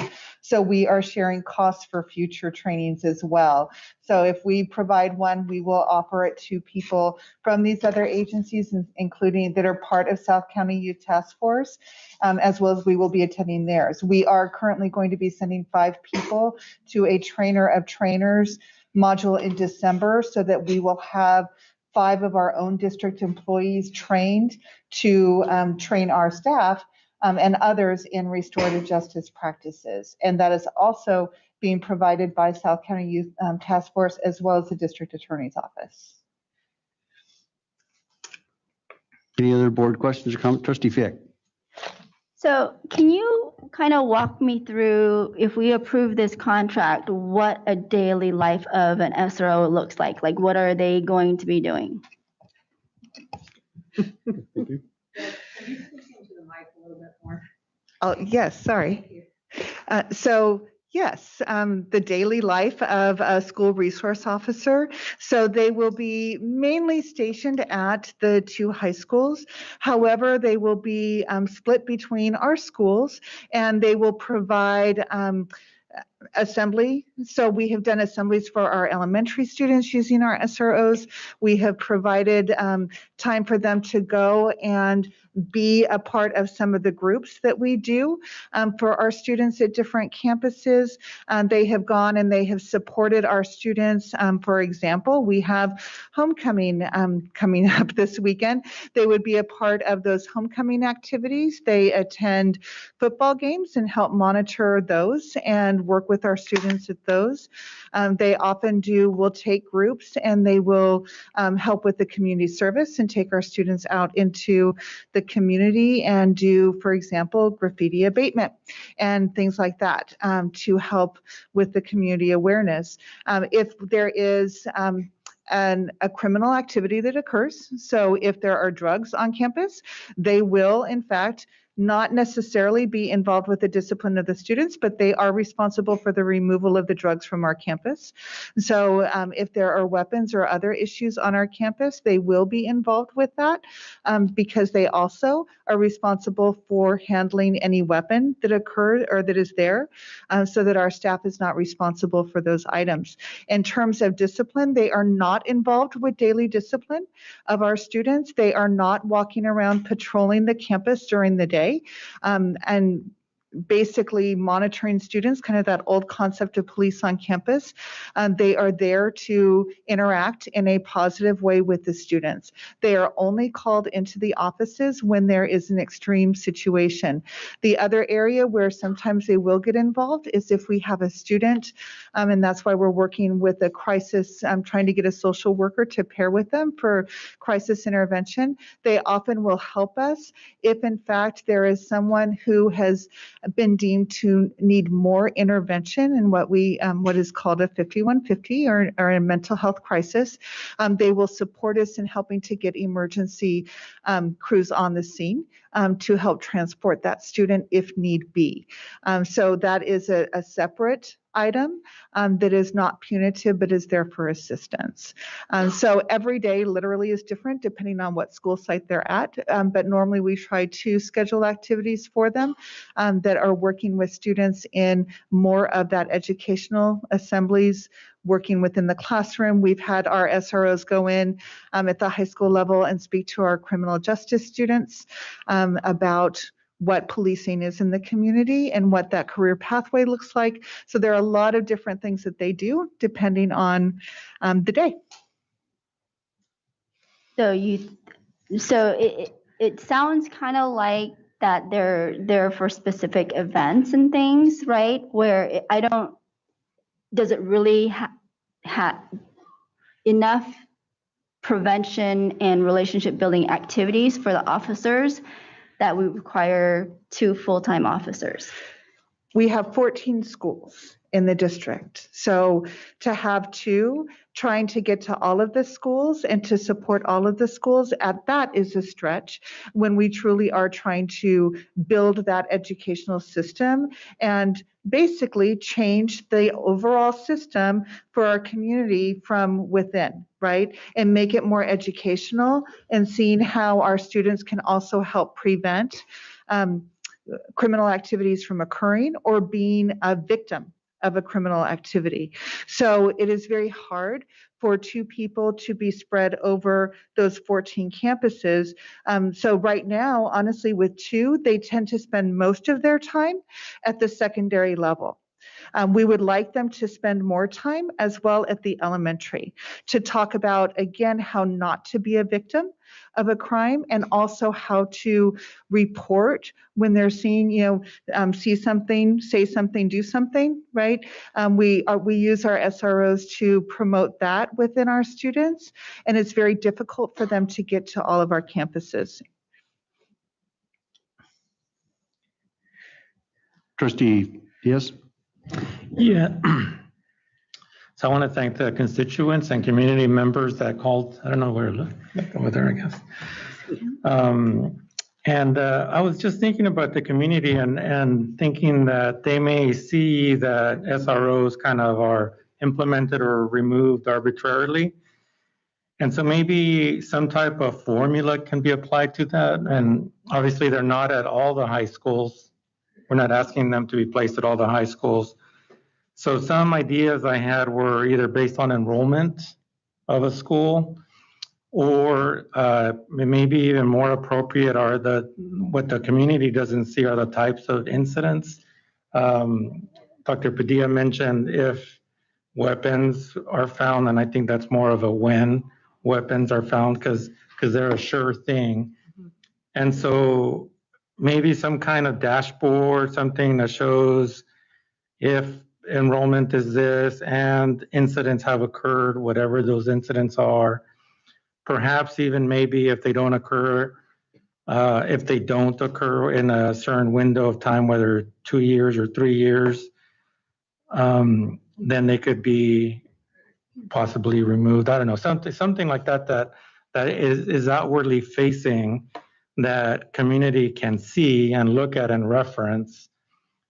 So we are sharing costs for future trainings as well. So if we provide one, we will offer it to people from these other agencies, including that are part of South County Youth Task Force, as well as we will be attending theirs. We are currently going to be sending 5 people to a trainer of trainers module in December, so that we will have 5 of our own district employees trained to train our staff and others in restorative justice practices. And that is also being provided by South County Youth Task Force, as well as the District Attorney's Office. Any other board questions or comments? Trustee Fick. So can you kind of walk me through, if we approve this contract, what a daily life of an SRO looks like? Like, what are they going to be doing? Oh, yes, sorry. So yes, the daily life of a school resource officer. So they will be mainly stationed at the 2 high schools. However, they will be split between our schools, and they will provide assembly. So we have done assemblies for our elementary students using our SROs. We have provided time for them to go and be a part of some of the groups that we do for our students at different campuses. They have gone and they have supported our students. For example, we have homecoming coming up this weekend. They would be a part of those homecoming activities. They attend football games and help monitor those and work with our students at those. They often will take groups, and they will help with the community service and take our students out into the community and do, for example, graffiti abatement and things like that to help with the community awareness. If there is a criminal activity that occurs, so if there are drugs on campus, they will, in fact, not necessarily be involved with the discipline of the students, but they are responsible for the removal of the drugs from our campus. So if there are weapons or other issues on our campus, they will be involved with that because they also are responsible for handling any weapon that occurred or that is there, so that our staff is not responsible for those items. In terms of discipline, they are not involved with daily discipline of our students. They are not walking around patrolling the campus during the day. And basically monitoring students, kind of that old concept of police on campus. They are there to interact in a positive way with the students. They are only called into the offices when there is an extreme situation. The other area where sometimes they will get involved is if we have a student, and that's why we're working with a crisis, trying to get a social worker to pair with them for crisis intervention. They often will help us if in fact there is someone who has been deemed to need more intervention in what is called a 5150 or a mental health crisis. They will support us in helping to get emergency crews on the scene to help transport that student if need be. So that is a separate item that is not punitive but is there for assistance. So every day literally is different depending on what school site they're at, but normally we try to schedule activities for them that are working with students in more of that educational assemblies, working within the classroom. We've had our SROs go in at the high school level and speak to our criminal justice students about what policing is in the community and what that career pathway looks like. So there are a lot of different things that they do depending on the day. So it sounds kind of like that they're there for specific events and things, right? Where does it really have enough prevention and relationship building activities for the officers that we require 2 full-time officers. We have 14 schools in the district. So to have 2, trying to get to all of the schools and to support all of the schools, that is a stretch when we truly are trying to build that educational system and basically change the overall system for our community from within, right? And make it more educational and seeing how our students can also help prevent criminal activities from occurring or being a victim of a criminal activity. So it is very hard for 2 people to be spread over those 14 campuses. So right now, honestly, with 2, they tend to spend most of their time at the secondary level. We would like them to spend more time as well at the elementary to talk about, again, how not to be a victim of a crime and also how to report when they're seeing, see something, say something, do something, right? We use our SROs to promote that within our students, and it's very difficult for them to get to all of our campuses. Trustee Diaz? Yeah. So I want to thank the constituents and community members that called. I don't know where, look over there, I guess. I was just thinking about the community and thinking that they may see that SROs kind of are implemented or removed arbitrarily. And so maybe some type of formula can be applied to that. And obviously they're not at all the high schools. We're not asking them to be placed at all the high schools. So some ideas I had were either based on enrollment of a school, or maybe even more appropriate are what the community doesn't see are the types of incidents. Dr. Padilla mentioned if weapons are found, and I think that's more of a when weapons are found because they're a sure thing. And so maybe some kind of dashboard, something that shows if enrollment is this and incidents have occurred, whatever those incidents are. Perhaps even maybe if they don't occur in a certain window of time, whether 2 years or 3 years, then they could be possibly removed. I don't know, something like that is outwardly facing, that community can see and look at and reference,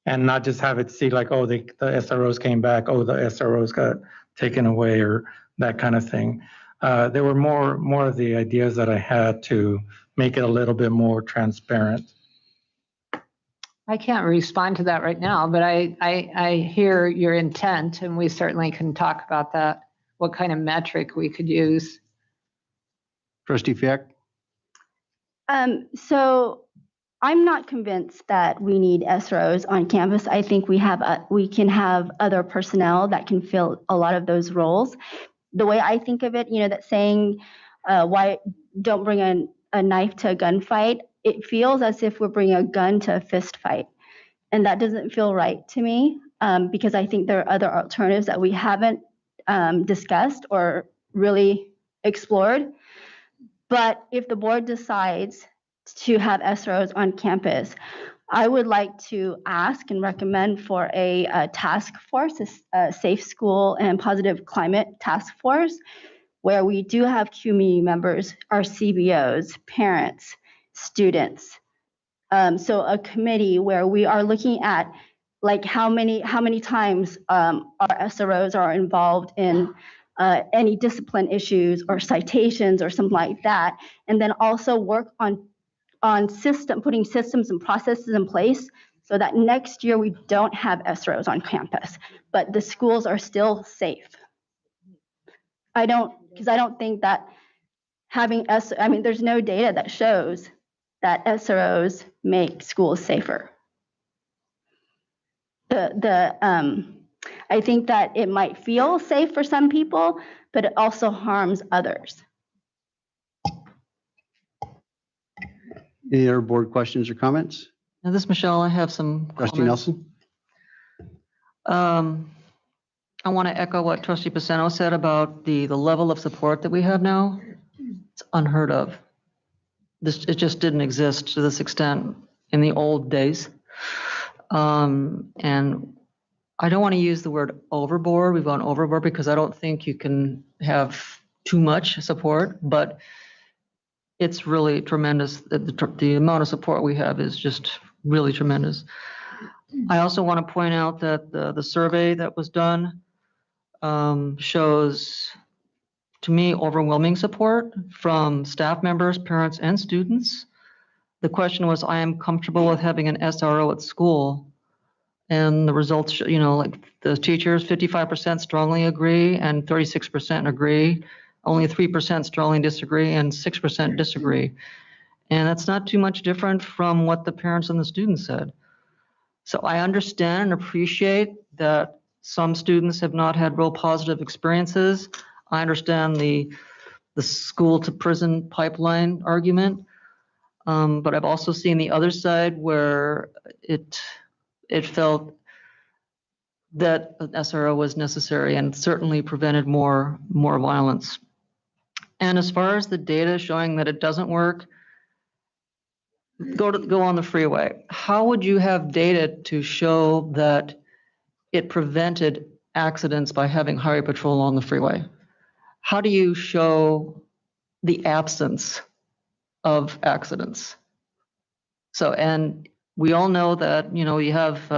and not just have it see like, oh, the SROs came back, oh, the SROs got taken away, or that kind of thing. There were more of the ideas that I had to make it a little bit more transparent. I can't respond to that right now, but I hear your intent, and we certainly can talk about that, what kind of metric we could use. Trustee Fiak? So I'm not convinced that we need SROs on campus. I think we can have other personnel that can fill a lot of those roles. The way I think of it, that saying, why don't bring a knife to a gunfight, it feels as if we're bringing a gun to a fist fight. And that doesn't feel right to me, because I think there are other alternatives that we haven't discussed or really explored. But if the board decides to have SROs on campus, I would like to ask and recommend for a task force, a safe school and positive climate task force, where we do have community members, our CBOs, parents, students. So a committee where we are looking at like how many times our SROs are involved in any discipline issues or citations or something like that, and then also work on putting systems and processes in place so that next year we don't have SROs on campus, but the schools are still safe. Because I don't think that having there's no data that shows that SROs make schools safer. I think that it might feel safe for some people, but it also harms others. Any other board questions or comments? Now, this is Michelle. I have some Trustee comments. Nelson? I want to echo what Trustee Paceno said about the level of support that we have now. unheard of. It just didn't exist to this extent in the old days. And I don't want to use the word overboard. We've gone overboard because I don't think you can have too much support, but it's really tremendous. The amount of support we have is just really tremendous. I also want to point out that the survey that was done shows, to me, overwhelming support from staff members, parents, and students. The question was, I am comfortable with having an SRO at school. And the results, like the teachers, 55% strongly agree and 36% agree. Only 3% strongly disagree and 6% disagree. And that's not too much different from what the parents and the students said. So I understand and appreciate that some students have not had real positive experiences. I understand the school to prison pipeline argument. But I've also seen the other side where it felt that an SRO was necessary and certainly prevented more violence. And as far as the data showing that it doesn't work, go on the freeway. How would you have data to show that it prevented accidents by having highway patrol on the freeway? How do you show the absence of accidents? So, and we all know that, you have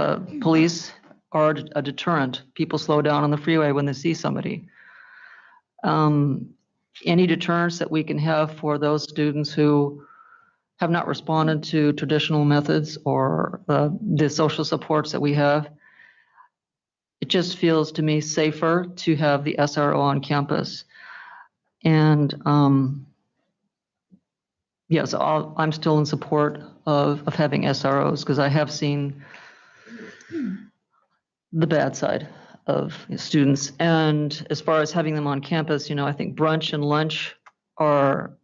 police are a deterrent. People slow down on the freeway when they see somebody. Any deterrence that we can have for those students who have not responded to traditional methods or the social supports that we have, it just feels to me safer to have the SRO on campus. And yes, I'm still in support of having SROs because I have seen the bad side of students. And as far as having them on campus, I think brunch and lunch are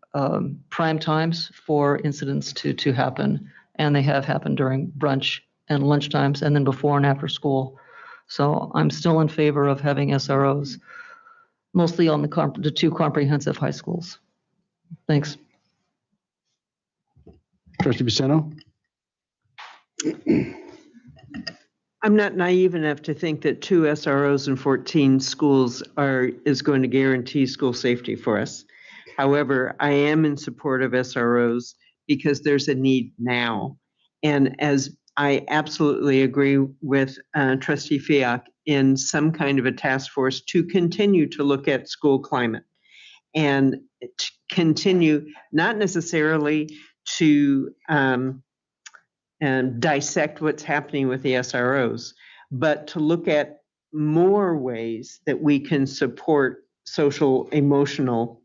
prime times for incidents to happen. And they have happened during brunch and lunch times and then before and after school. So I'm still in favor of having SROs, mostly on the two comprehensive high schools. Thanks. Trustee Viceno? I'm not naive enough to think that 2 SROs in 14 schools is going to guarantee school safety for us. However, I am in support of SROs because there's a need now. And as I absolutely agree with Trustee Fiak in some kind of a task force to continue to look at school climate and to continue not necessarily to and dissect what's happening with the SROs, but to look at more ways that we can support social, emotional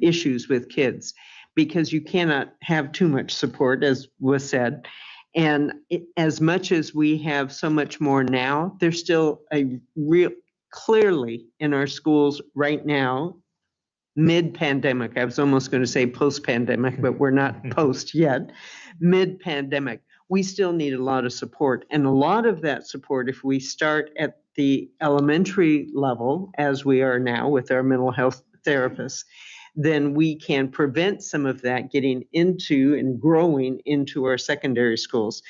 issues with kids, because you cannot have too much support, as was said. And as much as we have so much more now, there's still a real, clearly in our schools right now, mid-pandemic, I was almost going to say post-pandemic, but we're not post yet, mid-pandemic, we still need a lot of support. And a lot of that support, if we start at the elementary level, as we are now with our mental health therapists, then we can prevent some of that getting into and growing into our secondary schools.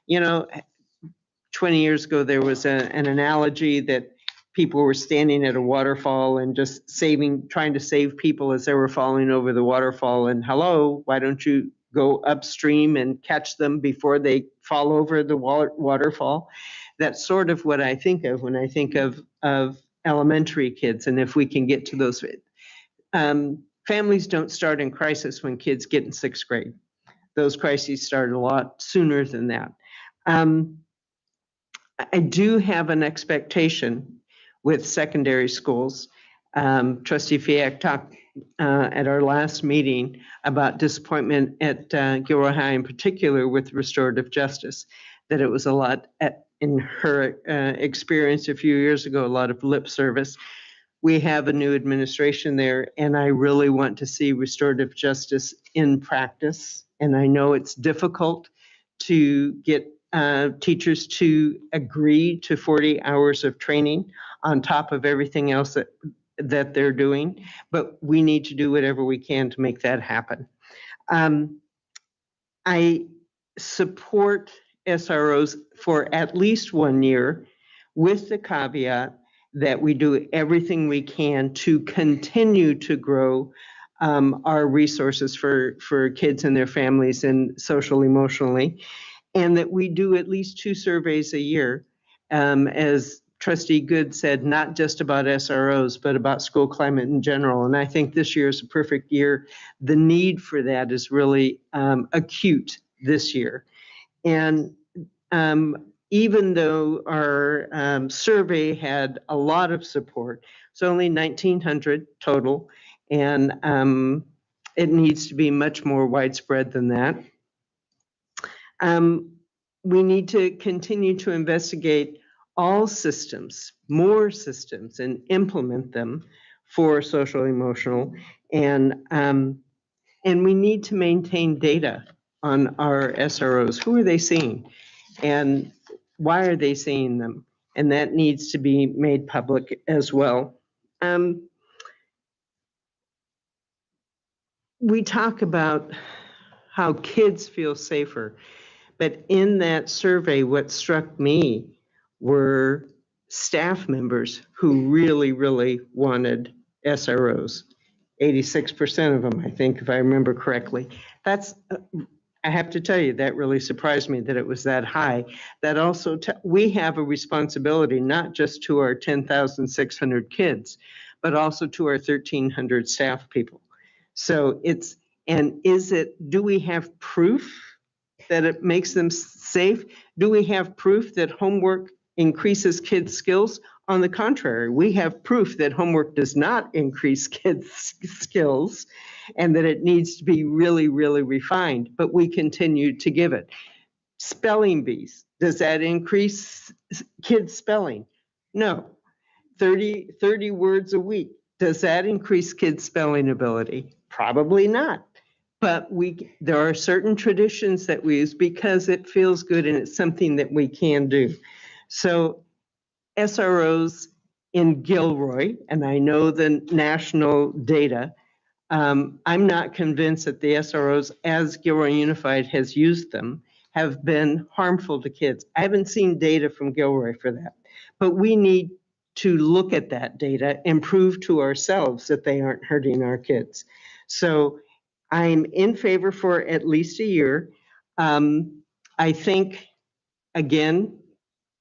20 years ago, there was an analogy that people were standing at a waterfall and just trying to save people as they were falling over the waterfall. And hello, why don't you go upstream and catch them before they fall over the waterfall? That's sort of what I think of when I think of elementary kids. And if we can get to those, families don't start in crisis when kids get in 6th grade. Those crises start a lot sooner than that. I do have an expectation with secondary schools. Trustee Fiak talked at our last meeting about disappointment at Gilroy High in particular with restorative justice, that it was a lot in her experience a few years ago, a lot of lip service. We have a new administration there, and I really want to see restorative justice in practice. And I know it's difficult to get teachers to agree to 40 hours of training on top of everything else that that they're doing, but we need to do whatever we can to make that happen. I support SROs for at least 1 year with the caveat that we do everything we can to continue to grow our resources for kids and their families and social emotionally, and that we do at least 2 surveys a year. As Trustee Good said, not just about SROs, but about school climate in general. And I think this year is a perfect year. The need for that is really acute this year. And even though our survey had a lot of support, it's only 1,900 total, and it needs to be much more widespread than that. We need to continue to investigate all systems, more systems, and implement them for social emotional, and we need to maintain data on our SROs. Who are they seeing, and why are they seeing them? And that needs to be made public as well. We talk about how kids feel safer, but in that survey, what struck me were staff members who really, really wanted SROs. 86% of them, I think, if I remember correctly. That's, I have to tell you, that really surprised me that it was that high. That also, we have a responsibility not just to our 10,600 kids, but also to our 1,300 staff people. So it's, and is it, do we have proof that it makes them safe? Do we have proof that homework increases kids' skills? On the contrary, we have proof that homework does not increase kids' skills and that it needs to be really, really refined, but we continue to give it. Spelling bees, does that increase kids' spelling? No. 30 words a week, does that increase kids' spelling ability? Probably not. But there are certain traditions that we use because it feels good and it's something that we can do. So SROs in Gilroy, and I know the national data, I'm not convinced that the SROs, as Gilroy Unified has used them, have been harmful to kids. I haven't seen data from Gilroy for that, but we need to look at that data and prove to ourselves that they aren't hurting our kids. So I'm in favor for at least a year. I think, again,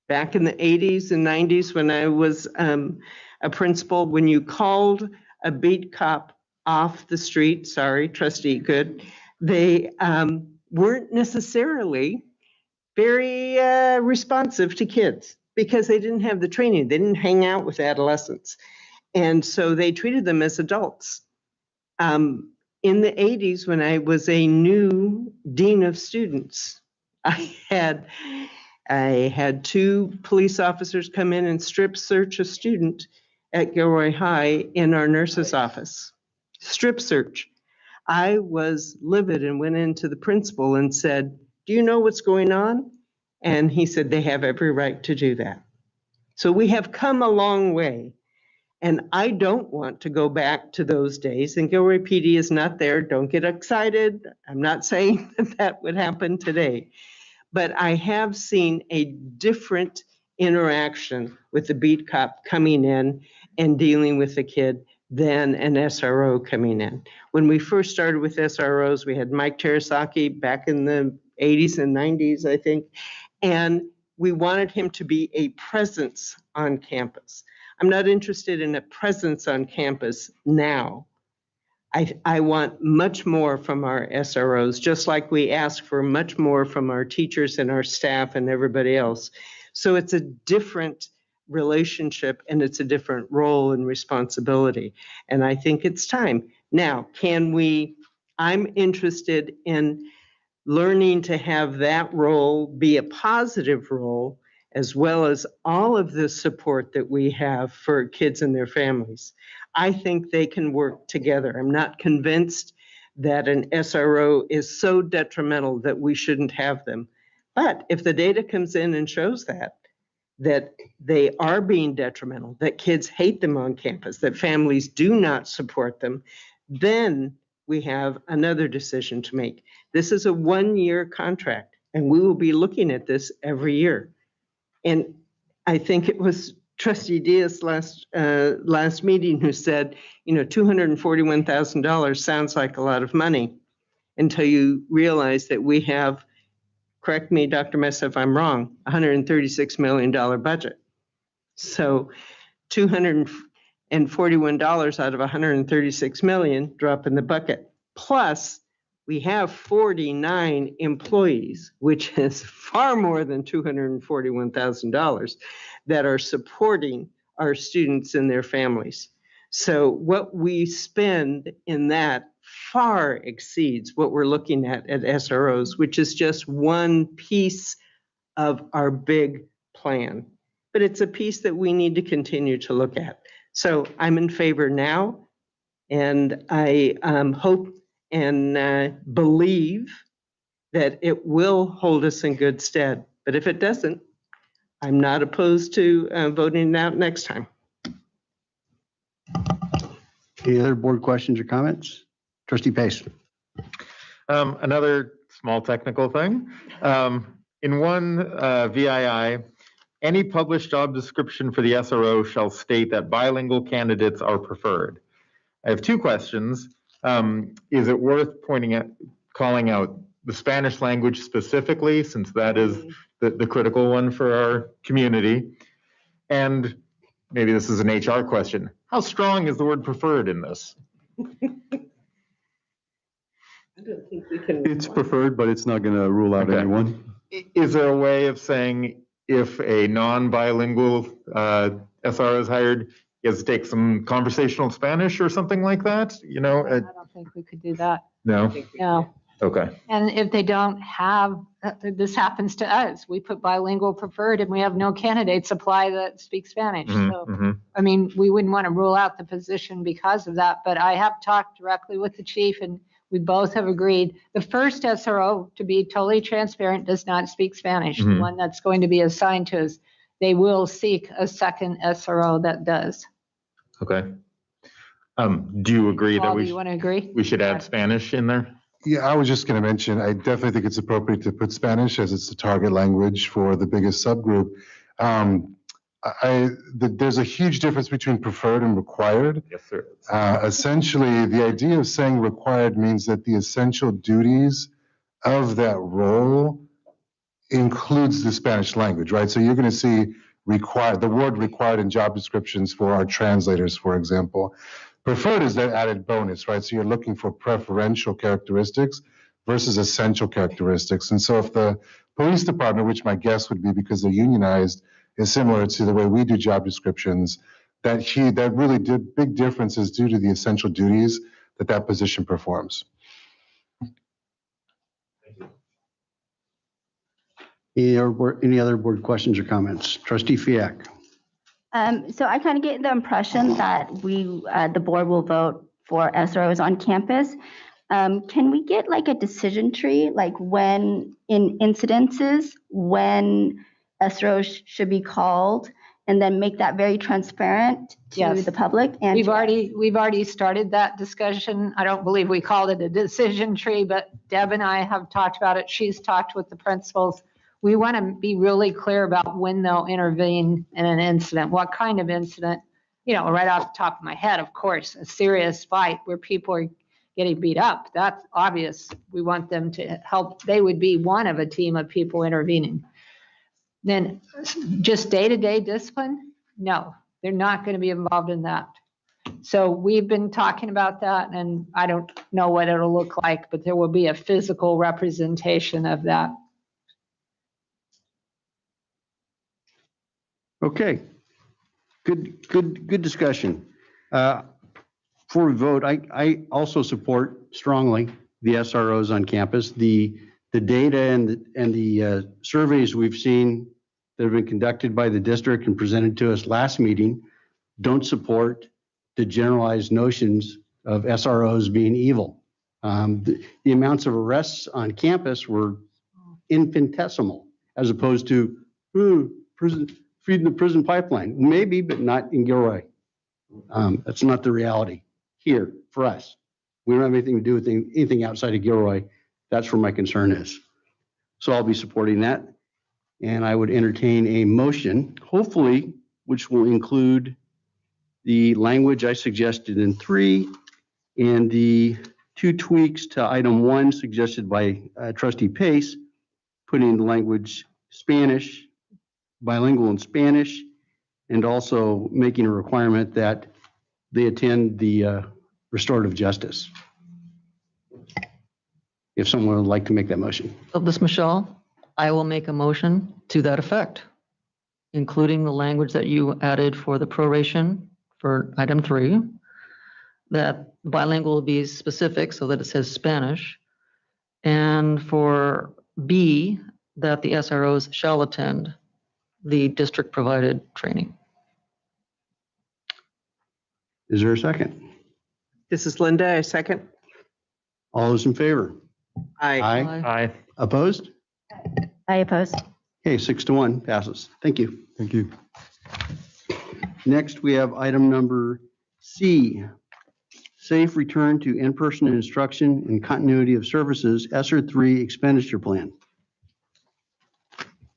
back in the 80s and 90s when I was a principal, when you called a beat cop off the street, sorry, Trustee Good, they weren't necessarily very responsive to kids because they didn't have the training. They didn't hang out with adolescents. And so they treated them as adults. In the 80s, when I was a new dean of students, I had 2 police officers come in and strip search a student at Gilroy High in our nurse's office. Strip search. I was livid and went into the principal and said, "Do you know what's going on?" And he said, "They have every right to do that." So we have come a long way. And I don't want to go back to those days. And Gilroy PD is not there. Don't get excited. I'm not saying that that would happen today. But I have seen a different interaction with the beat cop coming in and dealing with the kid than an SRO coming in. When we first started with SROs, we had Mike Terasaki back in the 80s and 90s, I think. And we wanted him to be a presence on campus. I'm not interested in a presence on campus now. I want much more from our SROs, just like we ask for much more from our teachers and our staff and everybody else. So it's a different relationship and it's a different role and responsibility. And I think it's time. Now, I'm interested in learning to have that role be a positive role, as well as all of the support that we have for kids and their families. I think they can work together. I'm not convinced that an SRO is so detrimental that we shouldn't have them. But if the data comes in and shows that, that they are being detrimental, that kids hate them on campus, that families do not support them, then we have another decision to make. This is a one-year contract, and we will be looking at this every year. And I think it was Trustee Diaz last meeting who said, $241,000 sounds like a lot of money until you realize that we have, correct me, Dr. Mesa, if I'm wrong, $136 million budget. So $241 out of $136 million drop in the bucket. Plus, we have 49 employees, which is far more than $241,000 that are supporting our students and their families. So what we spend in that far exceeds what we're looking at SROs, which is just one piece of our big plan. But it's a piece that we need to continue to look at. So I'm in favor now, and I hope and believe that it will hold us in good stead. But if it doesn't, I'm not opposed to voting it out next time. Any other board questions or comments? Trustee Pace. Another small technical thing. In one VII, any published job description for the SRO shall state that bilingual candidates are preferred. I have two questions. Is it worth calling out the Spanish language specifically, since that is the critical one for our community? And maybe this is an HR question. How strong is the word preferred in this? I don't think we can. It's preferred, but it's not going to rule out anyone. Is there a way of saying if a non-bilingual SRO is hired, he has to take some conversational Spanish or something like that? I don't think we could do that. No? No. Okay. And if they don't have, this happens to us. We put bilingual preferred and we have no candidates apply that speak Spanish. So, I mean, we wouldn't want to rule out the position because of that, but I have talked directly with the chief and we both have agreed. The first SRO, to be totally transparent, does not speak Spanish. The one that's going to be assigned to us, they will seek a second SRO that does. Okay. Do you agree Paul, that do you want to agree? we should add Spanish in there? Yeah, I was just going to mention, I definitely think it's appropriate to put Spanish as it's the target language for the biggest subgroup. There's a huge difference between preferred and required. Yes, sir. Essentially, the idea of saying required means that the essential duties of that role includes the Spanish language, right? So you're going to see the word required in job descriptions for our translators, for example. Preferred is that added bonus, right? So you're looking for preferential characteristics versus essential characteristics. And so if the police department, which my guess would be because they're unionized, is similar to the way we do job descriptions, that really big difference is due to the essential duties that position performs. Any other board questions or comments? Trustee Fiak. So I kind of get the impression that the board will vote for SROs on campus. Can we get like a decision tree, like when in incidences, when SROs should be called, and then make that very transparent to the public? And we've already started that discussion. I don't believe we called it a decision tree, but Deb and I have talked about it. She's talked with the principals. We want to be really clear about when they'll intervene in an incident, what kind of incident, right off the top of my head, of course, a serious fight where people are getting beat up. That's obvious. We want them to help. They would be one of a team of people intervening. Then just day-to-day discipline? No, they're not going to be involved in that. So we've been talking about that, and I don't know what it'll look like, but there will be a physical representation of that. Okay, good discussion. Before we vote, I also support strongly the SROs on campus. The data and the surveys we've seen that have been conducted by the district and presented to us last meeting don't support the generalized notions of SROs being evil. The amounts of arrests on campus were infinitesimal, as opposed to feeding the prison pipeline. Maybe, but not in Gilroy. That's not the reality here for us. We don't have anything to do with anything outside of Gilroy. That's where my concern is. So I'll be supporting that. And I would entertain a motion, hopefully, which will include the language I suggested in 3 and the 2 tweaks to item 1 suggested by Trustee Pace, putting the language Spanish, bilingual in Spanish, and also making a requirement that they attend the restorative justice. If someone would like to make that motion. Of this, Michelle, I will make a motion to that effect, including the language that you added for the proration for item 3, that bilingual will be specific so that it says Spanish, and for B, that the SROs shall attend the district-provided training. Is there a second? This is Linda, I second. All those in favor? Aye. Aye. Opposed? I oppose. Okay, 6-1 passes. Thank you. Thank you. Next, we have item number C, safe return to in-person instruction and continuity of services, ESSER 3 expenditure plan.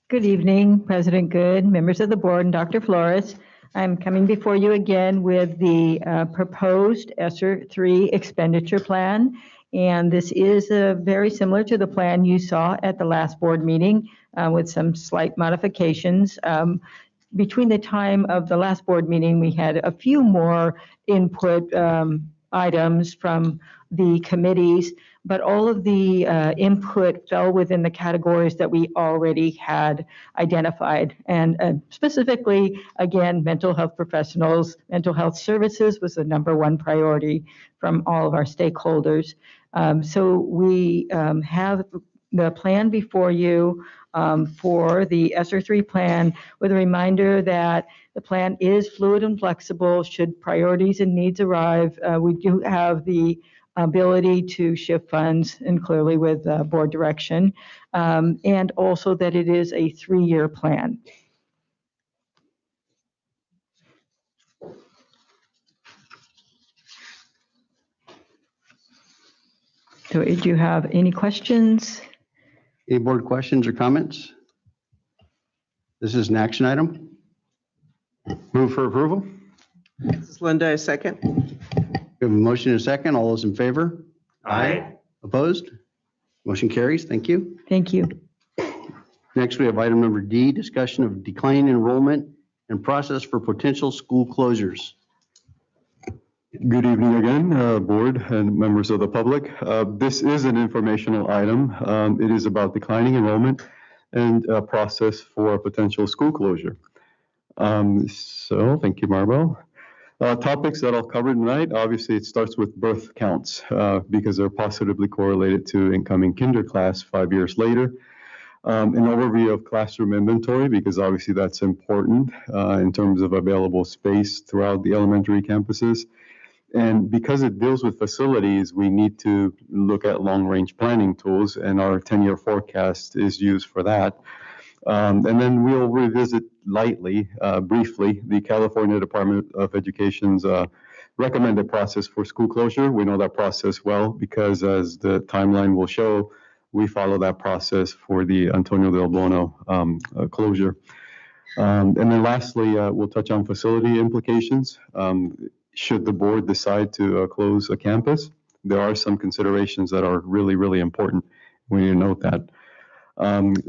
Good evening, President Good, members of the board, and Dr. Flores. I'm coming before you again with the proposed ESSER 3 expenditure plan. And this is very similar to the plan you saw at the last board meeting with some slight modifications. Between the time of the last board meeting, we had a few more input items from the committees, but all of the input fell within the categories that we already had identified. And specifically, again, mental health professionals, mental health services was the #1 priority from all of our stakeholders. So we have the plan before you for the ESSER 3 plan, with a reminder that the plan is fluid and flexible should priorities and needs arrive. We do have the ability to shift funds, and clearly with board direction, and also that it is a 3-year plan. So do you have any questions? Any board questions or comments? This is an action item. Move for approval. This is Linda, I second. We have a motion and a second. All those in favor? Aye. Opposed? Motion carries. Thank you. Thank you. Next, we have item number D, discussion of declining enrollment and process for potential school closures. Good evening again, board and members of the public. This is an informational item. It is about declining enrollment and a process for a potential school closure. So thank you, Maribel. Topics that I'll cover tonight, obviously it starts with birth counts because they're positively correlated to incoming kinder class 5 years later. An overview of classroom inventory, because obviously that's important in terms of available space throughout the elementary campuses. And because it deals with facilities, we need to look at long-range planning tools, and our 10-year forecast is used for that. And then we'll revisit lightly, briefly, the California Department of Education's recommended process for school closure. We know that process well because, as the timeline will show, we follow that process for the Antonio Del Bono closure. And then lastly, we'll touch on facility implications. Should the board decide to close a campus, there are some considerations that are really, really important. We need to note that.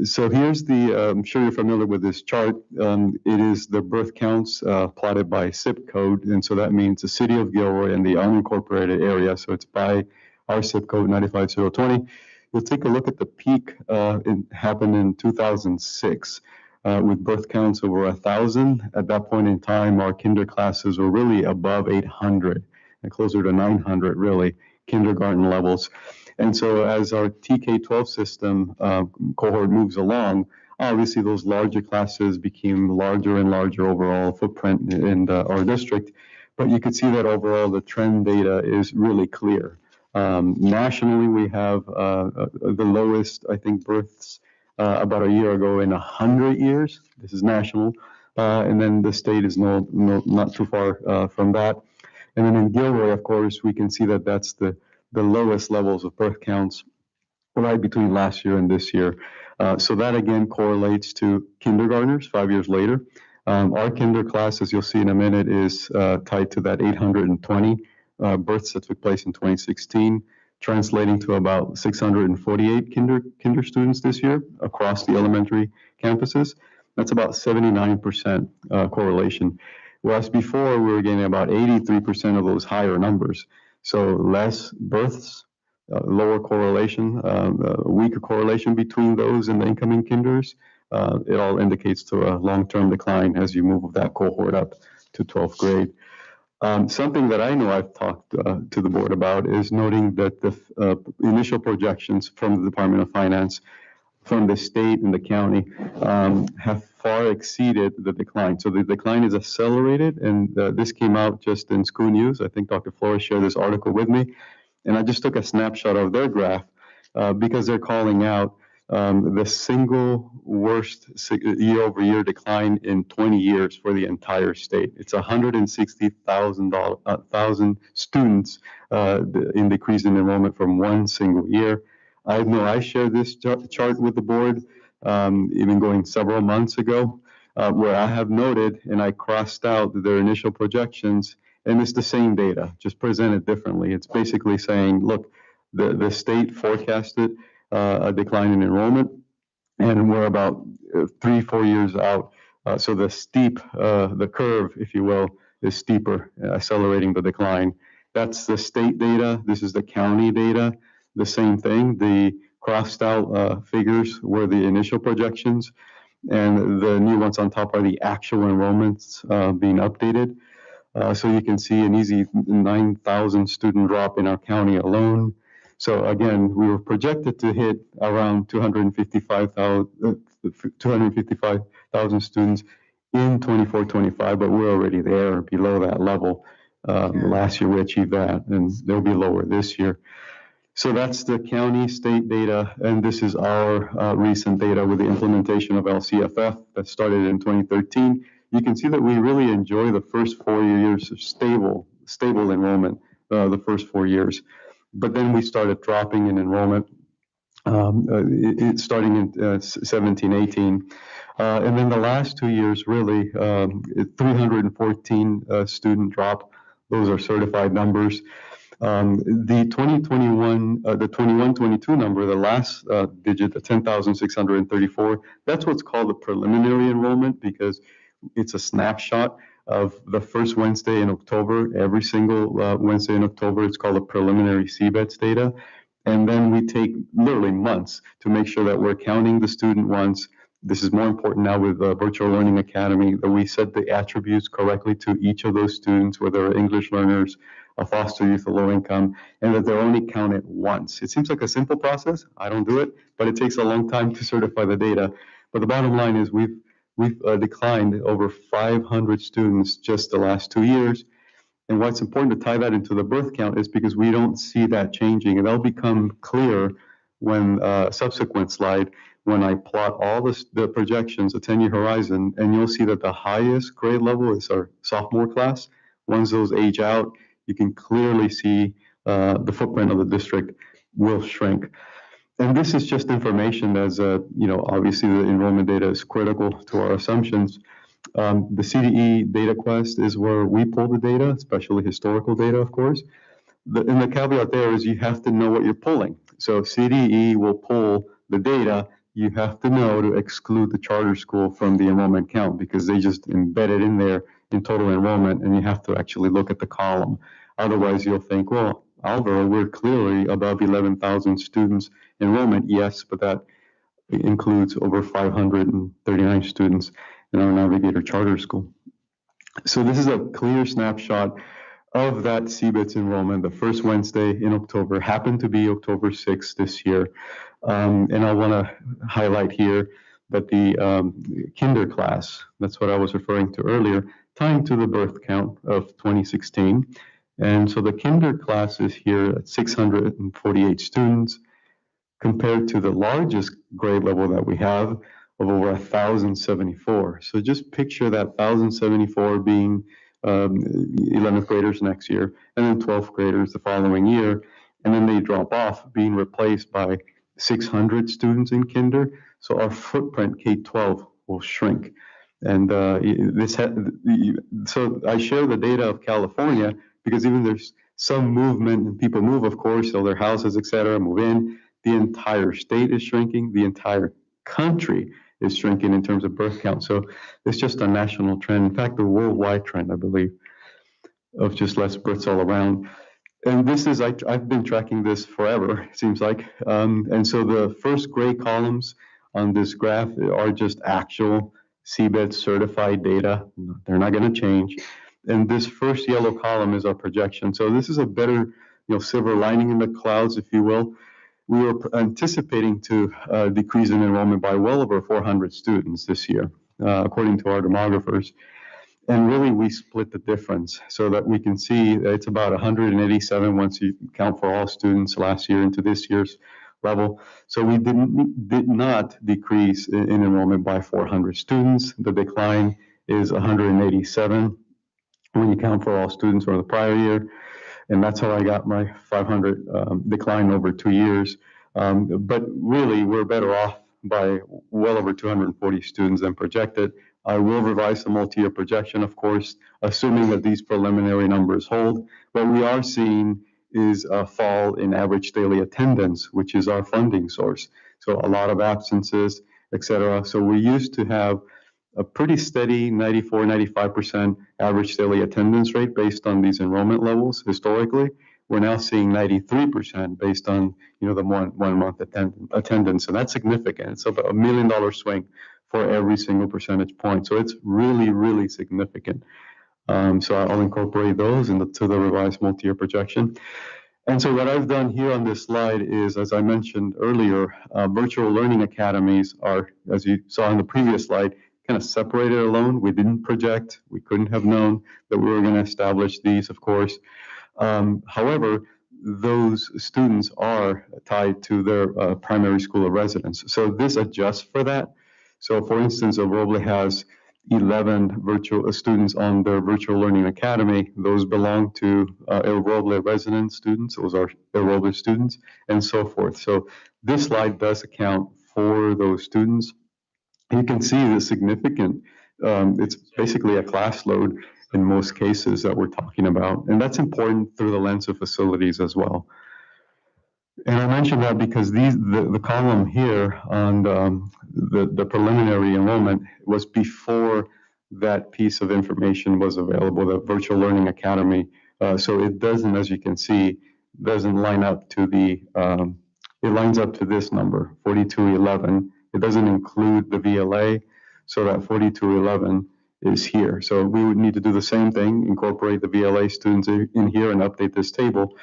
So here's the, I'm sure you're familiar with this chart. It is the birth counts plotted by zip code. And so that means the city of Gilroy and the unincorporated area. So it's by our zip code 95020. You'll take a look at the peak. It happened in 2006. With birth counts over 1,000. At that point in time, our kinder classes were really above 800 and closer to 900, really, kindergarten levels. And so as our TK-12 system cohort moves along, obviously those larger classes became larger and larger overall footprint in our district. But you could see that overall the trend data is really clear. Nationally, we have the lowest, I think, births about a year ago in 100 years. This is national. and then the state is not too far from that. And then in Gilroy, of course, we can see that that's the lowest levels of birth counts right between last year and this year. So that again correlates to kindergartners 5 years later. Our kinder class, as you'll see in a minute, is tied to that 820 births that took place in 2016, translating to about 648 kinder students this year across the elementary campuses. That's about 79% correlation. Whereas before we were getting about 83% of those higher numbers. So less births, lower correlation, weaker correlation between those and the incoming kinders. It all indicates to a long-term decline as you move that cohort up to 12th grade. Something that I know I've talked to the board about is noting that the initial projections from the Department of Finance, from the state and the county, have far exceeded the decline. So the decline is accelerated, and this came out just in School News. I think Dr. Flores shared this article with me, and I just took a snapshot of their graph because they're calling out the single worst year-over-year decline in 20 years for the entire state. It's 160,000 students in decrease in enrollment from one single year. I know I shared this chart with the board even going several months ago, where I have noted and I crossed out their initial projections, and it's the same data, just presented differently. It's basically saying, look, the state forecasted a decline in enrollment, and we're about 3-4 years out. So the curve, if you will, is steeper, accelerating the decline. That's the state data. This is the county data. The same thing. The crossed out figures were the initial projections, and the new ones on top are the actual enrollments being updated. So you can see an easy 9,000 student drop in our county alone. So again, we were projected to hit around 255,000 students in 24-25, but we're already there below that level. Last year we achieved that, and they'll be lower this year. So that's the county state data, and this is our recent data with the implementation of LCFF that started in 2013. You can see that we really enjoy the first 4 years of stable enrollment, the first 4 years. But then we started dropping in enrollment starting in 17, 18. And then the last 2 years, really, 314 student drop. Those are certified numbers. The 2021, the 21-22 number, the last digit, the 10,634, that's what's called the preliminary enrollment, because it's a snapshot of the first Wednesday in October. Every single Wednesday in October, it's called a preliminary CBETS data. And then we take literally months to make sure that we're counting the student once. This is more important now with Virtual Learning Academy, that we set the attributes correctly to each of those students, whether they're English learners, a foster youth, a low income, and that they're only counted once. It seems like a simple process. I don't do it, but it takes a long time to certify the data. But the bottom line is we've declined over 500 students just the last 2 years. And what's important to tie that into the birth count is because we don't see that changing. And that'll become clear when subsequent slide, when I plot all the projections, the 10-year horizon, and you'll see that the highest grade level is our sophomore class. Once those age out, you can clearly see the footprint of the district will shrink. And this is just information as, obviously the enrollment data is critical to our assumptions. The CDE data quest is where we pull the data, especially historical data, of course. And the caveat there is you have to know what you're pulling. So CDE will pull the data. You have to know to exclude the charter school from the enrollment count because they just embed it in there in total enrollment, and you have to actually look at the column. Otherwise, you'll think, well, Alvaro, we're clearly above 11,000 students enrollment. Yes, but that includes over 539 students in our Navigator Charter School. So this is a clear snapshot of that CBETS enrollment. The first Wednesday in October happened to be October 6th this year. And I want to highlight here that the kinder class, that's what I was referring to earlier, tying to the birth count of 2016. And so the kinder class is here at 648 students compared to the largest grade level that we have, of over 1,074. So just picture that 1,074 being 11th graders next year, and then 12th graders the following year, and then they drop off, being replaced by 600 students in kinder. So our footprint K-12 will shrink. And so I share the data of California because even there's some movement and people move, of course, sell their houses, et cetera, move in. The entire state is shrinking. The entire country is shrinking in terms of birth count. So it's just a national trend. In fact, a worldwide trend, I believe, of just less births all around. And this is, I've been tracking this forever, it seems like. And so the first gray columns on this graph are just actual CBED certified data. They're not going to change. And this first yellow column is our projection. So this is a better, silver lining in the clouds, if you will. We were anticipating to decrease in enrollment by well over 400 students this year, according to our demographers. And really, we split the difference so that we can see that it's about 187 once you count for all students last year into this year's level. So we did not decrease in enrollment by 400 students. The decline is 187 when you count for all students from the prior year. And that's how I got my 500 decline over 2 years. But really, we're better off by well over 240 students than projected. I will revise the multi-year projection, of course, assuming that these preliminary numbers hold. What we are seeing is a fall in average daily attendance, which is our funding source. So a lot of absences, et cetera. So we used to have a pretty steady 94, 95% average daily attendance rate based on these enrollment levels historically. We're now seeing 93% based on, the 1 month attendance. And that's significant. It's about $1 million swing for every single percentage point. So it's really, really significant. So I'll incorporate those into the revised multi-year projection. And so what I've done here on this slide is, as I mentioned earlier, virtual learning academies are, as you saw in the previous slide, kind of separated alone. We didn't project. We couldn't have known that we were going to establish these, of course. However, those students are tied to their primary school of residence. So this adjusts for that. So for instance, El Roble has 11 virtual students on their virtual learning academy. Those belong to El Roble resident students. Those are El Roble students and so forth. So this slide does account for those students. You can see the significant, it's basically a class load in most cases that we're talking about. And that's important through the lens of facilities as well. And I mentioned that because the column here on the preliminary enrollment was before that piece of information was available, the Virtual Learning Academy. So it doesn't, as you can see, doesn't line up to it lines up to this number, 4211. It doesn't include the VLA, so that 4211 is here. So we would need to do the same thing, incorporate the VLA students in here and update this table.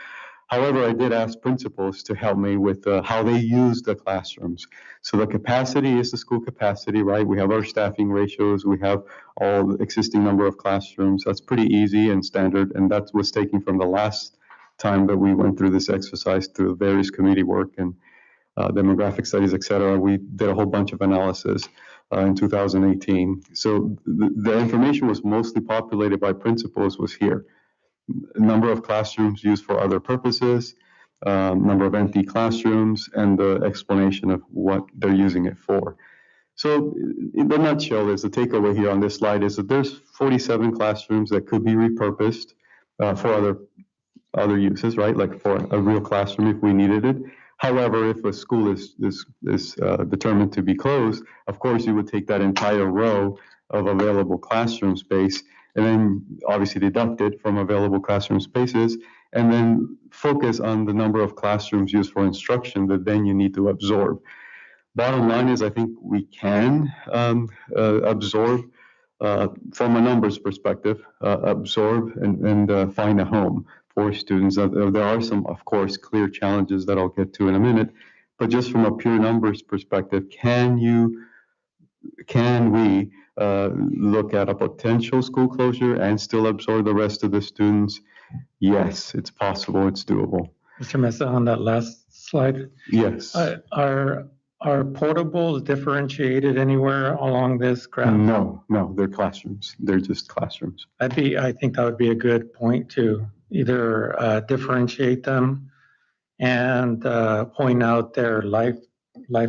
However, I did ask principals to help me with how they use the classrooms. So the capacity is the school capacity, right? We have our staffing ratios. We have all the existing number of classrooms. That's pretty easy and standard. And that was taken from the last time that we went through this exercise through various committee work and demographic studies, et cetera. We did a whole bunch of analysis in 2018. So the information was mostly populated by principals was here. Number of classrooms used for other purposes, number of empty classrooms, and the explanation of what they're using it for. So in the nutshell, is the takeaway here on this slide is that there's 47 classrooms that could be repurposed for other uses, right? Like for a real classroom if we needed it. However, if a school is determined to be closed, of course you would take that entire row of available classroom space and then obviously deduct it from available classroom spaces, and then focus on the number of classrooms used for instruction that then you need to absorb. Bottom line is, I think we can absorb, from a numbers perspective, absorb and find a home for students. There are some, of course, clear challenges that I'll get to in a minute, but just from a pure numbers perspective, can we look at a potential school closure and still absorb the rest of the students? Yes, it's possible, it's doable. Mr. Mesa, on that last slide. Yes. Are portables differentiated anywhere along this graph? No, they're classrooms. They're just classrooms. I think that would be a good point to either differentiate them and point out their life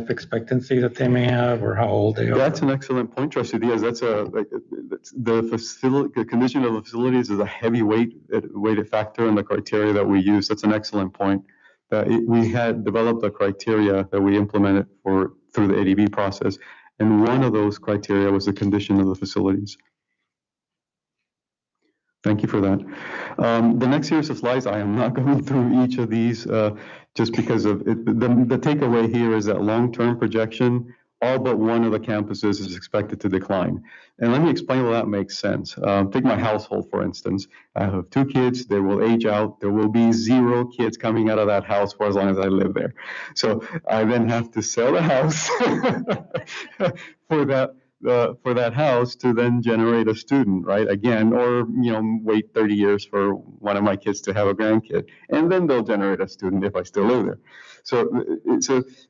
expectancy that they may have or how old they are. That's an excellent point, Trustee Diaz. That's the condition of the facilities is a heavy weighted factor in the criteria that we use. That's an excellent point. We had developed a criteria that we implemented through the ADB process, and one of those criteria was the condition of the facilities. Thank you for that. The next series of slides, I am not going through each of these just because of it. The takeaway here is that long-term projection, all but one of the campuses is expected to decline. And let me explain why that makes sense. Take my household, for instance. I have 2 kids. They will age out. There will be 0 kids coming out of that house for as long as I live there. So I then have to sell the house for that house to then generate a student, right? Again, or wait 30 years for one of my kids to have a grandkid, and then they'll generate a student if I still live there. So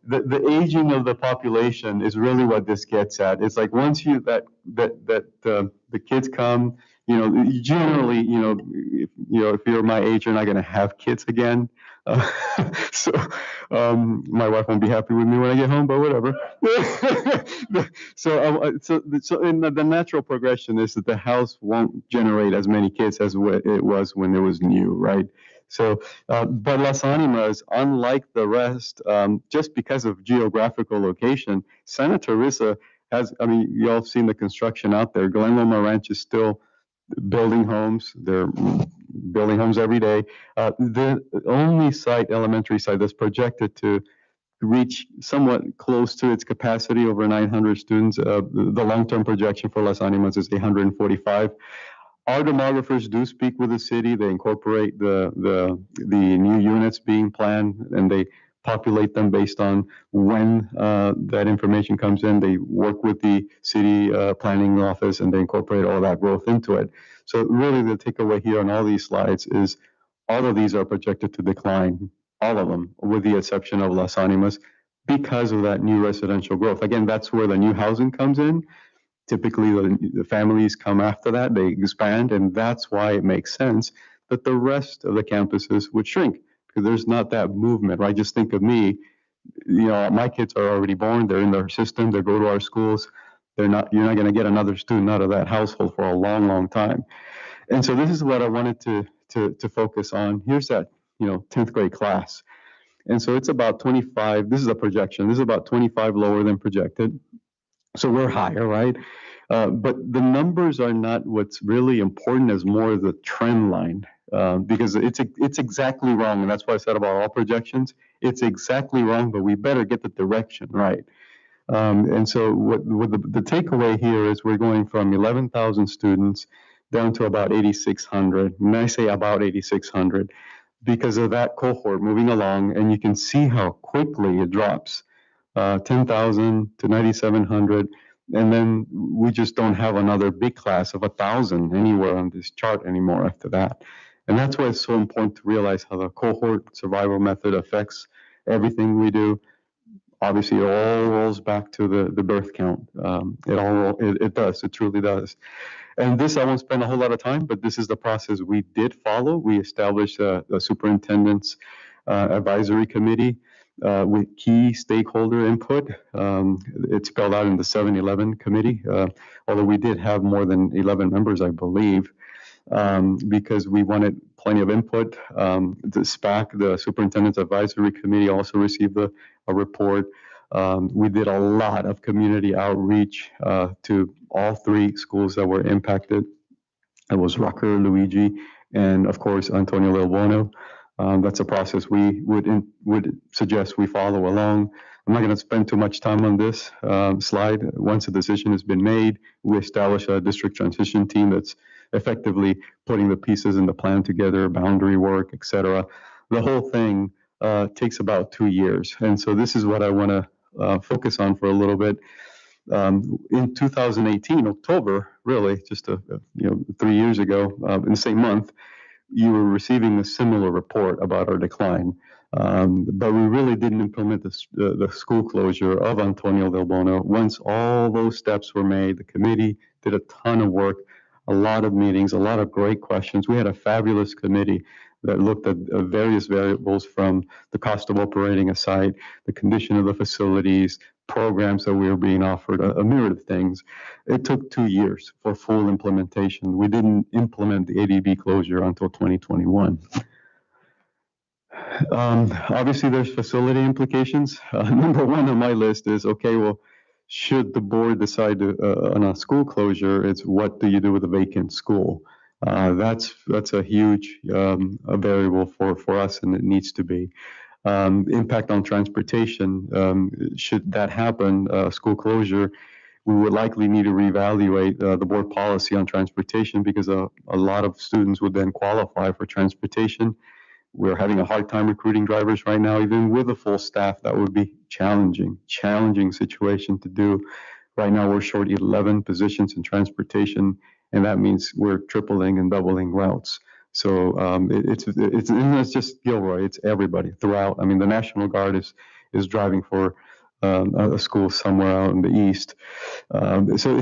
the aging of the population is really what this gets at. It's like once the kids come, generally, if you're my age, you're not going to have kids again. So my wife won't be happy with me when I get home, but whatever. So in the natural progression is that the house won't generate as many kids as it was when it was new, right? So, but Las Animas, unlike the rest, just because of geographical location, Santa Teresa has, you all have seen the construction out there. Glen Loma Ranch is still building homes. They're building homes every day. The only elementary site that's projected to reach somewhat close to its capacity, over 900 students. The long-term projection for Las Animas is 845. Our demographers do speak with the city. They incorporate the new units being planned, and they populate them based on when that information comes in. They work with the city planning office, and they incorporate all that growth into it. So really the takeaway here on all these slides is all of these are projected to decline, all of them, with the exception of Las Animas, because of that new residential growth. Again, that's where the new housing comes in. Typically, the families come after that, they expand, and that's why it makes sense that the rest of the campuses would shrink, because there's not that movement, right? Just think of me, my kids are already born, they're in our system, they go to our schools, you're not going to get another student out of that household for a long, long time. And so this is what I wanted to focus on. Here's that, 10th grade class. And so it's about 25, this is a projection, this is about 25 lower than projected. So we're higher, right? But the numbers are not what's really important, as more the trend line, because it's exactly wrong. And that's why I said about all projections, it's exactly wrong, but we better get the direction right. And so what the takeaway here is we're going from 11,000 students down to about 8,600. And I say about 8,600 because of that cohort moving along, and you can see how quickly it drops. 10,000 to 9,700, and then we just don't have another big class of 1,000 anywhere on this chart anymore after that. And that's why it's so important to realize how the cohort survival method affects everything we do. Obviously, it all rolls back to the birth count. It does, it truly does. And this, I won't spend a whole lot of time, but this is the process we did follow. We established a superintendent's advisory committee with key stakeholder input. It's spelled out in the 7-11 committee, although we did have more than 11 members, I believe, because we wanted plenty of input. The SPAC, the Superintendent's Advisory Committee, also received a report. We did a lot of community outreach to all 3 schools that were impacted. It was Rucker, Luigi, and of course, Antonio Lil Bono. That's a process we would suggest we follow along. I'm not going to spend too much time on this slide. Once a decision has been made, we establish a district transition team that's effectively putting the pieces in the plan together, boundary work, etc. The whole thing takes about 2 years. And so this is what I want to focus on for a little bit. In 2018, October, really, just 3 years ago, in the same month, you were receiving a similar report about our decline. But we really didn't implement the school closure of Antonio Del Bono. Once all those steps were made, the committee did a ton of work, a lot of meetings, a lot of great questions. We had a fabulous committee that looked at various variables from the cost of operating a site, the condition of the facilities, programs that we were being offered, a myriad of things. It took 2 years for full implementation. We didn't implement the ADB closure until 2021. Obviously, there's facility implications. Number one on my list is, okay, well, should the board decide on a school closure, it's what do you do with a vacant school? That's a huge a variable for us, and it needs to be. Impact on transportation, should that happen, school closure, we would likely need to reevaluate the board policy on transportation because a lot of students would then qualify for transportation. We're having a hard time recruiting drivers right now, even with a full staff. That would be challenging situation to do. Right now, we're short 11 positions in transportation, and that means we're tripling and doubling routes. So it's not just Gilroy, it's everybody throughout. I mean, the National Guard is driving for a school somewhere out in the east. So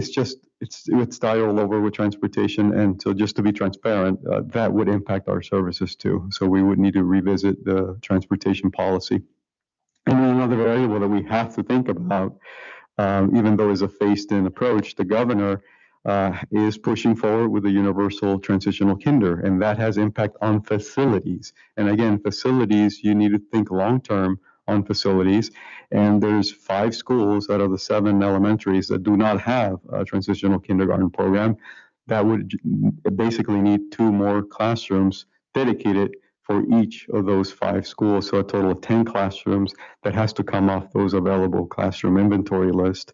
it's tied all over with transportation. And so just to be transparent, that would impact our services too. So we would need to revisit the transportation policy. And then another variable that we have to think about, even though it's a phased-in approach, the governor is pushing forward with the universal transitional kinder, and that has impact on facilities. And again, facilities, you need to think long-term on facilities, and there's 5 schools out of the 7 elementaries that do not have a transitional kindergarten program. That would basically need 2 more classrooms dedicated for each of those 5 schools, so a total of 10 classrooms that has to come off those available classroom inventory list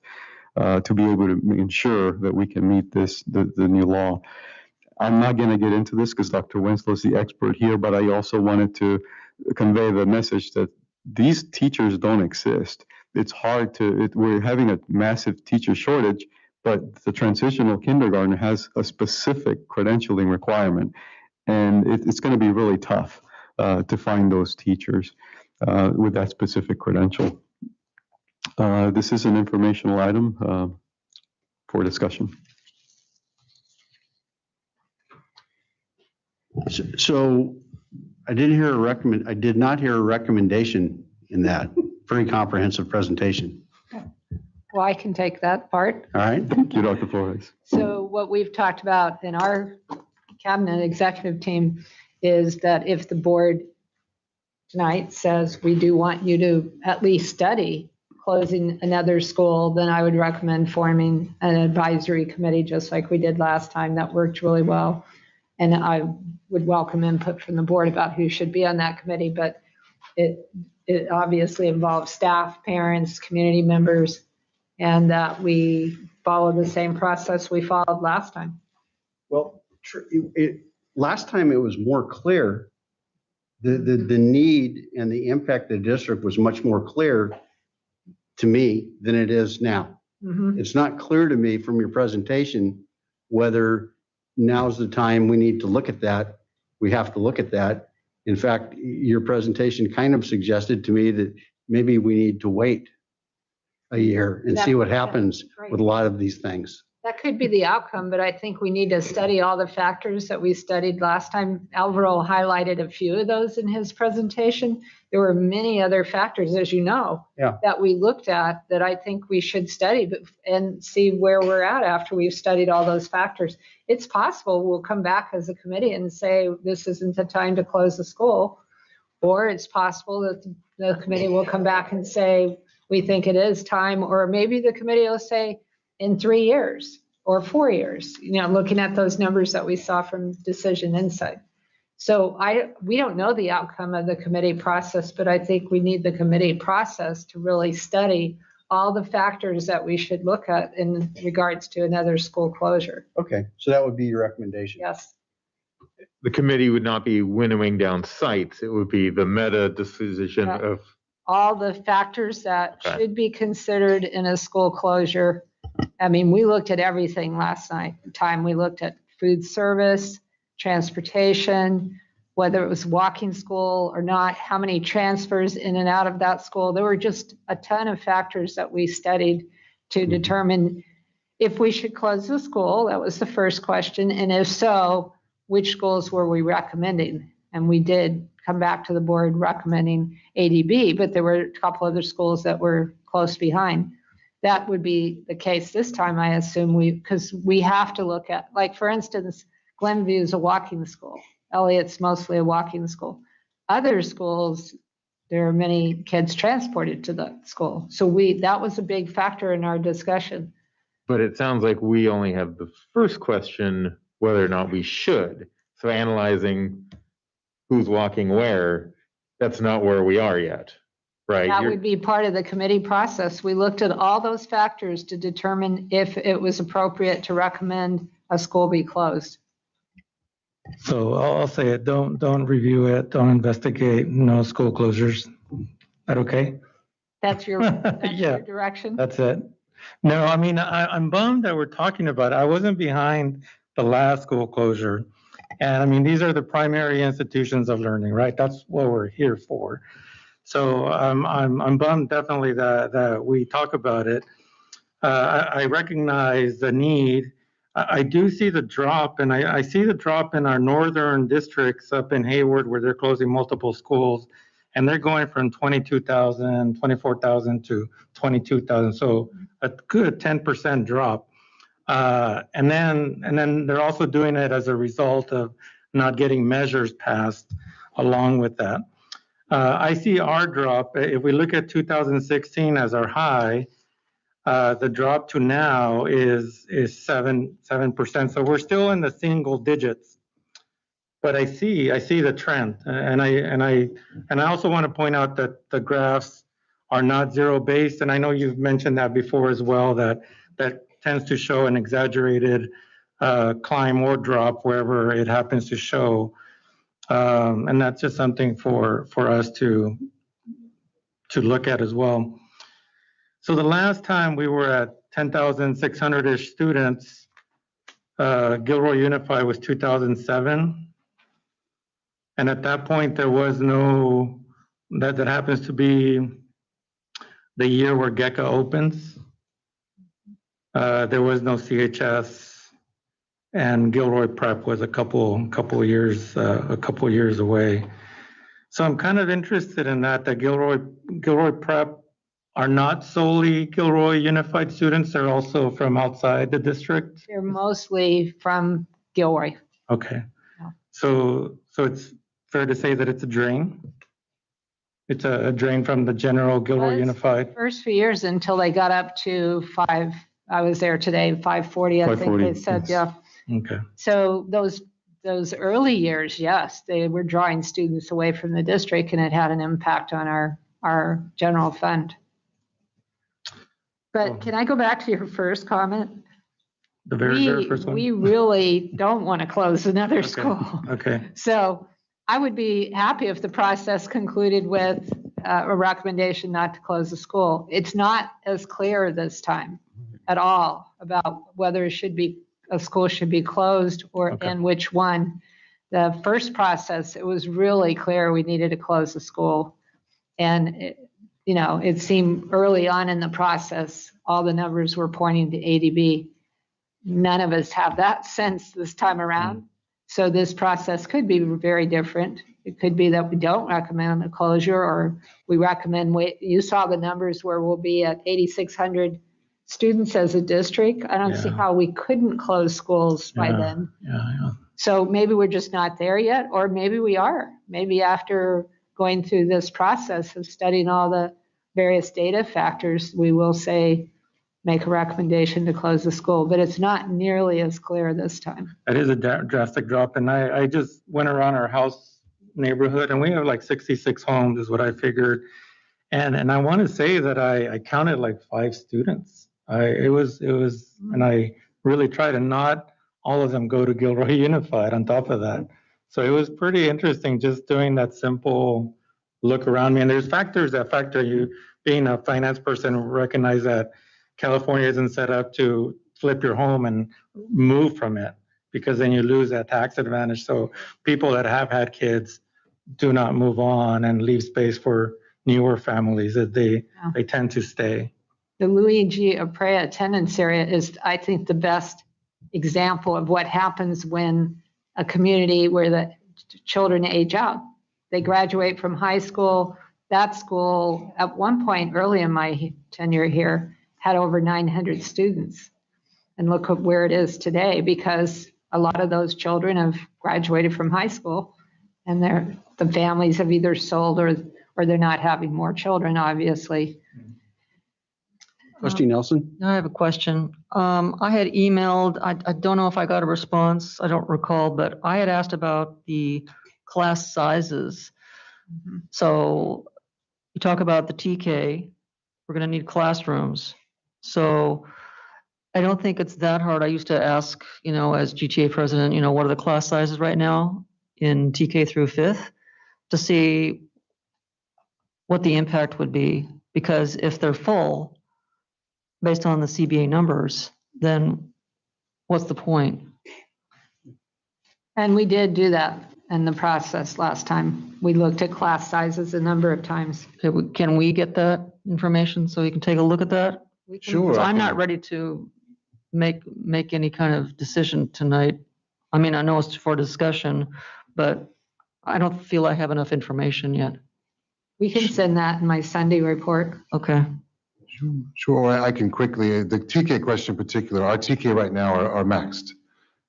to be able to ensure that we can meet the new law. I'm not going to get into this because Dr. Winslow is the expert here, but I also wanted to convey the message that these teachers don't exist. It's hard we're having a massive teacher shortage, but the transitional kindergarten has a specific credentialing requirement, and it's going to be really tough to find those teachers with that specific credential. This is an informational item for discussion. So I did not hear a recommendation in that very comprehensive presentation. Well, I can take that part. All right. Thank you, Dr. Flores. So what we've talked about in our cabinet executive team is that if the board tonight says we do want you to at least study closing another school, then I would recommend forming an advisory committee just like we did last time. That worked really well. And I would welcome input from the board about who should be on that committee, but it obviously involves staff, parents, community members, and that we follow the same process we followed last time. Well, last time it was more clear. The need and the impact of the district was much more clear to me than it is now. Mm-hmm. It's not clear to me from your presentation whether now's the time we need to look at that. We have to look at that. In fact, your presentation kind of suggested to me that maybe we need to wait a year and see what happens with a lot of these things. That could be the outcome, but I think we need to study all the factors that we studied last time. Alvaro highlighted a few of those in his presentation. There were many other factors, as you know, that we looked at that I think we should study and see where we're at after we've studied all those factors. It's possible we'll come back as a committee and say, this isn't the time to close the school. Or it's possible that the committee will come back and say, we think it is time. Or maybe the committee will say, in 3 years or 4 years, looking at those numbers that we saw from Decision Insight. So we don't know the outcome of the committee process, but I think we need the committee process to really study all the factors that we should look at in regards to another school closure. Okay, so that would be your recommendation. Yes. The committee would not be winnowing down sites. It would be the meta decision of all the factors that should be considered in a school closure. I mean, we looked at everything last time. We looked at food service, transportation, whether it was walking school or not, how many transfers in and out of that school. There were just a ton of factors that we studied to determine if we should close the school. That was the first question. And if so, which schools were we recommending? And we did come back to the board recommending ADB, but there were a couple other schools that were close behind. That would be the case this time, I assume, because we have to look at, like, for instance, Glenview is a walking school. Elliott's mostly a walking school. Other schools, there are many kids transported to the school. So that was a big factor in our discussion. But it sounds like we only have the first question, whether or not we should. So analyzing who's walking where, that's not where we are yet, right? That would be part of the committee process. We looked at all those factors to determine if it was appropriate to recommend a school be closed. So I'll say it, don't review it, don't investigate, no school closures. That okay? That's your, that's Yeah, your direction? that's it. No, I mean, I'm bummed that we're talking about it. I wasn't behind the last school closure. And I mean, these are the primary institutions of learning, right? That's what we're here for. So I'm bummed definitely that we talk about it. I recognize the need. I do see the drop, and I see the drop in our northern districts up in Hayward where they're closing multiple schools, and they're going from 22,000, 24,000 to 22,000. So a good 10% drop. And then they're also doing it as a result of not getting measures passed along with that. I see our drop. If we look at 2016 as our high, the drop to now is 7%. So we're still in the single digits. But I see the trend, and I also want to point out that the graphs are not zero-based, and I know you've mentioned that before as well. That tends to show an exaggerated climb or drop wherever it happens to show, and that's just something for us to look at as well. So the last time we were at 10,600-ish students, Gilroy Unified was 2007. And at that point, there was no, that happens to be the year where GECA opens. There was no CHS, and Gilroy Prep was a couple years away. So I'm kind of interested in that Gilroy Prep are not solely Gilroy Unified students, they're also from outside the district? They're mostly from Gilroy. Okay. So it's fair to say that it's a drain? It's a drain from the general Gilroy Unified? First few years until they got up to I was there today, 540, I think they said, yeah. Okay. So those early years, yes, they were drawing students away from the district, and it had an impact on our general fund. But can I go back to your first comment? The very first one? We really don't want to close another school. Okay. So I would be happy if the process concluded with a recommendation not to close the school. It's not as clear this time at all about whether a school should be closed and which one. The first process, it was really clear we needed to close the school. And it seemed early on in the process, all the numbers were pointing to ADB. None of us have that sense this time around. So this process could be very different. It could be that we don't recommend a closure, or we recommend you saw the numbers where we'll be at 8,600 students as a district. I don't see how we couldn't close schools by then. Yeah. So maybe we're just not there yet, or maybe we are. Maybe after going through this process of studying all the various data factors, we will make a recommendation to close the school, but it's not nearly as clear this time. It is a drastic drop, and I just went around our house neighborhood, and we have like 66 homes is what I figured. And I want to say that I counted like 5 students. It was, and I really tried to not all of them go to Gilroy Unified on top of that. So it was pretty interesting just doing that simple look around me. And there's factors that factor you, being a finance person, recognize that California isn't set up to flip your home and move from it. because then you lose that tax advantage. So people that have had kids do not move on and leave space for newer families, that they tend to stay. The Luigi Aprea attendance area is, I think, the best example of what happens when a community where the children age out. They graduate from high school. That school, at one point early in my tenure here, had over 900 students. And look at where it is today, because a lot of those children have graduated from high school and the families have either sold or they're not having more children, obviously. Trustee Nelson? I have a question. I had emailed, I don't know if I got a response, I don't recall, but I had asked about the class sizes. So you talk about the TK, we're going to need classrooms. So I don't think it's that hard. I used to ask, as GTA president, what are the class sizes right now in TK through 5th to see what the impact would be. Because if they're full, based on the CBA numbers, then what's the point? And we did do that in the process last time. We looked at class sizes a number of times. Can we get that information so you can take a look at that? Sure. So I'm not ready to make any kind of decision tonight. I mean, I know it's for discussion, but I don't feel I have enough information yet. We can send that in my Sunday report. Okay. Sure, I can quickly, the TK question in particular, our TK right now are maxed.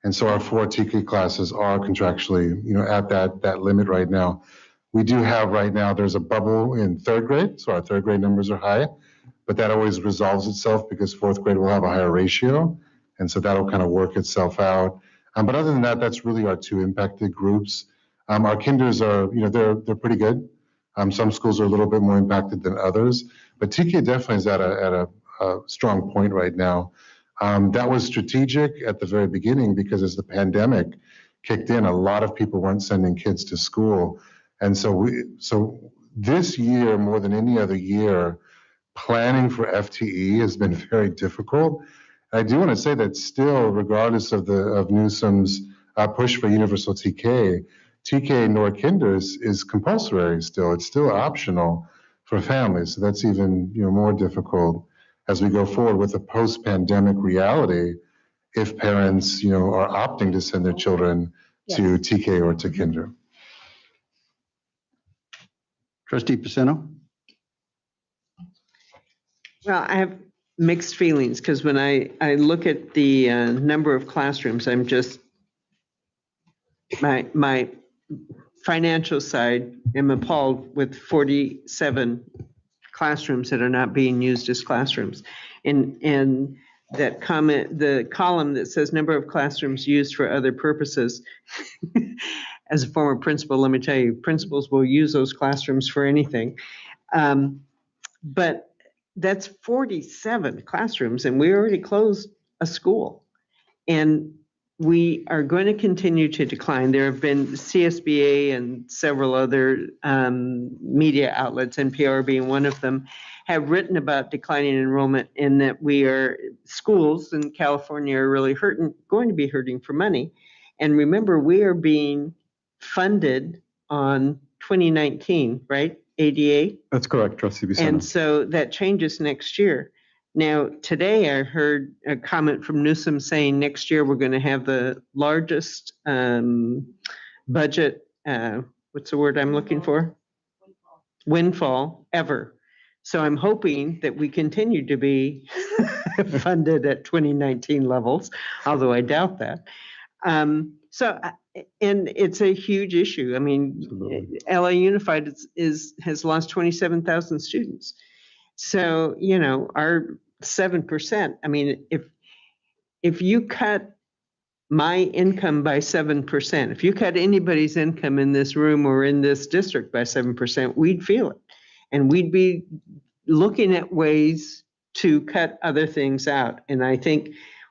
And so our 4 TK classes are contractually, at that limit right now. We do have right now, there's a bubble in 3rd grade, so our 3rd grade numbers are high, but that always resolves itself because 4th grade will have a higher ratio. And so that'll kind of work itself out. But other than that, that's really our 2 impacted groups. Our kinders are, they're pretty good. Some schools are a little bit more impacted than others, but TK definitely is at a strong point right now. That was strategic at the very beginning because as the pandemic kicked in, a lot of people weren't sending kids to school. And so this year, more than any other year, planning for FTE has been very difficult. I do want to say that still, regardless of Newsom's push for universal TK nor kinders is compulsory still. It's still optional for families. So that's even more difficult as we go forward with a post-pandemic reality if parents are opting to send their children to TK or to kinder. Trustee Pacino? Well, I have mixed feelings because when I look at the number of classrooms, I'm just, my financial side, I'm appalled with 47 classrooms that are not being used as classrooms. And that comment, the column that says number of classrooms used for other purposes. As a former principal, let me tell you, principals will use those classrooms for anything. But that's 47 classrooms, and we already closed a school. And we are going to continue to decline. There have been CSBA and several other media outlets, NPR being one of them, have written about declining enrollment and that schools in California are really going to be hurting for money. And remember, we are being funded on 2019, right? ADA? That's correct, Trustee Pacino. And so that changes next year. Now, today I heard a comment from Newsom saying next year we're going to have the largest budget, what's the word I'm looking for? Windfall ever. So I'm hoping that we continue to be funded at 2019 levels, although I doubt that. And it's a huge issue. I mean, LA Unified has lost 27,000 students. So, our 7%, I mean, if you cut my income by 7%, if you cut anybody's income in this room or in this district by 7%, we'd feel it. And we'd be looking at ways to cut other things out. And I think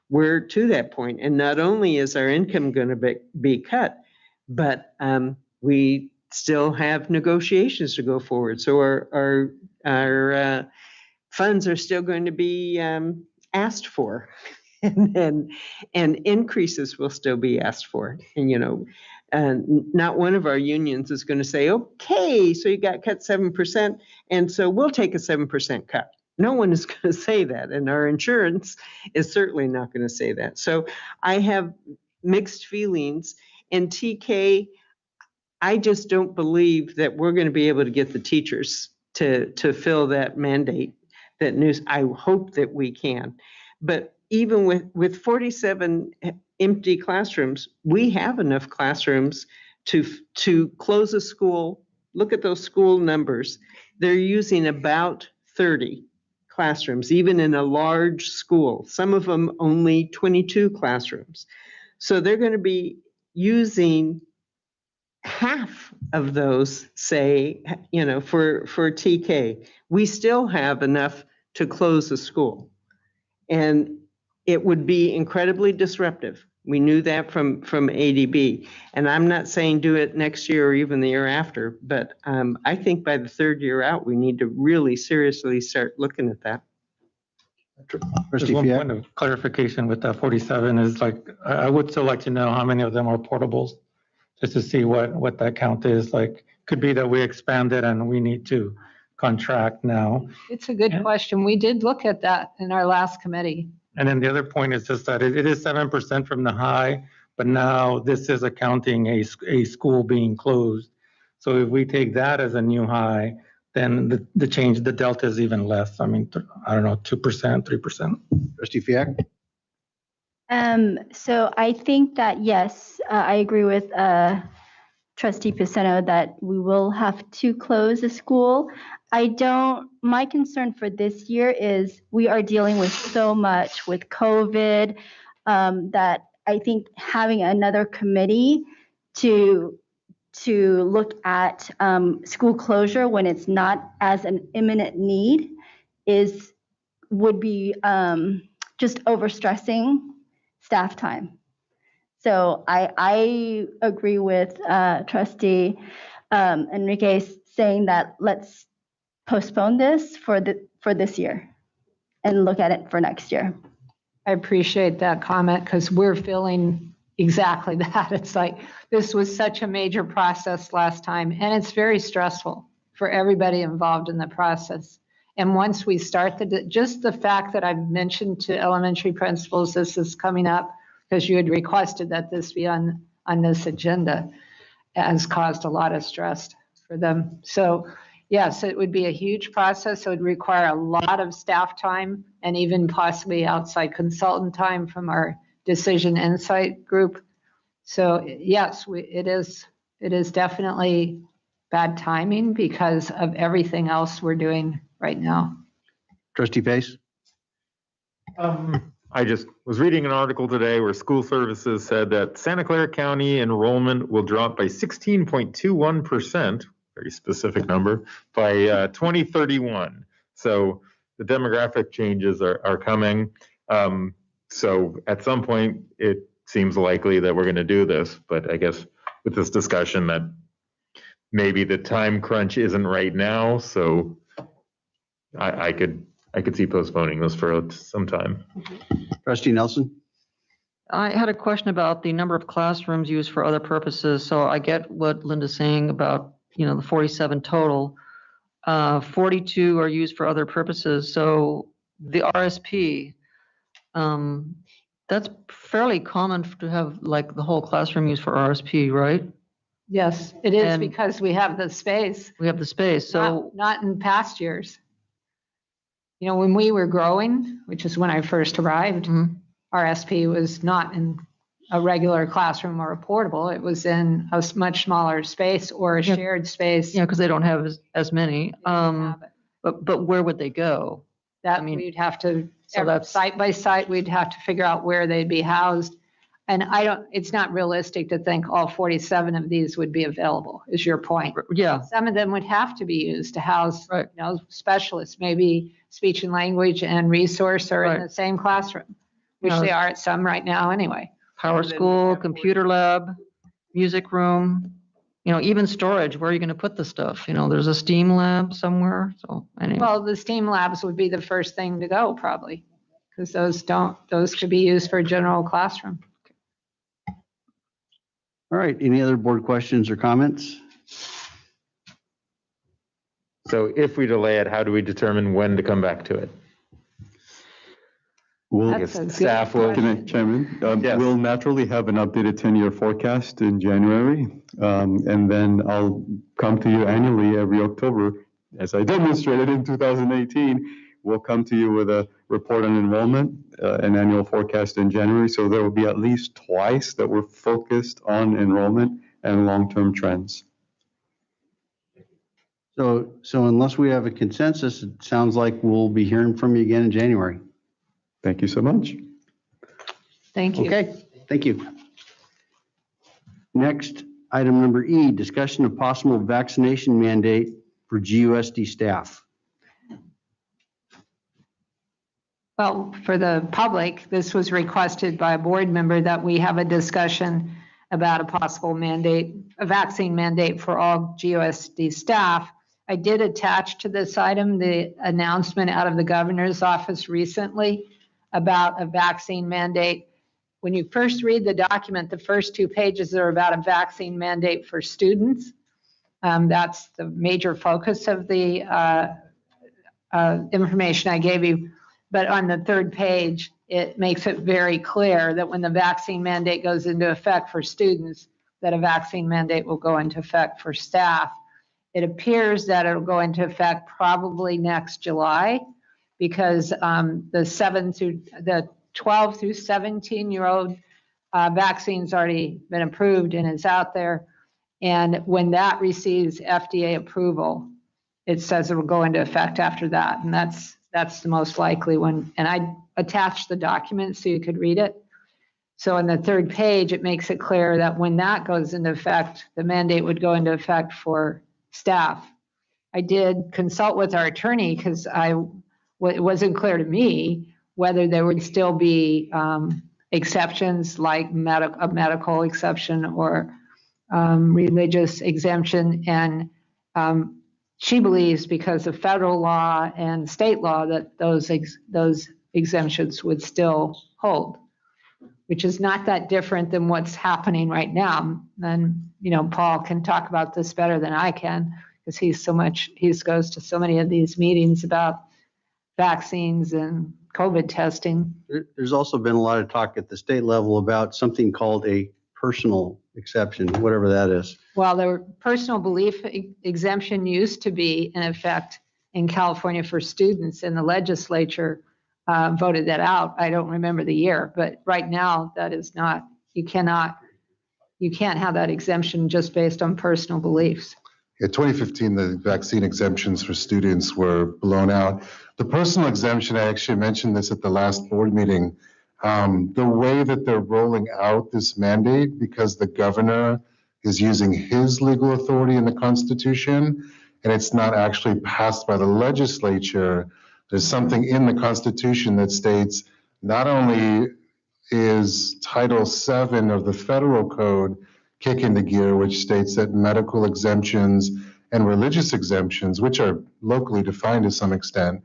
we're to that point. And not only is our income going to be cut, but we still have negotiations to go forward. So our funds are still going to be asked for. and increases will still be asked for. And not one of our unions is going to say, okay, so you got cut 7%, and so we'll take a 7% cut. No one is going to say that, and our insurance is certainly not going to say that. So I have mixed feelings, and TK, I just don't believe that we're going to be able to get the teachers to fill that mandate, that news. I hope that we can. But even with 47 empty classrooms, we have enough classrooms to close a school. Look at those school numbers. They're using about 30 classrooms, even in a large school. Some of them only 22 classrooms. So they're going to be using half of those, say, for TK. We still have enough to close a school. And it would be incredibly disruptive. We knew that from ADB. And I'm not saying do it next year or even the year after, but I think by the third year out, we need to really seriously start looking at that. Just one point of clarification with that 47 is like, I would still like to know how many of them are portables, just to see what that count is. Like, could be that we expanded and we need to contract now. It's a good question. We did look at that in our last committee. And then the other point is just that it is 7% from the high, but now this is accounting a school being closed. So if we take that as a new high, then the change, the delta is even less. I mean, I don't know, 2%, 3%. Trustee Fiac? So I think that, yes, I agree with Trustee Paceno that we will have to close the school. My concern for this year is we are dealing with so much with COVID that I think having another committee to look at school closure when it's not as an imminent need would be just overstressing staff time. So I agree with Trustee Enrique saying that let's postpone this for this year and look at it for next year. I appreciate that comment because we're feeling exactly that. It's like this was such a major process last time, and it's very stressful for everybody involved in the process. And once we start just the fact that I've mentioned to elementary principals this is coming up because you had requested that this be on this agenda has caused a lot of stress for them. So yes, it would be a huge process. It would require a lot of staff time and even possibly outside consultant time from our decision insight group. So yes, it is definitely bad timing because of everything else we're doing right now. Trustee Pace? I just was reading an article today where school services said that Santa Clara County enrollment will drop by 16.21%, very specific number, by 2031. So the demographic changes are coming. So at some point, it seems likely that we're going to do this. But I guess with this discussion that maybe the time crunch isn't right now. So I could see postponing this for some time. Trustee Nelson? I had a question about the number of classrooms used for other purposes. So I get what Linda's saying about, the 47 total. 42 are used for other purposes. So the RSP, that's fairly common to have like the whole classroom used for RSP, right? Yes, it is because we have the space. We have the space. So not in past years. When we were growing, which is when I first arrived, RSP was not in a regular classroom or a portable. It was in a much smaller space or a shared space. Yeah, because they don't have as many. But where would they go? We'd have to, site by site, we'd have to figure out where they'd be housed. And it's not realistic to think all 47 of these would be available, is your point. Yeah. Some of them would have to be used to house, specialists, maybe speech and language and resource are in the same classroom, which they are at some right now anyway. Power school, computer lab, music room, even storage. Where are you going to put the stuff? There's a STEAM lab somewhere. So anyway. Well, the STEAM labs would be the first thing to go probably because those could be used for a general classroom. All right, any other board questions or comments? So if we delay it, how do we determine when to come back to it? We'll, That's a good staff will- can I question. chime in? Yes. We'll naturally have an updated 10-year forecast in January, and then I'll come to you annually every October, as I demonstrated in 2018. We'll come to you with a report on enrollment, an annual forecast in January. So there will be at least twice that we're focused on enrollment and long-term trends. So unless we have a consensus, it sounds like we'll be hearing from you again in January. Thank you so much. Thank you. Okay, thank you. Next, item number E, discussion of possible vaccination mandate for GUSD staff. Well, for the public, this was requested by a board member that we have a discussion about a possible mandate, a vaccine mandate for all GUSD staff. I did attach to this item the announcement out of the governor's office recently about a vaccine mandate. When you first read the document, the first 2 pages are about a vaccine mandate for students. That's the major focus of the information I gave you. But on the 3rd page, it makes it very clear that when the vaccine mandate goes into effect for students, that a vaccine mandate will go into effect for staff. It appears that it'll go into effect probably next July, because the 12 through 17-year-old vaccine's already been approved and is out there. And when that receives FDA approval, it says it will go into effect after that. And that's the most likely one. And I attached the document so you could read it. So on the 3rd page, it makes it clear that when that goes into effect, the mandate would go into effect for staff. I did consult with our attorney because it wasn't clear to me whether there would still be exceptions like a medical exception or religious exemption. And she believes because of federal law and state law that those exemptions would still hold, which is not that different than what's happening right now. And, Paul can talk about this better than I can because he goes to so many of these meetings about vaccines and COVID testing. There's also been a lot of talk at the state level about something called a personal exception, whatever that is. Well, the personal belief exemption used to be in effect in California for students, and the legislature voted that out. I don't remember the year, but right now that is not, you can't have that exemption just based on personal beliefs. In 2015, the vaccine exemptions for students were blown out. The personal exemption, I actually mentioned this at the last board meeting. The way that they're rolling out this mandate, because the governor is using his legal authority in the Constitution, and it's not actually passed by the legislature, there's something in the Constitution that states not only is Title VII of the federal code kick into gear, which states that medical exemptions and religious exemptions, which are locally defined to some extent,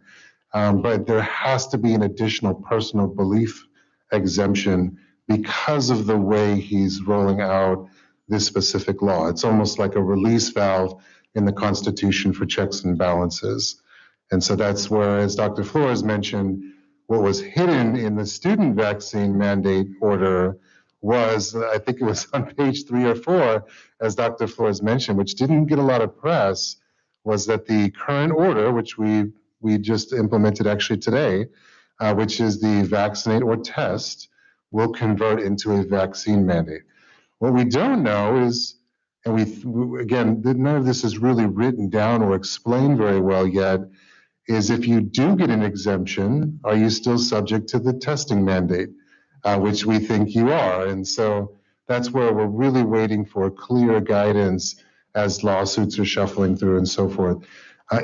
but there has to be an additional personal belief exemption because of the way he's rolling out this specific law. It's almost like a release valve in the Constitution for checks and balances. And so that's where, as Dr. Flores mentioned, what was hidden in the student vaccine mandate order was, I think it was on page 3 or 4, as Dr. Flores mentioned, which didn't get a lot of press, was that the current order, which we just implemented actually today, which is the vaccinate or test, will convert into a vaccine mandate. What we don't know is, and again, none of this is really written down or explained very well yet, is if you do get an exemption, are you still subject to the testing mandate, which we think you are. And so that's where we're really waiting for clear guidance as lawsuits are shuffling through and so forth.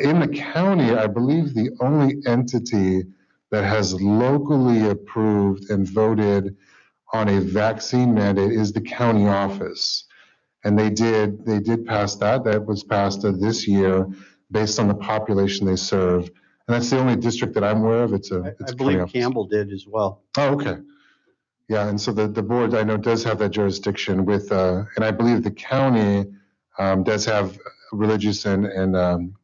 In the county, I believe the only entity that has locally approved and voted on a vaccine mandate is the county office. And they did pass that. That was passed this year based on the population they serve. And And that's the only district that I'm aware of. It's I coming believe up. Campbell did as well. Oh, okay. Yeah, and so the board, I know, does have that jurisdiction with, and I believe the county does have religious and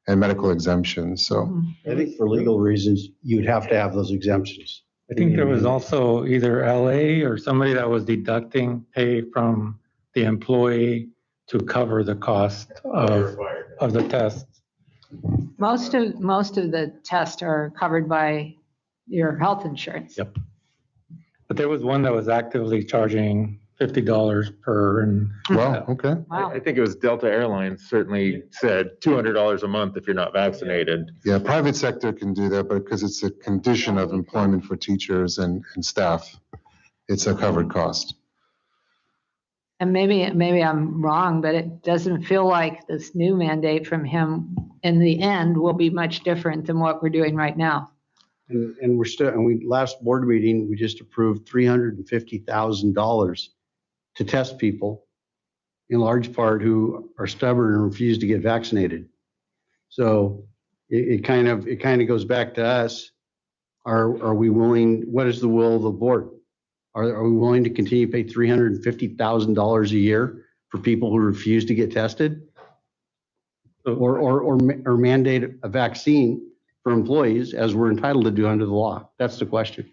medical exemptions, so. I think for legal reasons, you'd have to have those exemptions. I think there was also either LA or somebody that was deducting pay from the employee to cover the cost of the test. Most of the tests are covered by your health insurance. Yep. But there was one that was actively charging $50 per. And wow, okay. Wow. I think it was Delta Airlines certainly said $200 a month if you're not vaccinated. Yeah, private sector can do that, but because it's a condition of employment for teachers and staff, it's a covered cost. And maybe I'm wrong, but it doesn't feel like this new mandate from him in the end will be much different than what we're doing right now. And we're still, and we, last board meeting, we just approved $350,000 to test people, in large part who are stubborn and refuse to get vaccinated. So it kind of goes back to us. Are we willing, what is the will of the board? Are we willing to continue to pay $350,000 a year for people who refuse to get tested? Or mandate a vaccine for employees as we're entitled to do under the law? That's the question.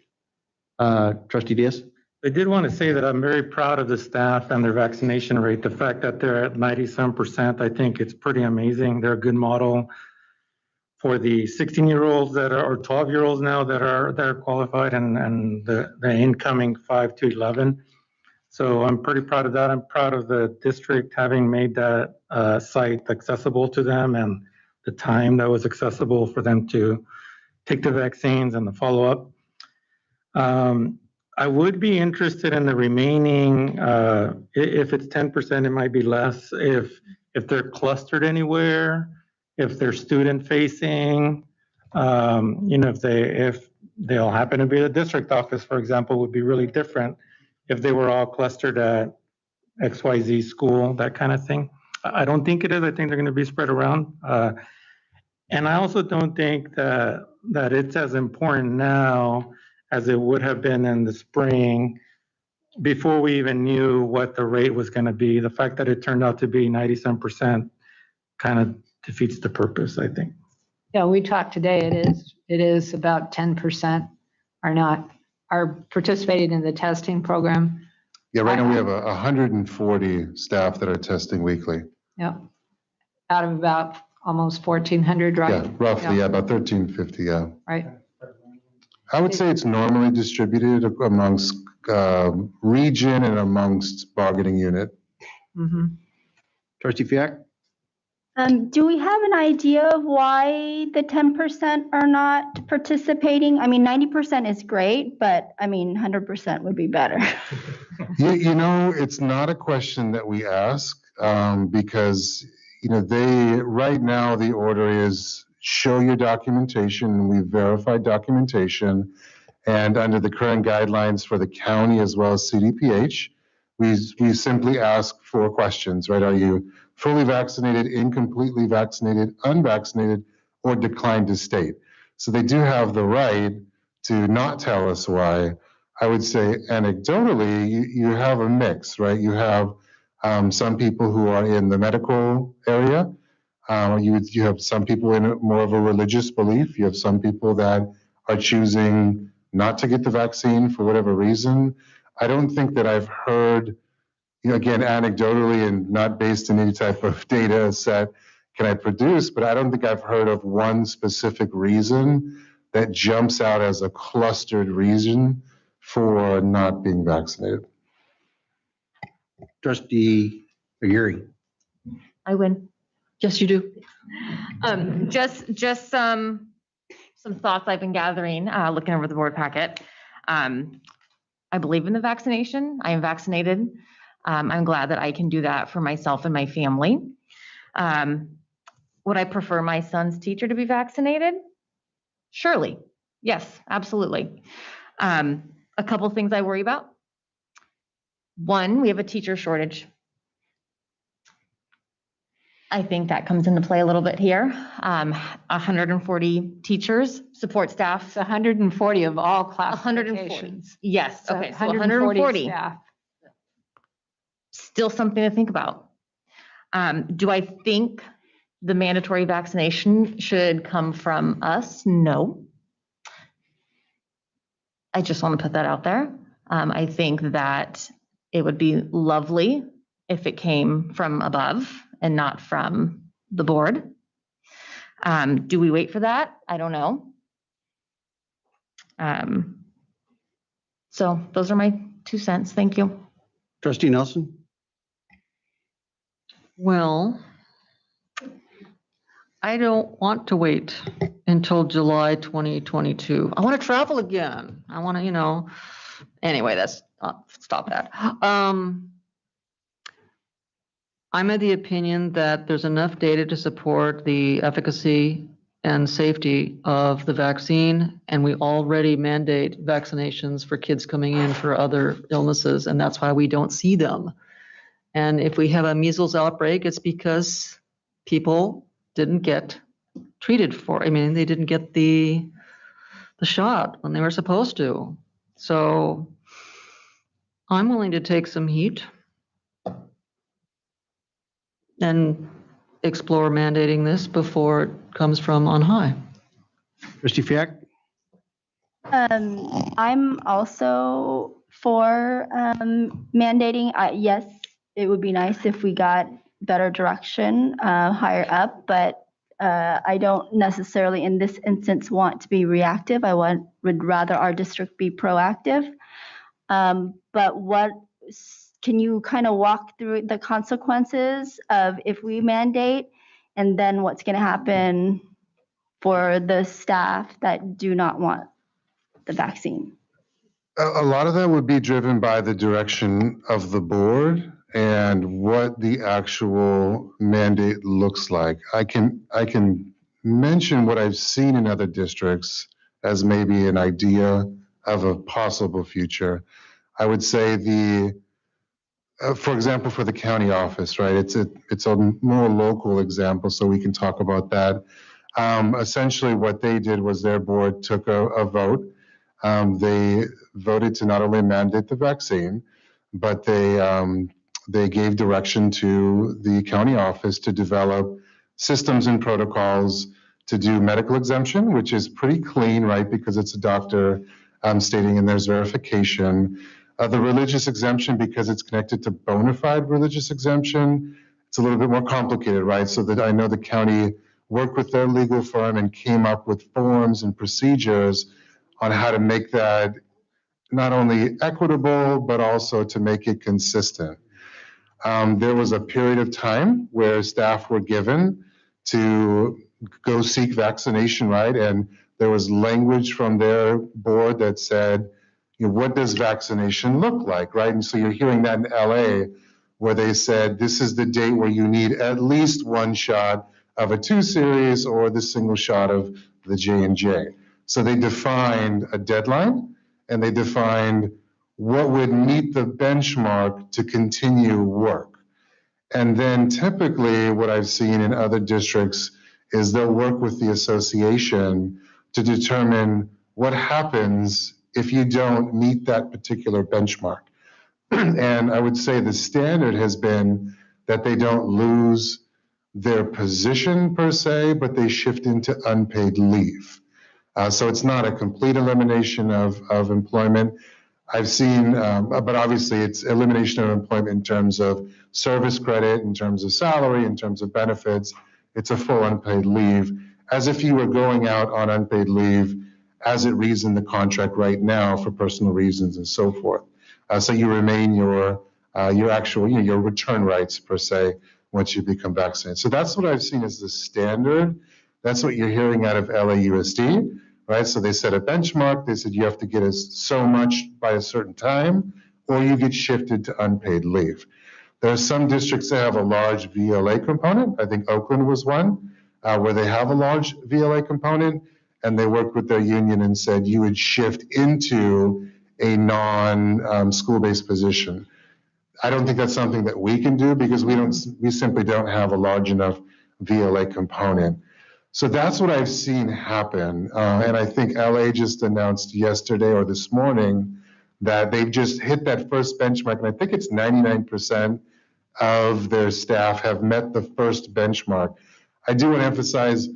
Trustee Diaz? I did want to say that I'm very proud of the staff and their vaccination rate. The fact that they're at 97%, I think it's pretty amazing. They're a good model for the 16-year-olds that are, or 12-year-olds now that are qualified, and the incoming 5 to 11. So I'm pretty proud of that. I'm proud of the district having made that site accessible to them, and the time that was accessible for them to take the vaccines and the follow-up. I would be interested in the remaining, if it's 10%, it might be less, if they're clustered anywhere, if they're student facing, if they'll happen to be the district office, for example, would be really different if they were all clustered at XYZ school, that kind of thing. I don't think it is. I think they're going to be spread around. And I also don't think that it's as important now as it would have been in the spring before we even knew what the rate was going to be. The fact that it turned out to be 97% kind of defeats the purpose, I think. Yeah, we talked today, it is about 10% are participating in the testing program. Yeah, right now we have 140 staff that are testing weekly. Yep. Out of about almost 1,400, right? Yeah, roughly, yeah, about 1,350, yeah. Right. I would say it's normally distributed amongst region and amongst bargaining unit. Mm-hmm. Trustee Fiac? Do we have an idea of why the 10% are not participating? I mean, 90% is great, but I mean, 100% would be better. You know, it's not a question that we ask because, right now the order is show your documentation. We verified documentation, and under the current guidelines for the county as well as CDPH, we simply ask 4 questions, right? Are you fully vaccinated, incompletely vaccinated, unvaccinated, or declined to state? So they do have the right to not tell us why. I would say anecdotally, you have a mix, right? You have some people who are in the medical area. You have some people in more of a religious belief. You have some people that are choosing not to get the vaccine for whatever reason. I don't think that I've heard, again, anecdotally and not based in any type of data set can I produce, but I don't think I've heard of one specific reason that jumps out as a clustered reason for not being vaccinated. Trustee Aguirre? I win. Yes, you do. Just some thoughts I've been gathering, looking over the board packet. I believe in the vaccination. I am vaccinated. I'm glad that I can do that for myself and my family. Would I prefer my son's teacher to be vaccinated? Surely. Yes, absolutely. A couple things I worry about. One, we have a teacher shortage. I think that comes into play a little bit here. 140 teachers, support staff. It's 140 of all 140. classifications. Yes, So okay, so 140. staff. Still something to think about. Do I think the mandatory vaccination should come from us? No. I just want to put that out there. I think that it would be lovely if it came from above and not from the board. Do we wait for that? I don't know. So those are my 2 cents. Thank you. Trustee Nelson? Well, I don't want to wait until July 2022. I want to travel again. I want to, anyway, that's, stop that. I'm of the opinion that there's enough data to support the efficacy and safety of the vaccine, and we already mandate vaccinations for kids coming in for other illnesses, and that's why we don't see them. And if we have a measles outbreak, it's because people didn't get treated for, they didn't get the shot when they were supposed to. So I'm willing to take some heat and explore mandating this before it comes from on high. Trustee Fiac? I'm also for mandating. Yes, it would be nice if we got better direction higher up, but I don't necessarily in this instance want to be reactive. I would rather our district be proactive. But can you kind of walk through the consequences of if we mandate, and then what's going to happen for the staff that do not want the vaccine? A lot of that would be driven by the direction of the board and what the actual mandate looks like. I can mention what I've seen in other districts as maybe an idea of a possible future. I would say for example, for the county office, right? It's a more local example, so we can talk about that. Essentially, what they did was their board took a vote. They voted to not only mandate the vaccine, but they gave direction to the county office to develop systems and protocols to do medical exemption, which is pretty clean, right? Because it's a doctor stating, and there's verification. The religious exemption, because it's connected to bona fide religious exemption, it's a little bit more complicated, right? So that I know the county worked with their legal firm and came up with forms and procedures on how to make that not only equitable, but also to make it consistent. There was a period of time where staff were given to go seek vaccination, right? And there was language from their board that said, what does vaccination look like, right? And so you're hearing that in LA, where they said, this is the date where you need at least one shot of a 2 series or the single shot of the J&J. So they defined a deadline, and they defined what would meet the benchmark to continue work. And then typically what I've seen in other districts is they'll work with the association to determine what happens if you don't meet that particular benchmark. And I would say the standard has been that they don't lose their position per se, but they shift into unpaid leave. So it's not a complete elimination of employment. I've seen, but obviously it's elimination of employment in terms of service credit, in terms of salary, in terms of benefits. It's a full unpaid leave, as if you were going out on unpaid leave as it reads in the contract right now for personal reasons and so forth. So you remain your actual, your return rights per se once you become vaccinated. So that's what I've seen as the standard. That's what you're hearing out of LAUSD, right? So they set a benchmark. They said you have to get us so much by a certain time, or you get shifted to unpaid leave. There are some districts that have a large VLA component. I think Oakland was one, where they have a large VLA component, and they worked with their union and said you would shift into a non-school-based position. I don't think that's something that we can do because we simply don't have a large enough VLA component. So that's what I've seen happen. And I think LA just announced yesterday or this morning that they've just hit that first benchmark. And I think it's 99% of their staff have met the first benchmark. I do want to emphasize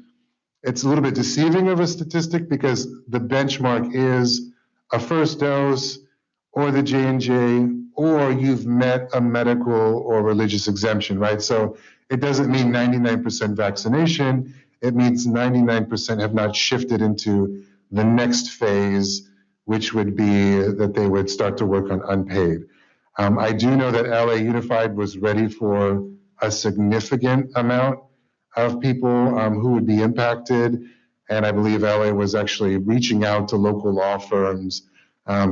it's a little bit deceiving of a statistic because the benchmark is a first dose or the J&J or you've met a medical or religious exemption, right? So it doesn't mean 99% vaccination. It means 99% have not shifted into the next phase, which would be that they would start to work on unpaid. I do know that LA Unified was ready for a significant amount of people who would be impacted. And I believe LA was actually reaching out to local law firms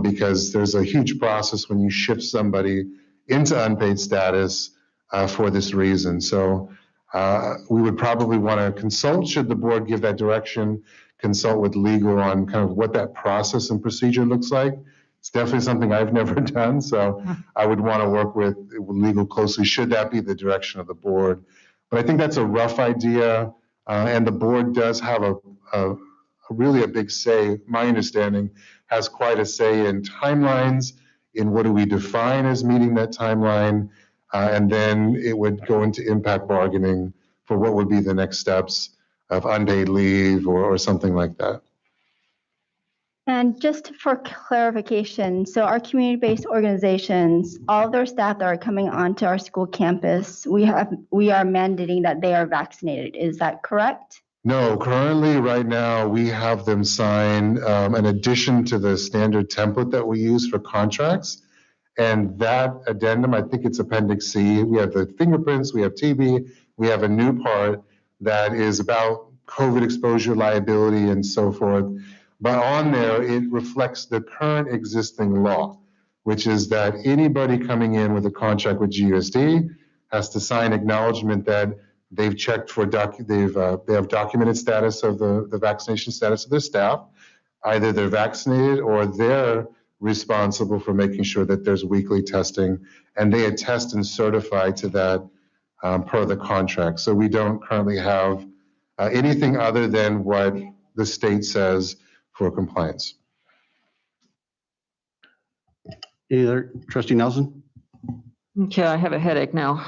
because there's a huge process when you shift somebody into unpaid status for this reason. So we would probably want to consult, should the board give that direction, consult with legal on kind of what that process and procedure looks like. It's definitely something I've never done, so I would want to work with legal closely, should that be the direction of the board. But I think that's a rough idea, and the board does have a really a big say, my understanding, has quite a say in timelines, in what do we define as meeting that timeline, and then it would go into impact bargaining for what would be the next steps of unpaid leave or something like that. And just for clarification, so our community-based organizations, all of their staff that are coming onto our school campus, we are mandating that they are vaccinated. Is that correct? No, currently, right now, we have them sign an addition to the standard template that we use for contracts. And that addendum, I think it's Appendix C, we have the fingerprints, we have TB, we have a new part that is about COVID exposure liability and so forth. But on there, it reflects the current existing law, which is that anybody coming in with a contract with GUSD has to sign acknowledgement that they've checked for, they have documented status of the vaccination status of their staff. Either they're vaccinated or they're responsible for making sure that there's weekly testing, and they attest and certify to that per the contract. So we don't currently have anything other than what the state says for compliance. Any other, Trustee Nelson? Okay, I have a headache now.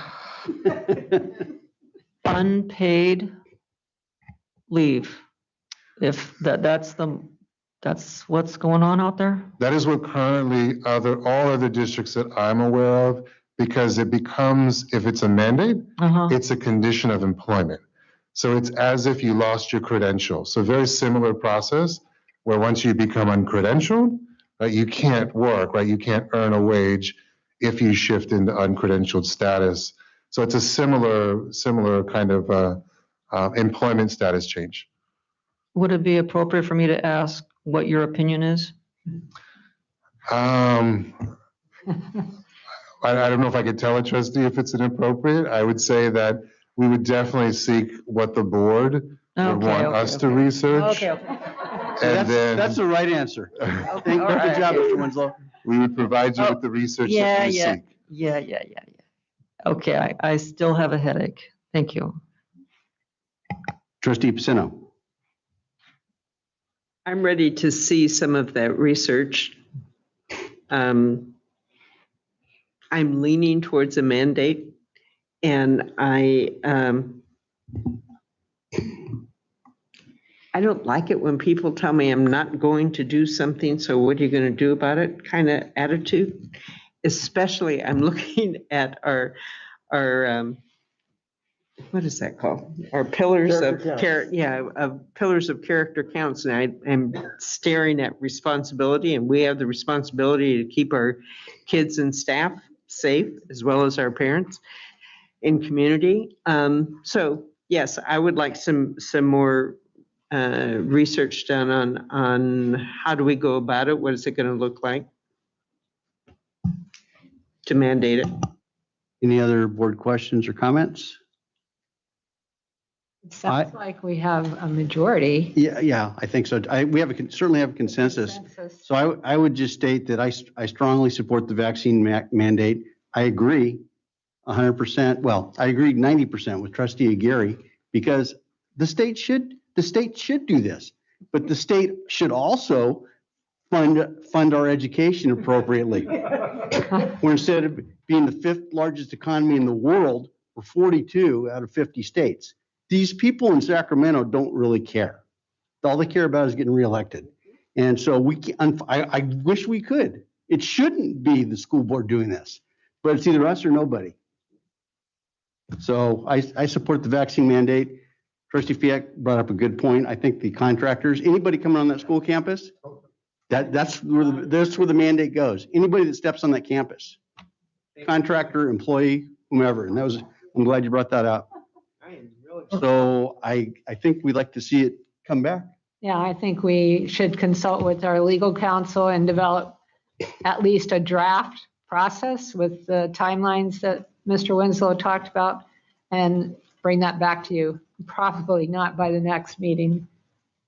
Unpaid leave. If that's what's going on out there? That is what currently all other districts that I'm aware of, because it becomes, if it's a mandate, it's a condition of employment. So it's as if you lost your credential. So very similar process where once you become uncredentialed, you can't work, right? You can't earn a wage if you shift into uncredentialed status. So it's a similar kind of employment status change. Would it be appropriate for me to ask what your opinion is? I don't know if I could tell a trustee if it's inappropriate. I would say that we would definitely seek what the board would want us to research. And that's the right answer. Good job, Mr. Winslow. We would provide you with the research that we seek. Yeah. Okay, I still have a headache. Thank you. Trustee Pacino. I'm ready to see some of that research. I'm leaning towards a mandate, and I don't like it when people tell me I'm not going to do something, so what are you going to do about it kind of attitude. Especially, I'm looking at our what is that called? Our pillars of pillars of character counts, and I am staring at responsibility, and we have the responsibility to keep our kids and staff safe, as well as our parents in community. So yes, I would like some more research done on how do we go about it? What is it going to look like to mandate it? Any other board questions or comments? It sounds like we have a majority. Yeah, I think so. We certainly have a consensus. So I would just state that I strongly support the vaccine mandate. I agree 100%. Well, I agree 90% with Trustee Aguirre because the state should do this, but the state should also fund our education appropriately. Where instead of being the 5th largest economy in the world, we're 42 out of 50 states. These people in Sacramento don't really care. All they care about is getting reelected. And so I wish we could. It shouldn't be the school board doing this, but it's either us or nobody. So I support the vaccine mandate. Trustee Fiat brought up a good point. I think the contractors, anybody coming on that school campus, that's where the mandate goes. Anybody that steps on that campus, contractor, employee, whomever. And I'm glad you brought that up. So I think we'd like to see it come back. Yeah, I think we should consult with our legal counsel and develop at least a draft process with the timelines that Mr. Winslow talked about and bring that back to you. Probably not by the next meeting,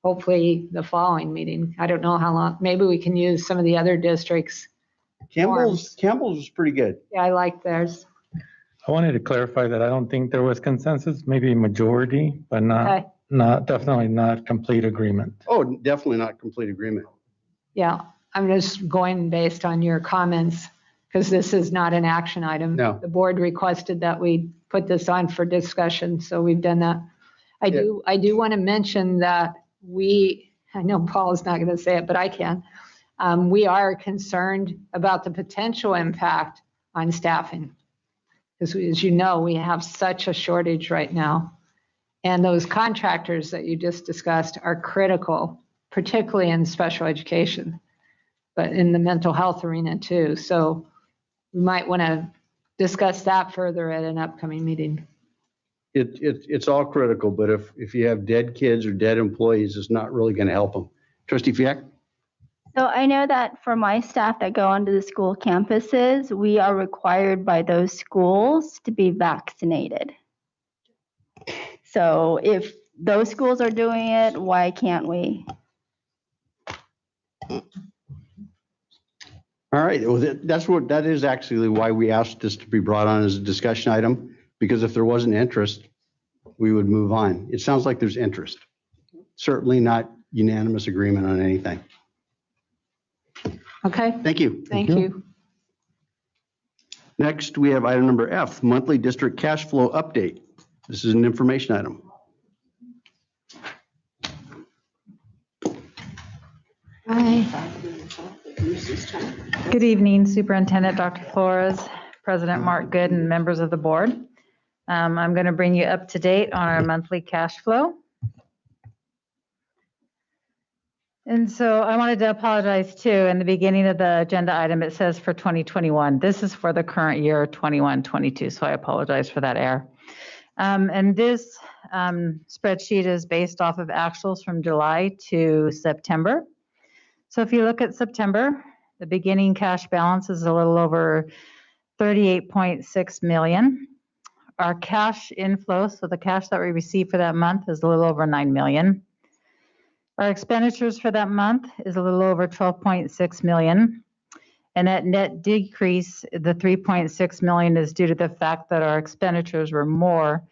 hopefully the following meeting. I don't know how long. Maybe we can use some of the other districts. Campbell's was pretty good. Yeah, I like theirs. I wanted to clarify that I don't think there was consensus, maybe majority, but definitely not complete agreement. Oh, definitely not complete agreement. Yeah, I'm just going based on your comments because this is not an action item. No. The board requested that we put this on for discussion, so we've done that. I do want to mention that I know Paul's not going to say it, but I can. We are concerned about the potential impact on staffing. Because as you know, we have such a shortage right now. And those contractors that you just discussed are critical, particularly in special education, but in the mental health arena too. So we might want to discuss that further at an upcoming meeting. It's all critical, but if you have dead kids or dead employees, it's not really going to help them. Trustee Fiak? So I know that for my staff that go onto the school campuses, we are required by those schools to be vaccinated. So if those schools are doing it, why can't we? All right, well, that is actually why we asked this to be brought on as a discussion item, because if there wasn't interest, we would move on. It sounds like there's interest. Certainly not unanimous agreement on anything. Okay. Thank you. Thank you. Next, we have item number F, monthly district cash flow update. This is an information item. Hi. Good evening, Superintendent Dr. Flores, President Mark Good, and members of the board. I'm going to bring you up to date on our monthly cash flow. And so I wanted to apologize too. In the beginning of the agenda item, it says for 2021. This is for the current year, 21-22. So I apologize for that error. And this spreadsheet is based off of actuals from July to September. So if you look at September, the beginning cash balance is a little over 38.6 million. Our cash inflow, so the cash that we received for that month, is a little over 9 million. Our expenditures for that month is a little over 12.6 million. And that net decrease, the 3.6 million, is due to the fact that our expenditures were more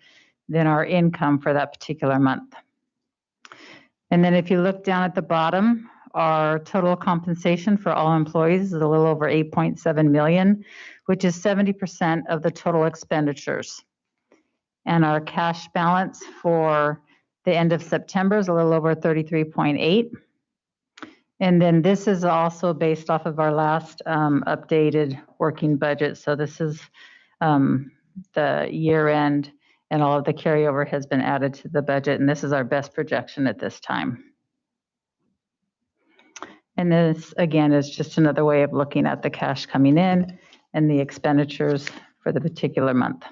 than our income for that particular month. And then if you look down at the bottom, our total compensation for all employees is a little over 8.7 million, which is 70% of the total expenditures. And our cash balance for the end of September is a little over 33.8. And then this is also based off of our last updated working budget. So this is the year end, and all of the carryover has been added to the budget. And this is our best projection at this time. And this, again, is just another way of looking at the cash coming in and the expenditures for the particular month.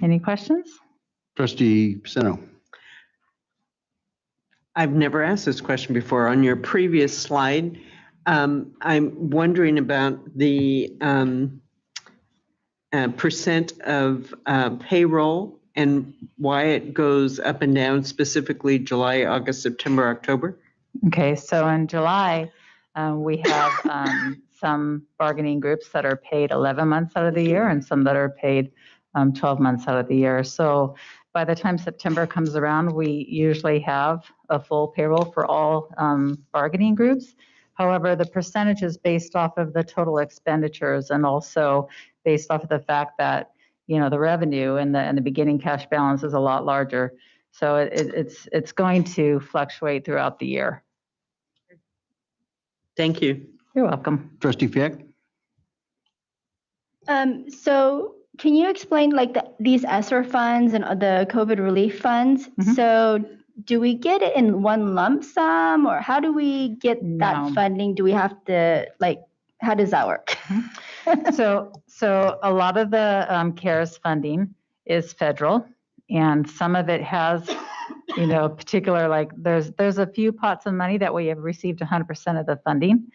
Any questions? Trustee Pacino. I've never asked this question before. On your previous slide, I'm wondering about the percent of payroll and why it goes up and down, specifically July, August, September, October. Okay, so in July, we have some bargaining groups that are paid 11 months out of the year and some that are paid 12 months out of the year. So by the time September comes around, we usually have a full payroll for all bargaining groups. However, the percentage is based off of the total expenditures and also based off of the fact that, you know, the revenue and the beginning cash balance is a lot larger. So it's going to fluctuate throughout the year. Thank you. You're welcome. Trustee Fick? So can you explain like these ESSER funds and the COVID relief funds? So do we get it in one lump sum, or how do we get that funding? Do we have to, like, how does that work? So a lot of the CARES funding is federal, and some of it has, you know, particular, like there's a few pots of money that we have received 100% of the funding.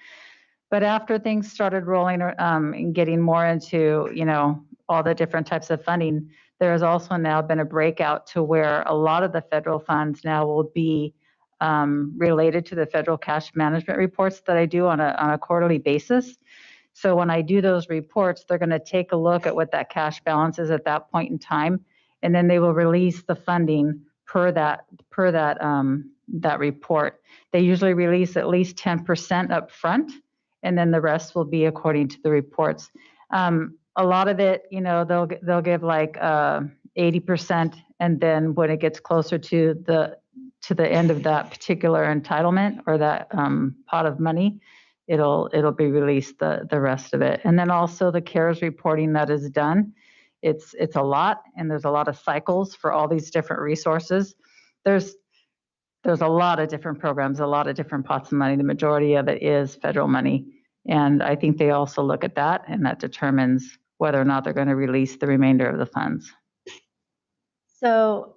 But after things started rolling and getting more into, you know, all the different types of funding, there has also now been a breakout to where a lot of the federal funds now will be related to the federal cash management reports that I do on a quarterly basis. So when I do those reports, they're going to take a look at what that cash balance is at that point in time, and then they will release the funding per that report. They usually release at least 10% up front, and then the rest will be according to the reports. A lot of it, you know, they'll give like 80%, and then when it gets closer to the end of that particular entitlement or that pot of money, it'll be released the rest of it. And then also the CARES reporting that is done, it's a lot, and there's a lot of cycles for all these different resources. There's a lot of different programs, a lot of different pots of money. The majority of it is federal money. And I think they also look at that, and that determines whether or not they're going to release the remainder of the funds. So,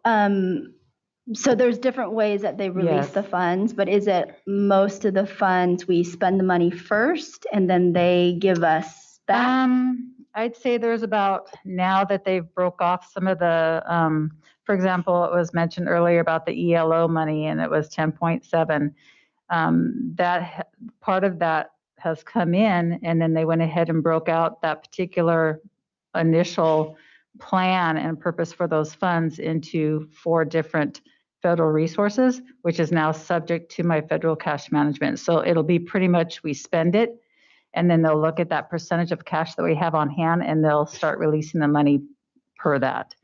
so there's different ways that they release the funds, but is it most of the funds we spend the money first and then they give us back? I'd say there's about, now that they've broke off some of the, for example, it was mentioned earlier about the ELO money, and it was 10.7. That part of that has come in, and then they went ahead and broke out that particular initial plan and purpose for those funds into 4 different federal resources, which is now subject to my federal cash management. So it'll be pretty much we spend it, and then they'll look at that percentage of cash that we have on hand, and they'll start releasing the money per that.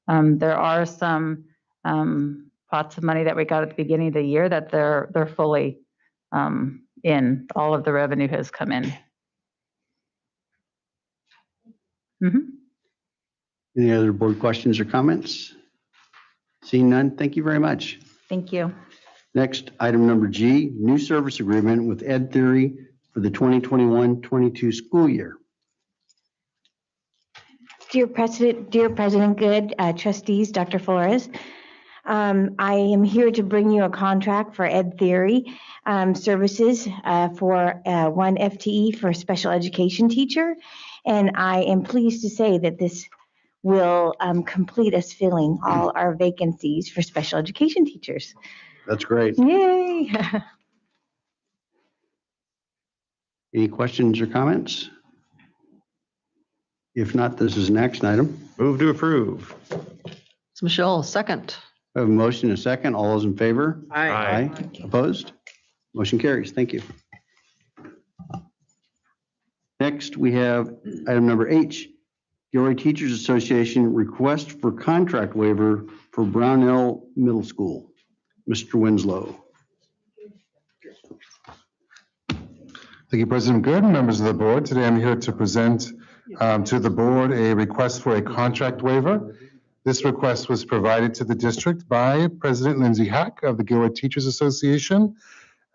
There are some pots of money that we got at the beginning of the year that they're fully in. All of the revenue has come in. Any other board questions or comments? Seeing none, thank you very much. Thank you. Next, item number G, new service agreement with Ed Theory for the 2021-22 school year. Dear President Good, trustees, Dr. Flores, I am here to bring you a contract for Ed Theory services for 1 FTE for special education teacher. And I am pleased to say that this will complete us filling all our vacancies for special education teachers. That's great. Yay! Any questions or comments? If not, this is an action item. Move to approve. It's Michelle, second. I have a motion and a second. All those in favor? Aye. Opposed? Motion carries. Thank you. Next, we have item number H, Gilroy Teachers Association request for contract waiver for Brownell Middle School. Mr. Winslow. Thank you, President Good, members of the board. Today I'm here to present to the board a request for a contract waiver. This request was provided to the district by President Lindsay Hack of the Gilroy Teachers Association.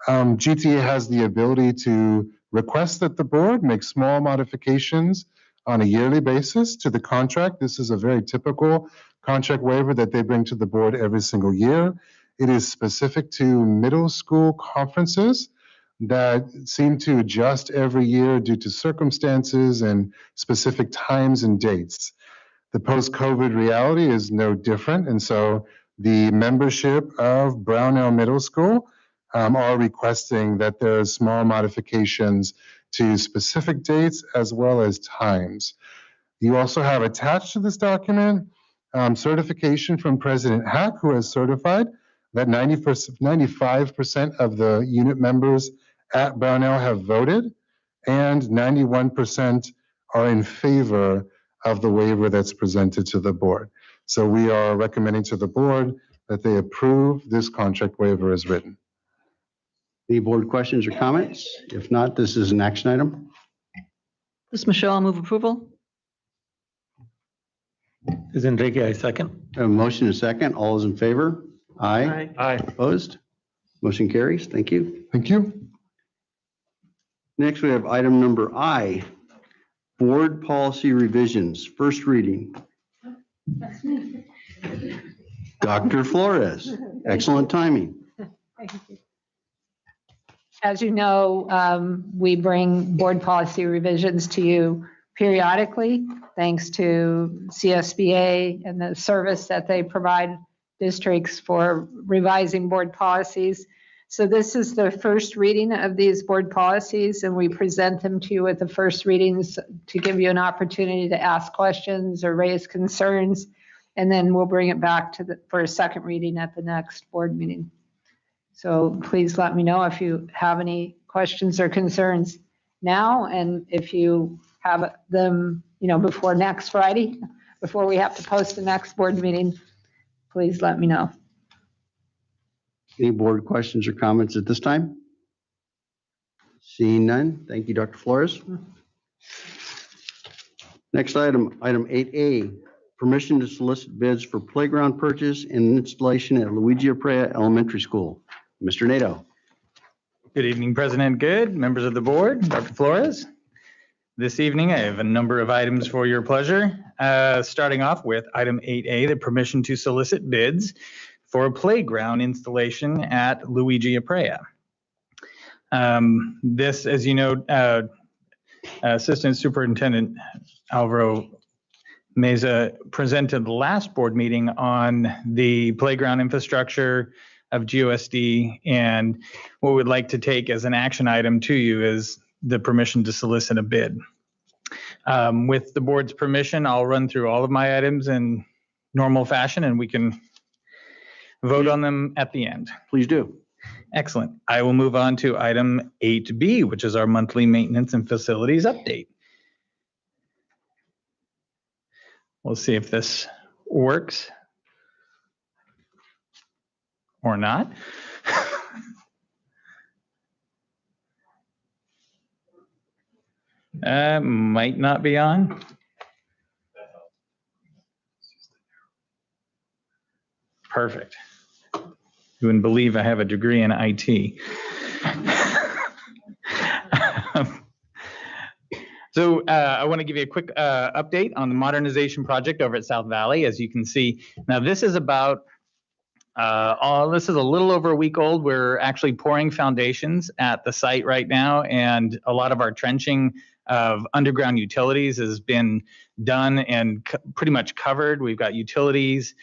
GTA has the ability to request that the board make small modifications on a yearly basis to the contract. This is a very typical contract waiver that they bring to the board every single year. It is specific to middle school conferences that seem to adjust every year due to circumstances and specific times and dates. The post-COVID reality is no different, and so the membership of Brownell Middle School are requesting that there are small modifications to specific dates as well as times. You also have attached to this document certification from President Hack, who has certified that 95% of the unit members at Brownell have voted, and 91% are in favor of the waiver that's presented to the board. So we are recommending to the board that they approve this contract waiver as written. Any board questions or comments? If not, this is an action item. This is Michelle, I'll move approval. This is Enrique, I second. A motion and a second. All those in favor? Aye. Aye. Opposed? Motion carries. Thank you. Thank you. Next, we have item number I, board policy revisions, first reading. Dr. Flores, excellent timing. As you know, we bring board policy revisions to you periodically, thanks to CSBA and the service that they provide districts for revising board policies. So this is the first reading of these board policies, and we present them to you at the first readings to give you an opportunity to ask questions or raise concerns, and then we'll bring it back for a second reading at the next board meeting. So please let me know if you have any questions or concerns now, and if you have them, before next Friday, before we have to post the next board meeting, please let me know. Any board questions or comments at this time? Seeing none, thank you, Dr. Flores. Next item 8A, permission to solicit bids for playground purchase and installation at Luigi Aprea Elementary School. Mr. Nato. Good evening, President Good, members of the board, Dr. Flores. This evening, I have a number of items for your pleasure. Starting off with item 8A, the permission to solicit bids for a playground installation at Luigi Aprea. This, as you know, Assistant Superintendent Alvaro Meza presented the last board meeting on the playground infrastructure of GUSD, and what we'd like to take as an action item to you is the permission to solicit a bid. With the board's permission, I'll run through all of my items in normal fashion, and we can vote on them at the end. Please do. Excellent. I will move on to item 8B, which is our monthly maintenance and facilities update. We'll see if this works or not. Might not be on. Perfect. You wouldn't believe I have a degree in IT. So I want to give you a quick update on the modernization project over at South Valley. As you can see, now this is about, this is a little over a week old. We're actually pouring foundations at the site right now, and a lot of our trenching of underground utilities has been done and pretty much covered. We've got utilities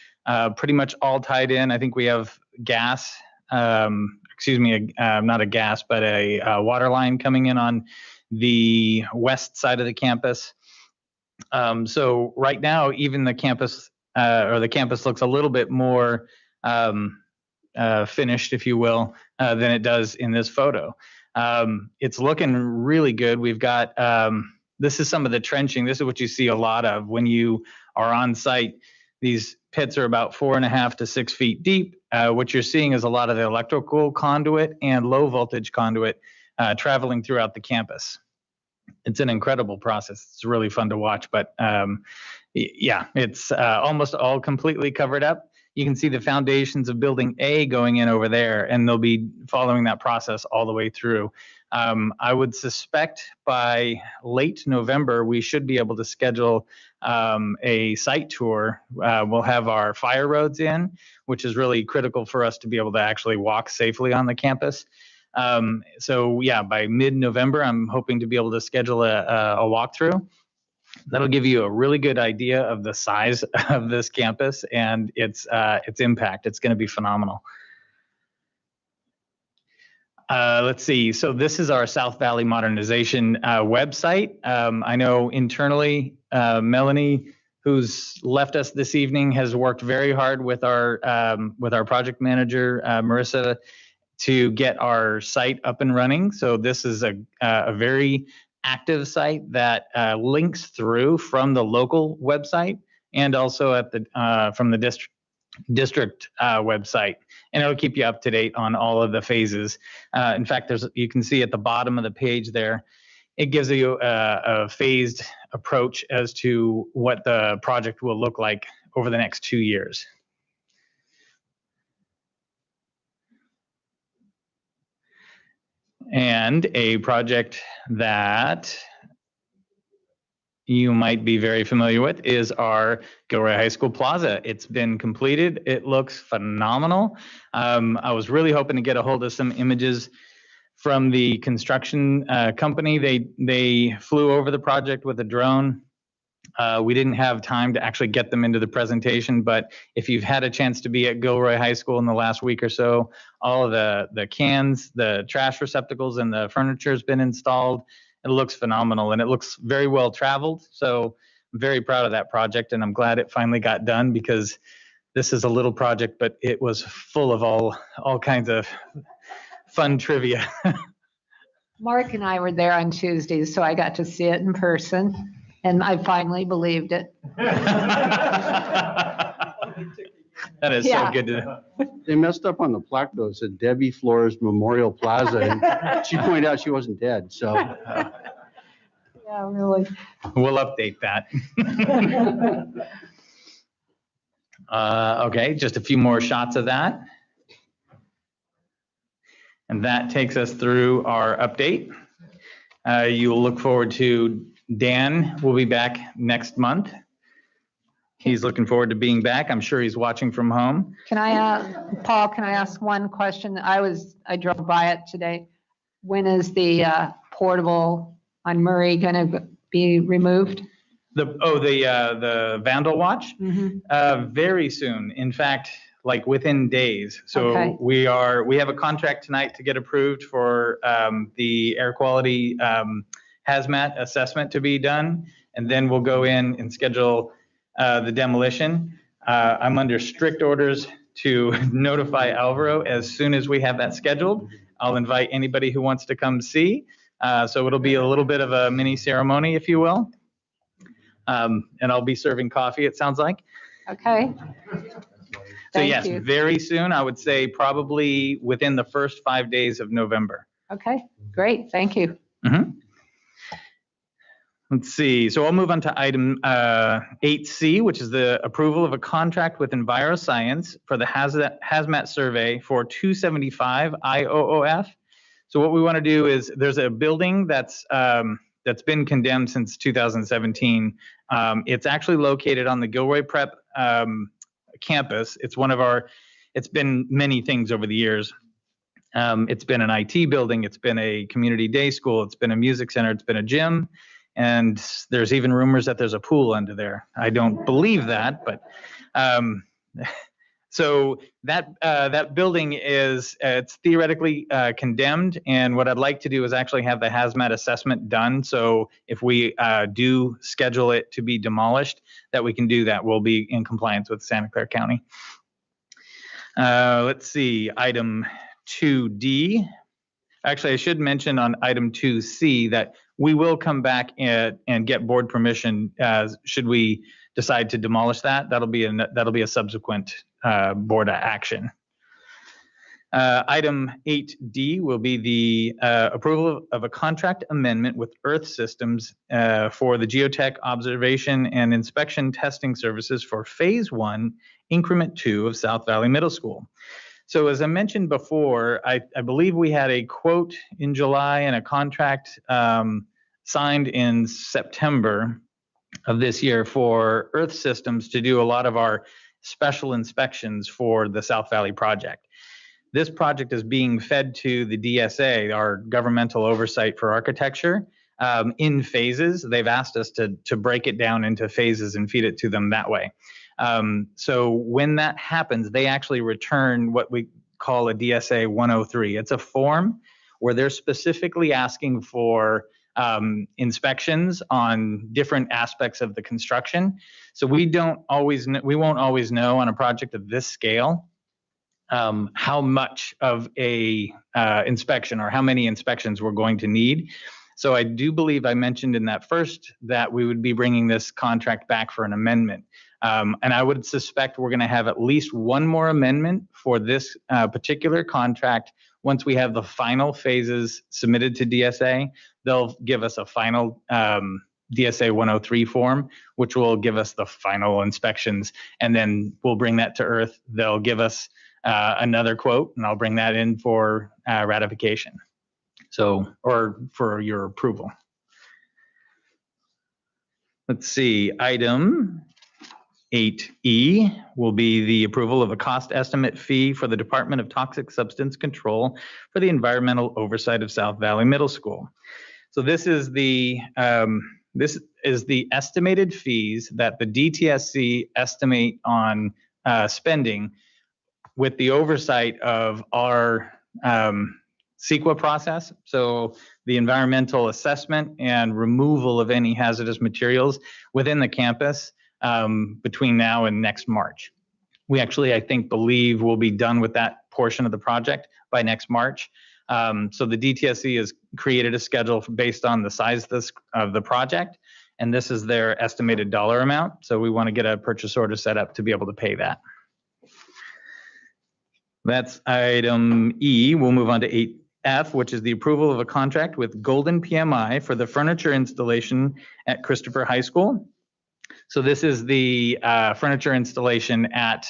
pretty much all tied in. I think we have gas, not a gas, but a water line coming in on the west side of the campus. So right now, even the campus looks a little bit more finished, if you will, than it does in this photo. It's looking really good. We've got, this is some of the trenching. This is what you see a lot of when you are on site. These pits are about 4.5 to 6 feet deep. What you're seeing is a lot of the electrical conduit and low voltage conduit traveling throughout the campus. It's an incredible process. It's really fun to watch, but yeah, it's almost all completely covered up. You can see the foundations of building A going in over there, and they'll be following that process all the way through. I would suspect by late November, we should be able to schedule a site tour. We'll have our fire roads in, which is really critical for us to be able to actually walk safely on the campus. So yeah, by mid-November, I'm hoping to be able to schedule a walkthrough. That'll give you a really good idea of the size of this campus and its impact. It's going to be phenomenal. Let's see. So this is our South Valley Modernization website. I know internally, Melanie, who's left us this evening, has worked very hard with our project manager, Marissa, to get our site up and running. So this is a very active site that links through from the local website and also at the from the district website, and it'll keep you up to date on all of the phases. In fact, you can see at the bottom of the page there, it gives you a phased approach as to what the project will look like over the next 2 years. And a project that you might be very familiar with is our Gilroy High School Plaza. It's been completed. It looks phenomenal. I was really hoping to get a hold of some images from the construction company. They flew over the project with a drone. We didn't have time to actually get them into the presentation, but if you've had a chance to be at Gilroy High School in the last week or so, all of the cans, the trash receptacles, and the furniture has been installed. It looks phenomenal, and it looks very well traveled. So I'm very proud of that project, and I'm glad it finally got done, because this is a little project, but it was full of all kinds of fun trivia. Mark and I were there on Tuesday, so I got to see it in person, and I finally believed it. That is so good to know. They messed up on the plaque though. It said Debbie Flores Memorial Plaza, and she pointed out she wasn't dead, so. Yeah, really. We'll update that. Okay, just a few more shots of that. And that takes us through our update. You'll look forward to Dan will be back next month. He's looking forward to being back. I'm sure he's watching from home. Can I, Paul, can I ask one question? I drove by it today. When is the portable on Murray going to be removed? The Vandal Watch? Very soon. In fact, like within days. So Okay. we have a contract tonight to get approved for the air quality hazmat assessment to be done, and then we'll go in and schedule the demolition. I'm under strict orders to notify Alvaro as soon as we have that scheduled. I'll invite anybody who wants to come see. So it'll be a little bit of a mini ceremony, if you will. And I'll be serving coffee, it sounds like. Okay. So Thank yes, you. very soon. I would say probably within the first 5 days of November. Okay, great. Thank you. Let's see. So I'll move on to item 8C, which is the approval of a contract with EnviroScience for the hazmat survey for 275 IOOF. So what we want to do is there's a building that's been condemned since 2017. It's actually located on the Gilroy Prep campus. It's been many things over the years. It's been an IT building. It's been a community day school. It's been a music center. It's been a gym. And there's even rumors that there's a pool under there. I don't believe that, but so that building it's theoretically condemned. And what I'd like to do is actually have the hazmat assessment done. So if we do schedule it to be demolished, that we can do that. We'll be in compliance with Santa Clara County. Let's see, item 2D. Actually, I should mention on item 2C that we will come back and get board permission should we decide to demolish that. That'll be a subsequent board action. Item 8D will be the approval of a contract amendment with Earth Systems for the geotech observation and inspection testing services for Phase 1, Increment 2 of South Valley Middle School. So as I mentioned before, I believe we had a quote in July and a contract signed in September of this year for Earth Systems to do a lot of our special inspections for the South Valley project. This project is being fed to the DSA, our governmental oversight for architecture, in phases. They've asked us to break it down into phases and feed it to them that way. So when that happens, they actually return what we call a DSA 103. It's a form where they're specifically asking for inspections on different aspects of the construction. So we won't always know on a project of this scale how much of a inspection or how many inspections we're going to need. So I do believe I mentioned in that first that we would be bringing this contract back for an amendment. And I would suspect we're going to have at least one more amendment for this particular contract. Once we have the final phases submitted to DSA, they'll give us a final DSA 103 form, which will give us the final inspections. And then we'll bring that to Earth. They'll give us another quote, and I'll bring that in for ratification. So, or for your approval. Let's see, item 8E will be the approval of a cost estimate fee for the Department of Toxic Substance Control for the environmental oversight of South Valley Middle School. So this is the estimated fees that the DTSC estimate on spending with the oversight of our CEQA process. So the environmental assessment and removal of any hazardous materials within the campus between now and next March. We actually, I think, believe we'll be done with that portion of the project by next March. So the DTSC has created a schedule based on the size of the project, and this is their estimated dollar amount. So we want to get a purchase order set up to be able to pay that. That's item E. We'll move on to 8F, which is the approval of a contract with Golden PMI for the furniture installation at Christopher High School. So this is the furniture installation at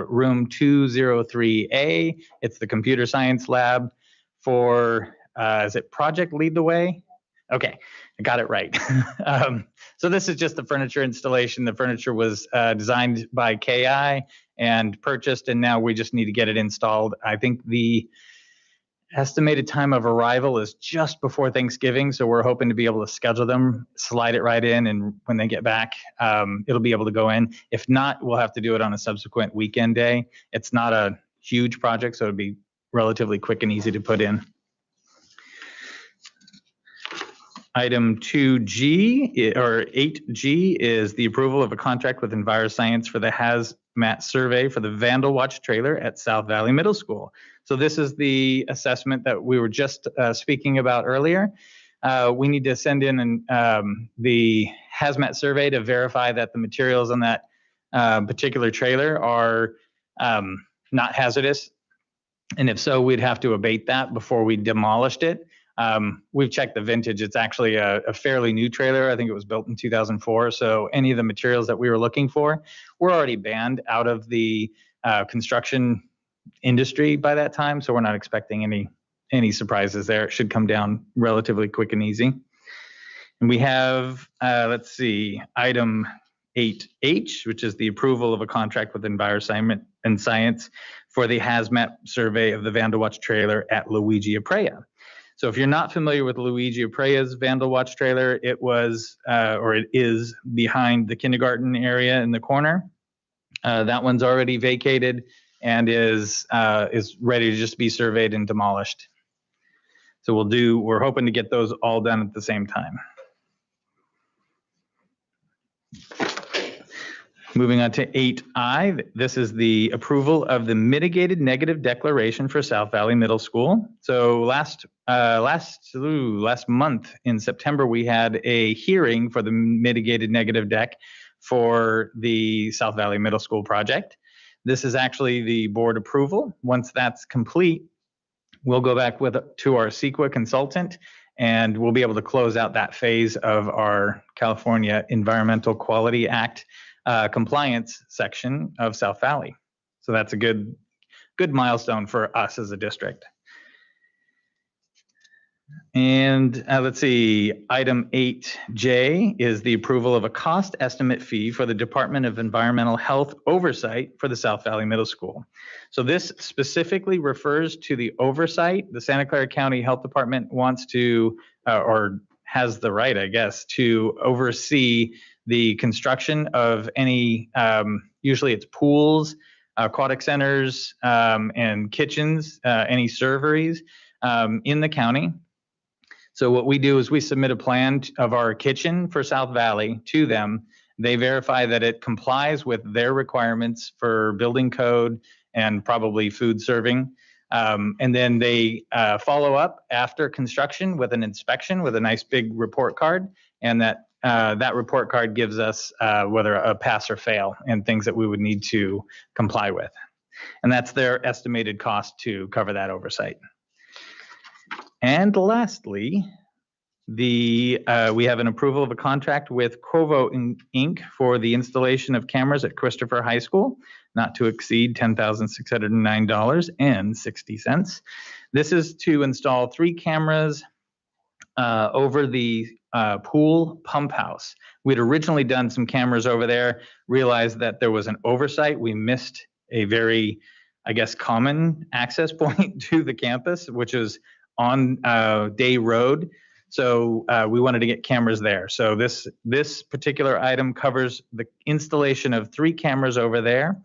room 203A. It's the computer science lab for, is it Project Lead the Way? Okay, I got it right. So this is just the furniture installation. The furniture was designed by KI and purchased, and now we just need to get it installed. I think the estimated time of arrival is just before Thanksgiving, so we're hoping to be able to schedule them, slide it right in, and when they get back, it'll be able to go in. If not, we'll have to do it on a subsequent weekend day. It's not a huge project, so it'll be relatively quick and easy to put in. Item 2G, or 8G, is the approval of a contract with EnviroScience for the hazmat survey for the Vandal Watch trailer at South Valley Middle School. So this is the assessment that we were just speaking about earlier. We need to send in the hazmat survey to verify that the materials on that particular trailer are not hazardous. And if so, we'd have to abate that before we demolished it. We've checked the vintage. It's actually a fairly new trailer. I think it was built in 2004. So any of the materials that we were looking for were already banned out of the construction industry by that time. So we're not expecting any surprises there. It should come down relatively quick and easy. And we have, let's see, item 8H, which is the approval of a contract with EnviroScience for the hazmat survey of the Vandal Watch trailer at Luigi Aprea. So if you're not familiar with Luigi Aprea's Vandal Watch trailer, it was, or it is, behind the kindergarten area in the corner. That one's already vacated and is ready to just be surveyed and demolished. So we're hoping to get those all done at the same time. Moving on to 8I, this is the approval of the mitigated negative declaration for South Valley Middle School. So last month in September, we had a hearing for the mitigated negative dec for the South Valley Middle School project. This is actually the board approval. Once that's complete, we'll go back to our CEQA consultant, and we'll be able to close out that phase of our California Environmental Quality Act compliance section of South Valley. So that's a good milestone for us as a district. And let's see, item 8J is the approval of a cost estimate fee for the Department of Environmental Health Oversight for the South Valley Middle School. So this specifically refers to the oversight. The Santa Clara County Health Department wants to, or has the right, I guess, to oversee the construction of any, usually it's pools, aquatic centers, and kitchens, any serveries in the county. So what we do is we submit a plan of our kitchen for South Valley to them. They verify that it complies with their requirements for building code and probably food serving. And then they follow up after construction with an inspection with a nice big report card. And that report card gives us whether a pass or fail and things that we would need to comply with. And that's their estimated cost to cover that oversight. And lastly, we have an approval of a contract with Quovo Inc. for the installation of cameras at Christopher High School, not to exceed $10,609.60. This is to install 3 cameras over the pool pump house. We'd originally done some cameras over there, realized that there was an oversight. We missed a very, I guess, common access point to the campus, which is on Day Road. So we wanted to get cameras there. So this particular item covers the installation of 3 cameras over there.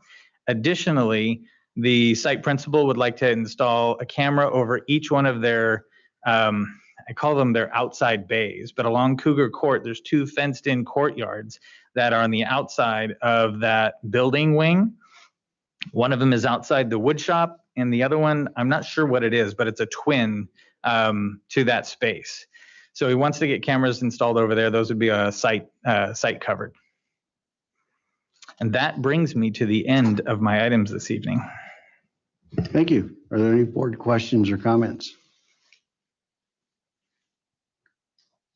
Additionally, the site principal would like to install a camera over each one of their, I call them their outside bays, but along Cougar Court, there's 2 fenced-in courtyards that are on the outside of that building wing. One of them is outside the wood shop, and the other one, I'm not sure what it is, but it's a twin to that space. So he wants to get cameras installed over there. Those would be a site covered. And that brings me to the end of my items this evening. Thank you. Are there any board questions or comments?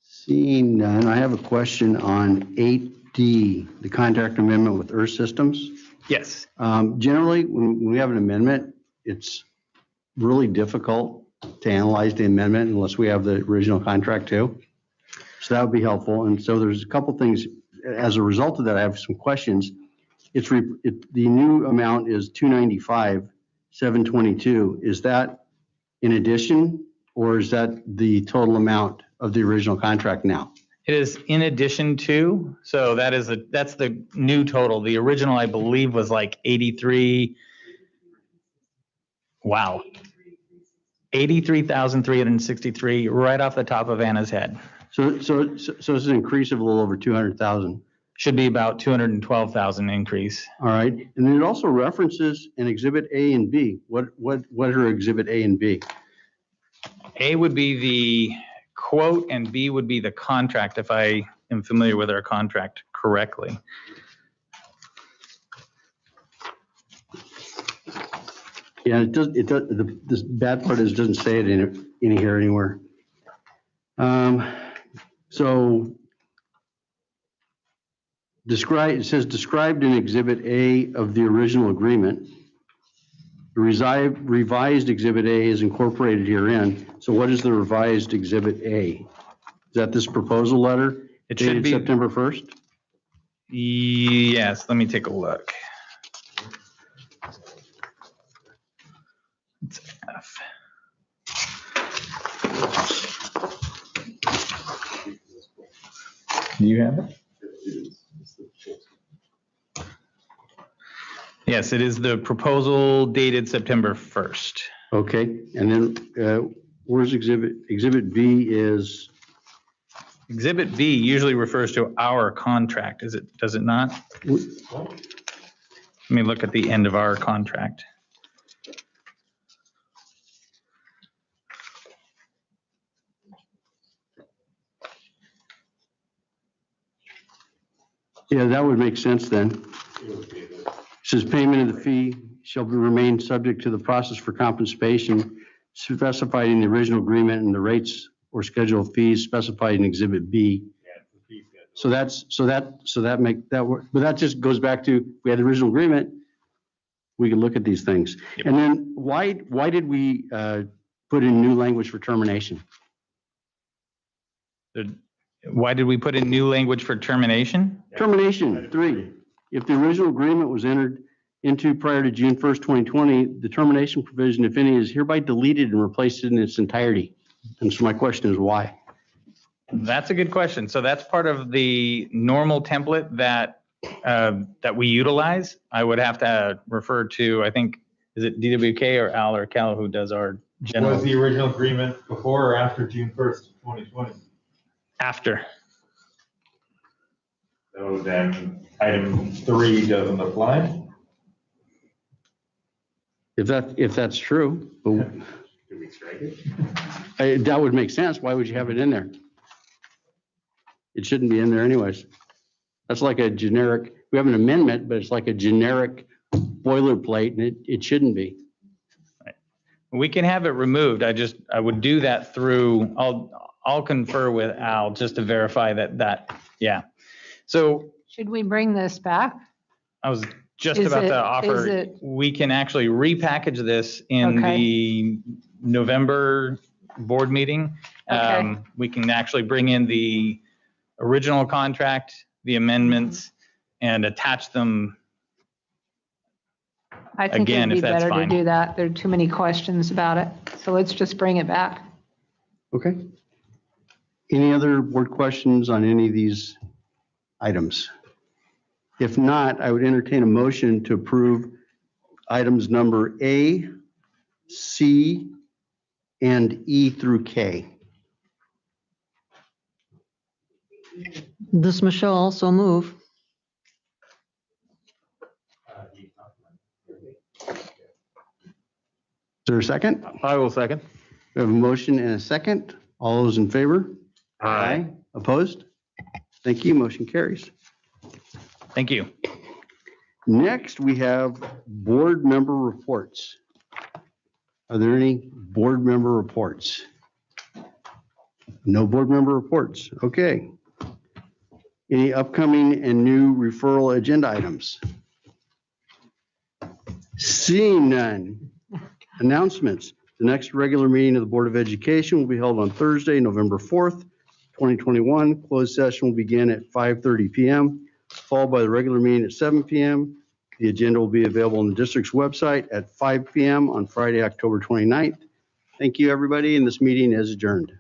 Seeing none, I have a question on 8D, the contract amendment with Earth Systems. Yes. Generally, when we have an amendment, it's really difficult to analyze the amendment unless we have the original contract too. So that would be helpful. And so there's a couple things. As a result of that, I have some questions. The new amount is $295,722. Is that in addition, or is that the total amount of the original contract now? It is in addition to, so that's the new total. The original, I believe, was like 83. Wow. 83,363 right off the top of Anna's head. So it's an increase of a little over 200,000. Should be about 212,000 increase. All right. And then it also references an Exhibit A and B. What are Exhibit A and B? A would be the quote and B would be the contract, if I am familiar with our contract correctly. Yeah, it does. The bad part is it doesn't say it in here anywhere. So it says described in Exhibit A of the original agreement. The revised Exhibit A is incorporated herein. So what is the revised Exhibit A? Is that this proposal letter? It should be September 1st? Yes, let me take a look. It's F. Do you have it? Yes, it is the proposal dated September 1st. Okay, and then where's Exhibit B is? Exhibit B usually refers to our contract, does it not? Let me look at the end of our contract. Yeah, that would make sense then. It says payment of the fee shall remain subject to the process for compensation specified in the original agreement and the rates or schedule of fees specified in Exhibit B. So that make that work. But that just goes back to, we had the original agreement, we can look at these things. Yep. And then why did we put in new language for termination? Why did we put in new language for termination? Termination, 3. If the original agreement was entered into prior to June 1st, 2020, the termination provision, if any, is hereby deleted and replaced in its entirety. And so my question is why? That's a good question. So that's part of the normal template that we utilize. I would have to refer to, I think, is it DWK or Al or Cal who does our general. Was the original agreement before or after June 1st, 2020? After. So then item 3 doesn't apply? If that's true, but Do we strike it? that would make sense. Why would you have it in there? It shouldn't be in there anyways. That's like a generic, we have an amendment, but it's like a generic boilerplate, and it shouldn't be. We can have it removed. I would do that through, I'll confer with Al just to verify yeah. So Should we bring this back? I was just Is about it- to is offer, it- we can actually repackage this in Okay. the November board meeting. Okay. We can actually bring in the original contract, the amendments, and attach them. I think Again, it'd be if that's better to fine. do that. There are too many questions about it. So let's just bring it back. Okay. Any other board questions on any of these items? If not, I would entertain a motion to approve items number A, C, and E through K. This Michelle also move. Is there a second? I will second. We have a motion and a second. All those in favor? Aye. Opposed? Thank you. Motion carries. Thank you. Next, we have board member reports. Are there any board member reports? No board member reports. Okay. Any upcoming and new referral agenda items? Seeing none. Announcements. The next regular meeting of the Board of Education will be held on Thursday, November 4th, 2021. Closed session will begin at 5:30 p.m., followed by the regular meeting at 7 p.m. The agenda will be available on the district's website at 5 p.m. on Friday, October 29th. Thank you, everybody, and this meeting is adjourned.